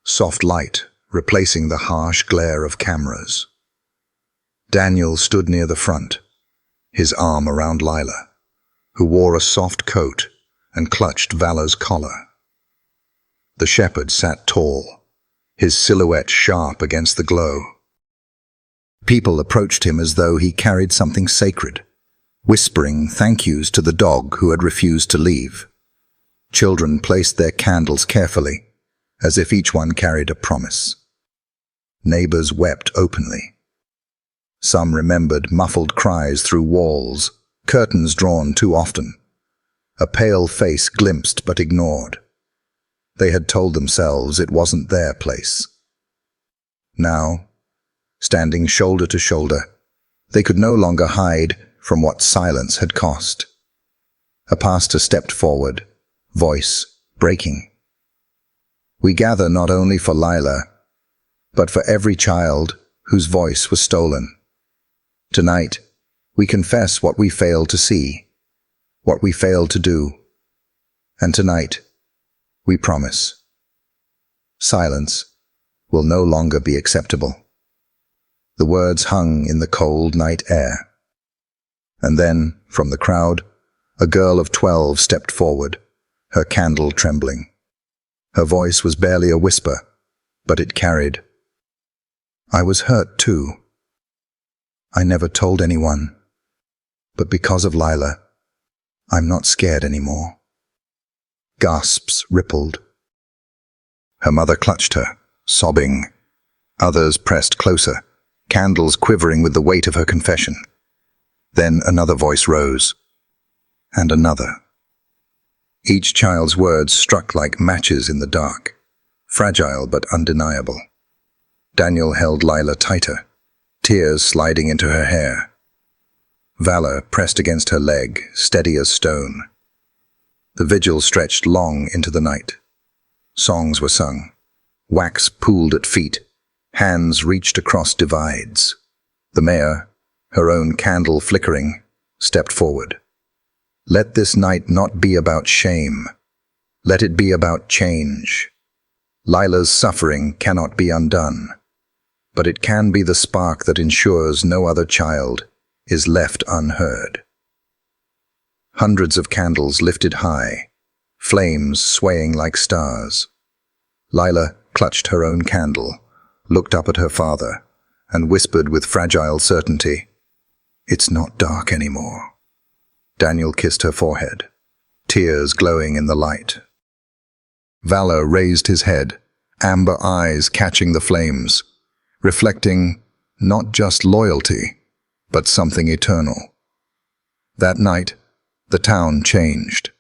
soft light replacing the harsh glare of cameras. Daniel stood near the front, his arm around Lila, who wore a soft coat and clutched Valor's collar. The shepherd sat tall, his silhouette sharp against the glow. People approached him as though he carried something sacred, whispering thank yous to the dog who had refused to leave. Children placed their candles carefully, as if each one carried a promise. Neighbors wept openly. Some remembered muffled cries through walls, curtains drawn too often. A pale face glimpsed but ignored. They had told themselves it wasn't their place. Now, standing shoulder to shoulder, they could no longer hide from what silence had cost. A pastor stepped forward, voice breaking. "We gather not only for Lila, but for every child whose voice was stolen. Tonight, we confess what we failed to see, what we failed to do. And tonight, we promise. Silence will no longer be acceptable." The words hung in the cold night air. And then, from the crowd, a girl of 12 stepped forward, her candle trembling. Her voice was barely a whisper, but it carried. "I was hurt too. I never told anyone. But because of Lila, I'm not scared anymore." Gasps rippled. Her mother clutched her, sobbing. Others pressed closer, candles quivering with the weight of her confession. Then another voice rose, and another. Each child's words struck like matches in the dark, fragile but undeniable. Daniel held Lila tighter, tears sliding into her hair. Valor pressed against her leg, steady as stone. The vigil stretched long into the night. Songs were sung. Wax pooled at feet. Hands reached across divides. The mayor, her own candle flickering, stepped forward. "Let this night not be about shame. Let it be about change. Lila's suffering cannot be undone, but it can be the spark that ensures no other child is left unheard." Hundreds of candles lifted high, flames swaying like stars. Lila clutched her own candle, looked up at her father, and whispered with fragile certainty, "It's not dark anymore." Daniel kissed her forehead, tears glowing in the light. Valor raised his head, amber eyes catching the flames, reflecting not just loyalty, but something eternal. That night, the town changed.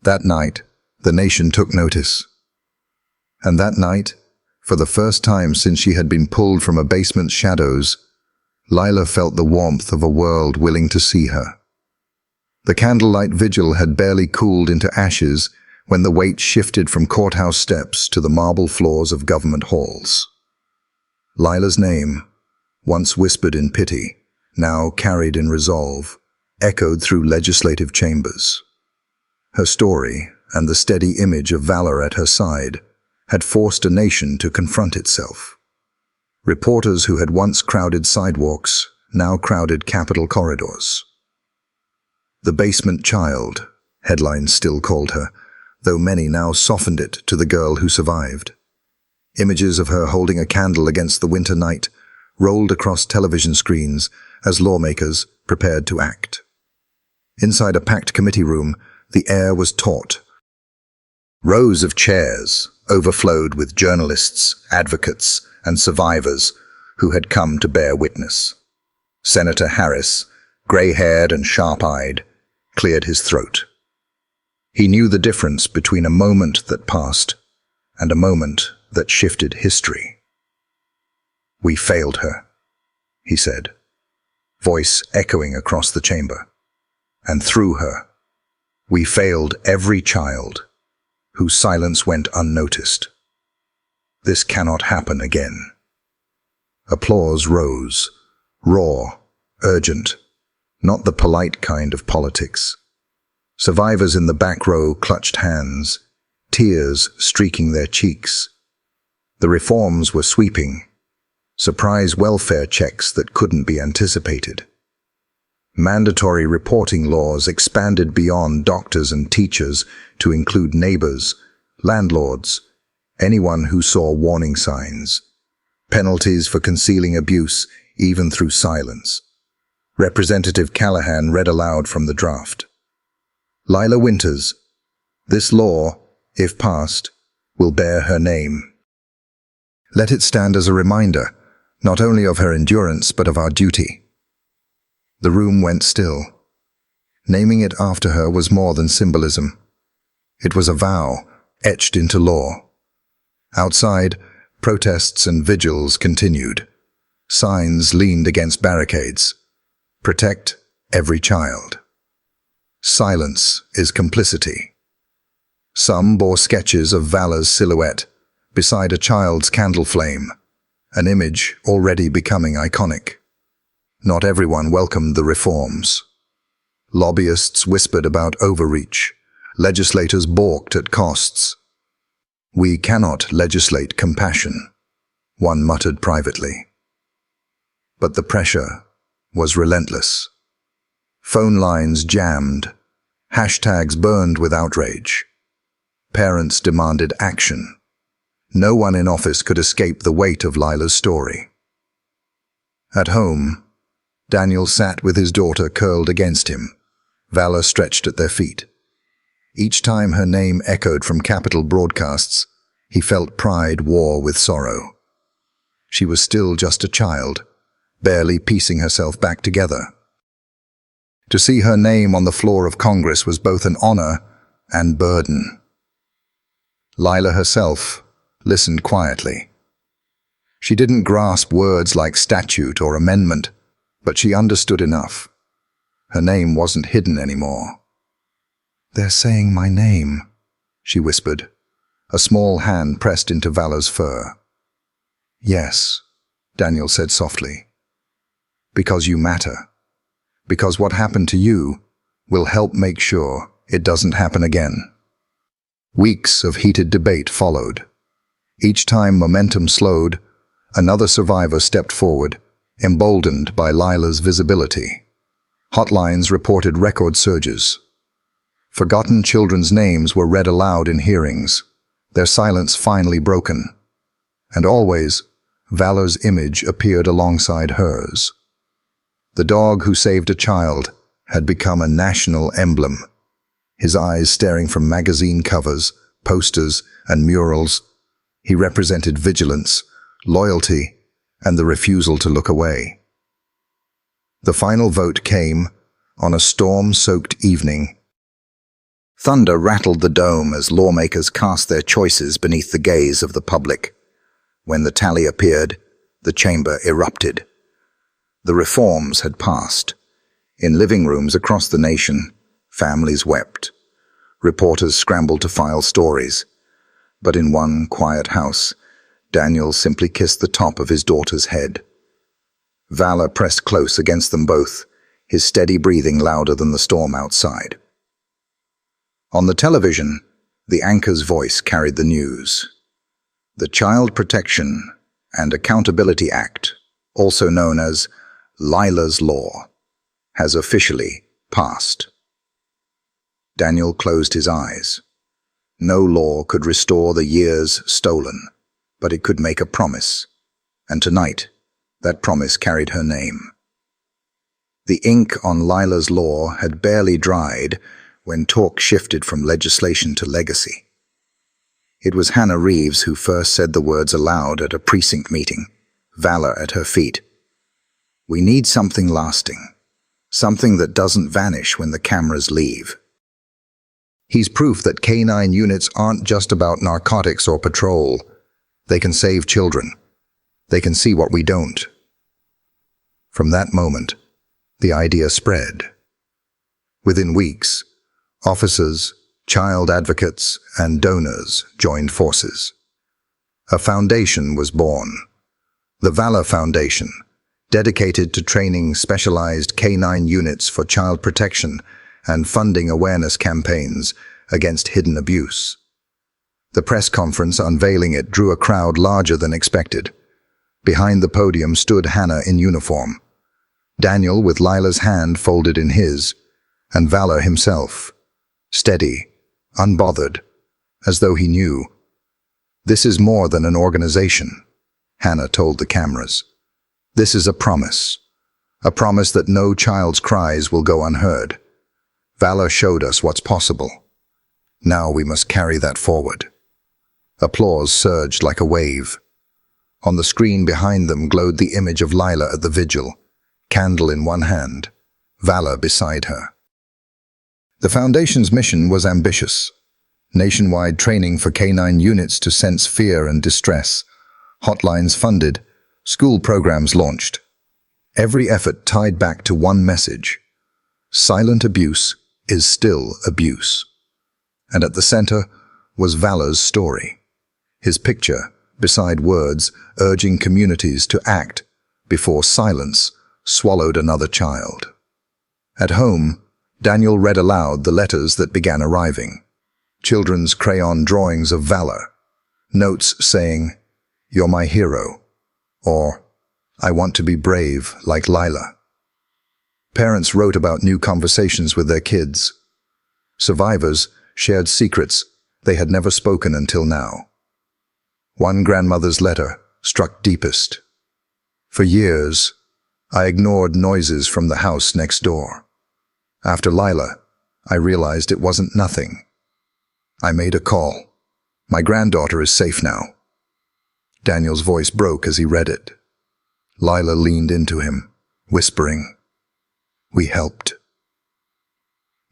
That night, the nation took notice. And that night, For the first time since she had been pulled from a basement's shadows, Lila felt the warmth of a world willing to see her. The candlelight vigil had barely cooled into ashes when the weight shifted from courthouse steps to the marble floors of government halls. Lila's name, once whispered in pity, now carried in resolve, echoed through legislative chambers. Her story, and the steady image of valor at her side, had forced a nation to confront itself. Reporters who had once crowded sidewalks now crowded Capitol corridors. The basement child, headlines still called her, though many now softened it to the girl who survived. Images of her holding a candle against the winter night rolled across television screens as lawmakers prepared to act. Inside a packed committee room, the air was taut. Rows of chairs overflowed with journalists, advocates, and survivors who had come to bear witness. Senator Harris, gray-haired and sharp-eyed, cleared his throat. He knew the difference between a moment that passed and a moment that shifted history. "We failed her," he said, voice echoing across the chamber. "And through her, we failed every child whose silence went unnoticed. This cannot happen again." Applause rose, raw, urgent, not the polite kind of politics. Survivors in the back row clutched hands, tears streaking their cheeks. The reforms were sweeping, surprise welfare checks that couldn't be anticipated. Mandatory reporting laws expanded beyond doctors and teachers to include neighbors, landlords, anyone who saw warning signs. Penalties for concealing abuse, even through silence. Representative Callahan read aloud from the draft. "Lila Winters, this law, if passed, will bear her name. Let it stand as a reminder, not only of her endurance, but of our duty." The room went still. Naming it after her was more than symbolism. It was a vow, etched into law. Outside, protests and vigils continued. Signs leaned against barricades. "Protect every child." "Silence is complicity." Some bore sketches of valor's silhouette beside a child's candle flame, an image already becoming iconic. Not everyone welcomed the reforms. Lobbyists whispered about overreach. Legislators balked at costs. "We cannot legislate compassion," one muttered privately. But the pressure was relentless. Phone lines jammed. Hashtags burned with outrage. Parents demanded action. No one in office could escape the weight of Lila's story. At home, Daniel sat with his daughter curled against him, valor stretched at their feet. Each time her name echoed from Capitol broadcasts, he felt pride war with sorrow. She was still just a child, barely piecing herself back together. To see her name on the floor of Congress was both an honor and burden. Lila herself listened quietly. She didn't grasp words like statute or amendment, but she understood enough. Her name wasn't hidden anymore. "They're saying my name," she whispered. A small hand pressed into Valor's fur. "Yes," Daniel said softly. "Because you matter. Because what happened to you will help make sure it doesn't happen again." Weeks of heated debate followed. Each time momentum slowed, another survivor stepped forward, emboldened by Lila's visibility. Hotlines reported record surges. Forgotten children's names were read aloud in hearings, their silence finally broken. And always, Valor's image appeared alongside hers. The dog who saved a child had become a national emblem. His eyes staring from magazine covers, posters, and murals, he represented vigilance, loyalty, and the refusal to look away. The final vote came on a storm-soaked evening. Thunder rattled the dome as lawmakers cast their choices beneath the gaze of the public. When the tally appeared, the chamber erupted. The reforms had passed. In living rooms across the nation, families wept. Reporters scrambled to file stories. But in one quiet house, Daniel simply kissed the top of his daughter's head. Valor pressed close against them both, his steady breathing louder than the storm outside. On the television, the anchor's voice carried the news. The Child Protection and Accountability Act, also known as Lila's Law, has officially passed. Daniel closed his eyes. No law could restore the years stolen, but it could make a promise, and tonight, that promise carried her name. The ink on Lila's law had barely dried when talk shifted from legislation to legacy. It was Hannah Reeves who first said the words aloud at a precinct meeting, Valor at her feet. We need something lasting, something that doesn't vanish when the cameras leave. He's proof that K-9 units aren't just about narcotics or patrol. They can save children. They can see what we don't. From that moment, the idea spread. Within weeks, officers, child advocates, and donors joined forces. A foundation was born, the Valor Foundation, dedicated to training specialized K-9 units for child protection and funding awareness campaigns against hidden abuse. The press conference unveiling it drew a crowd larger than expected. Behind the podium stood Hannah in uniform, Daniel with Lila's hand folded in his, and Valor himself, steady, unbothered, as though he knew. This is more than an organization, Hannah told the cameras. This is a promise that no child's cries will go unheard. Valor showed us what's possible. Now we must carry that forward. Applause surged like a wave. On the screen behind them glowed the image of Lila at the vigil, candle in one hand, Valor beside her. The Foundation's mission was ambitious. Nationwide training for K-9 units to sense fear and distress, hotlines funded, school programs launched. Every effort tied back to one message: silent abuse is still abuse. And at the center was Valor's story, his picture beside words urging communities to act before silence swallowed another child. At home, Daniel read aloud the letters that began arriving. Children's crayon drawings of Valor, notes saying, "You're my hero," or "I want to be brave like Lila." Parents wrote about new conversations with their kids. Survivors shared secrets they had never spoken until now. One grandmother's letter struck deepest. For years, I ignored noises from the house next door. After Lila, I realized it wasn't nothing. I made a call. My granddaughter is safe now. Daniel's voice broke as he read it. Lila leaned into him, whispering, "We helped."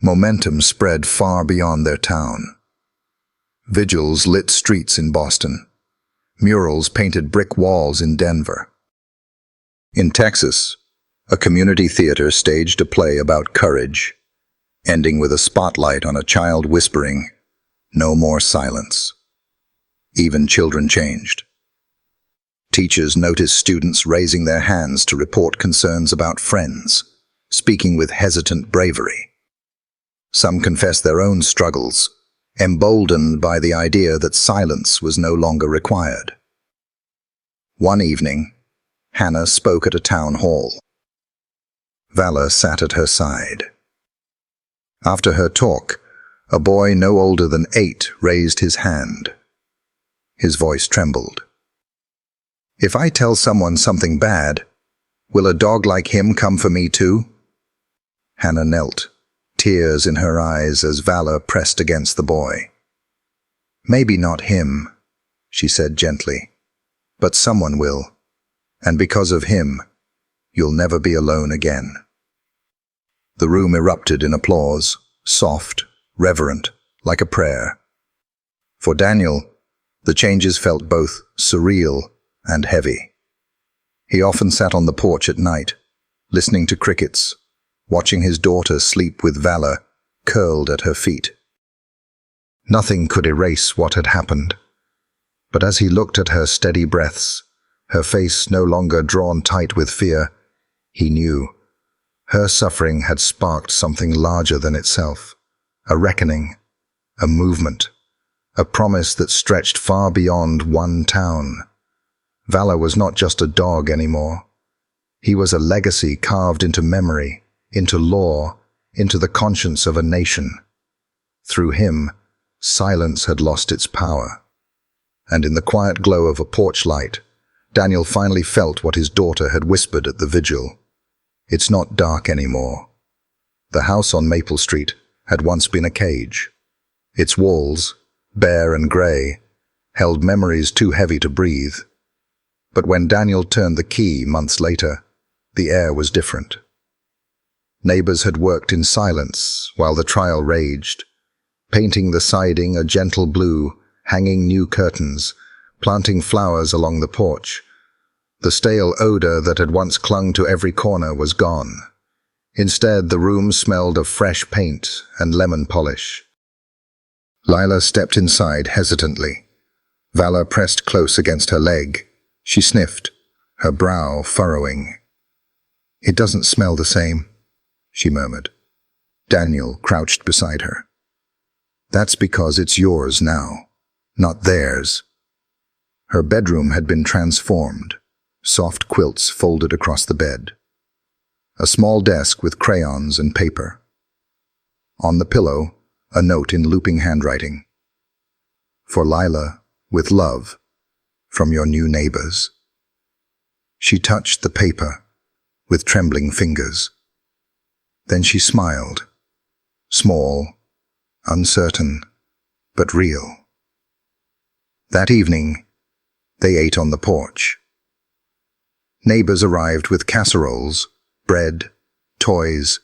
Momentum spread far beyond their town. Vigils lit streets in Boston. Murals painted brick walls in Denver. In Texas, a community theater staged a play about courage, ending with a spotlight on a child whispering, "No more silence." Even children changed. Teachers noticed students raising their hands to report concerns about friends, speaking with hesitant bravery. Some confessed their own struggles, emboldened by the idea that silence was no longer required. One evening, Hannah spoke at a town hall. Valor sat at her side. After her talk, a boy no older than 8 raised his hand. His voice trembled. "If I tell someone something bad, will a dog like him come for me too?" Hannah knelt, tears in her eyes as Valor pressed against the boy. "Maybe not him," she said gently, "but someone will. And because of him, you'll never be alone again." The room erupted in applause, soft, reverent, like a prayer. For Daniel, the changes felt both surreal and heavy. He often sat on the porch at night, listening to crickets, watching his daughter sleep with Valor curled at her feet. Nothing could erase what had happened, but as he looked at her steady breaths, her face no longer drawn tight with fear, he knew her suffering had sparked something larger than itself, a reckoning, a movement, a promise that stretched far beyond one town. Valor was not just a dog anymore. He was a legacy carved into memory, into lore, into the conscience of a nation. Through him, silence had lost its power. And in the quiet glow of a porch light, Daniel finally felt what his daughter had whispered at the vigil. It's not dark anymore. The house on Maple Street had once been a cage. Its walls, bare and gray, held memories too heavy to breathe. But when Daniel turned the key months later, the air was different. Neighbors had worked in silence while the trial raged, painting the siding a gentle blue, hanging new curtains, planting flowers along the porch. The stale odor that had once clung to every corner was gone. Instead, the room smelled of fresh paint and lemon polish. Lila stepped inside hesitantly. Valor pressed close against her leg. She sniffed, her brow furrowing. "It doesn't smell the same," she murmured. Daniel crouched beside her. "That's because it's yours now, not theirs." Her bedroom had been transformed, soft quilts folded across the bed. A small desk with crayons and paper. On the pillow, a note in looping handwriting. "For Lila, with love, from your new neighbors." She touched the paper with trembling fingers. Then she smiled, small, uncertain, but real. That evening, they ate on the porch. Neighbors arrived with casseroles, bread, toys,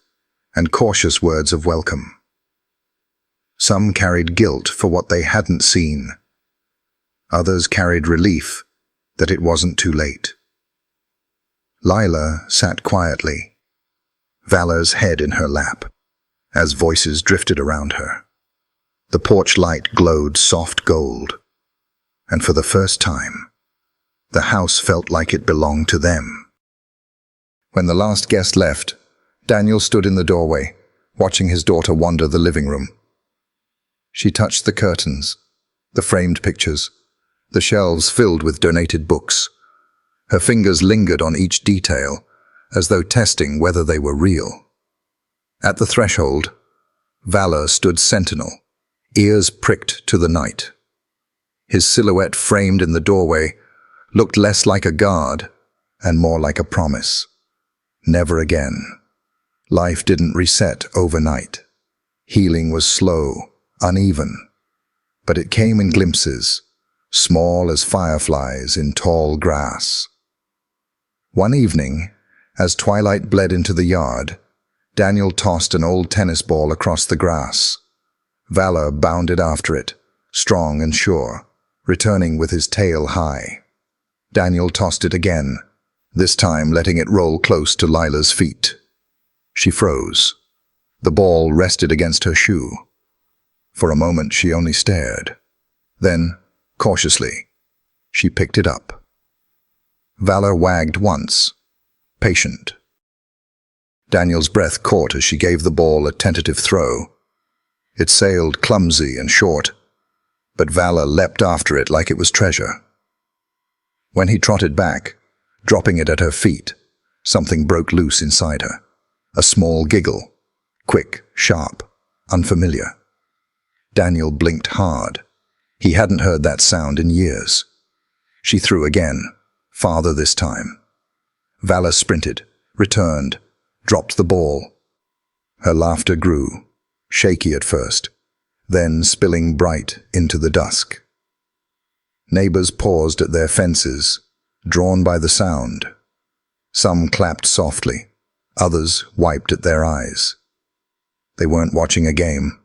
and cautious words of welcome. Some carried guilt for what they hadn't seen. Others carried relief that it wasn't too late. Lila sat quietly, Valor's head in her lap, as voices drifted around her. The porch light glowed soft gold, and for the first time, the house felt like it belonged to them. When the last guest left, Daniel stood in the doorway, watching his daughter wander the living room. She touched the curtains, the framed pictures, the shelves filled with donated books. Her fingers lingered on each detail, as though testing whether they were real. At the threshold, Valor stood sentinel, ears pricked to the night. His silhouette framed in the doorway looked less like a guard and more like a promise. Never again. Life didn't reset overnight. Healing was slow, uneven, but it came in glimpses, small as fireflies in tall grass. One evening, as twilight bled into the yard, Daniel tossed an old tennis ball across the grass. Valor bounded after it, strong and sure, returning with his tail high. Daniel tossed it again, this time letting it roll close to Lila's feet. She froze. The ball rested against her shoe. For a moment she only stared. Then, cautiously, she picked it up. Valor wagged once, patient. Daniel's breath caught as she gave the ball a tentative throw. It sailed clumsy and short, but Valor leapt after it like it was treasure. When he trotted back, dropping it at her feet, something broke loose inside her. A small giggle, quick, sharp, unfamiliar. Daniel blinked hard. He hadn't heard that sound in years. She threw again, farther this time. Valor sprinted, returned, dropped the ball. Her laughter grew, shaky at first, then spilling bright into the dusk. Neighbors paused at their fences, drawn by the sound. Some clapped softly, others wiped at their eyes. They weren't watching a game.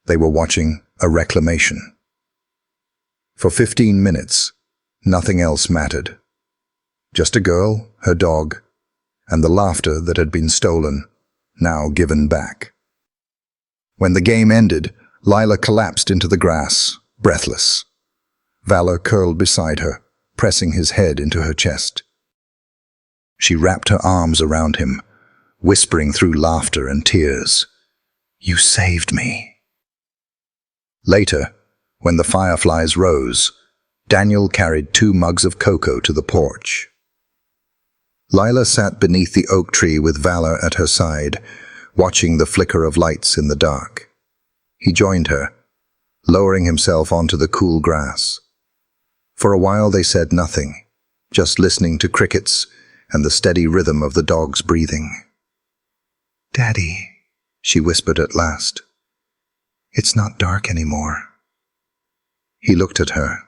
They were watching a reclamation. For 15 minutes, nothing else mattered. Just a girl, her dog, and the laughter that had been stolen, now given back. When the game ended, Lila collapsed into the grass, breathless. Valor curled beside her, pressing his head into her chest. She wrapped her arms around him, whispering through laughter and tears, "You saved me." Later, when the fireflies rose, Daniel carried 2 mugs of cocoa to the porch. Lila sat beneath the oak tree with Valor at her side, watching the flicker of lights in the dark. He joined her, lowering himself onto the cool grass. For a while they said nothing, just listening to crickets and the steady rhythm of the dog's breathing. "Daddy," she whispered at last, "it's not dark anymore." He looked at her,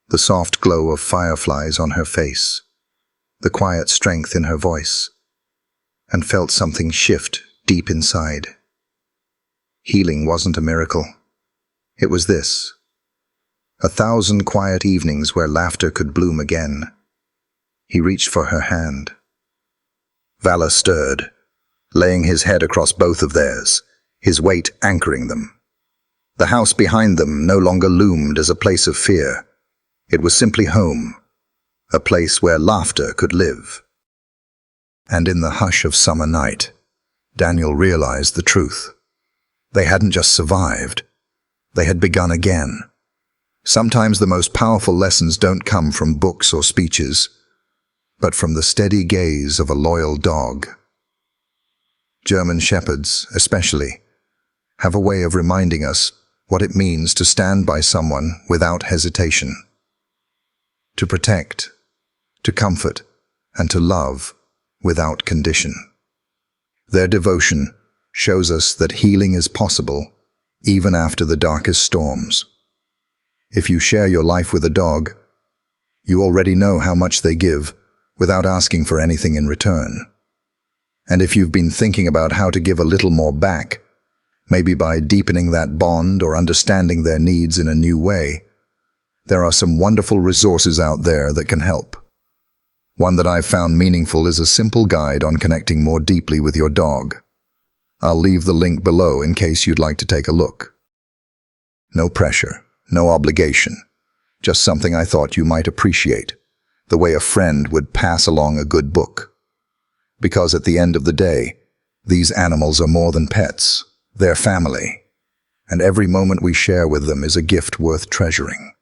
the soft glow of fireflies on her face, the quiet strength in her voice, and felt something shift deep inside. Healing wasn't a miracle. It was this: 1,000 quiet evenings where laughter could bloom again. He reached for her hand. Valor stirred, laying his head across both of theirs, his weight anchoring them. The house behind them no longer loomed as a place of fear. It was simply home, a place where laughter could live. And in the hush of summer night, Daniel realized the truth. They hadn't just survived, they had begun again. Sometimes the most powerful lessons don't come from books or speeches, but from the steady gaze of a loyal dog. German shepherds, especially, have a way of reminding us what it means to stand by someone without hesitation. To protect, to comfort, and to love without condition. Their devotion shows us that healing is possible even after the darkest storms. If you share your life with a dog, you already know how much they give without asking for anything in return. And if you've been thinking about how to give a little more back, maybe by deepening that bond or understanding their needs in a new way, there are some wonderful resources out there that can help. One that I've found meaningful is a simple guide on connecting more deeply with your dog. I'll leave the link below in case you'd like to take a look. No pressure, no obligation, just something I thought you might appreciate, the way a friend would pass along a good book. Because at the end of the day, these animals are more than pets, they're family, and every moment we share with them is a gift worth treasuring.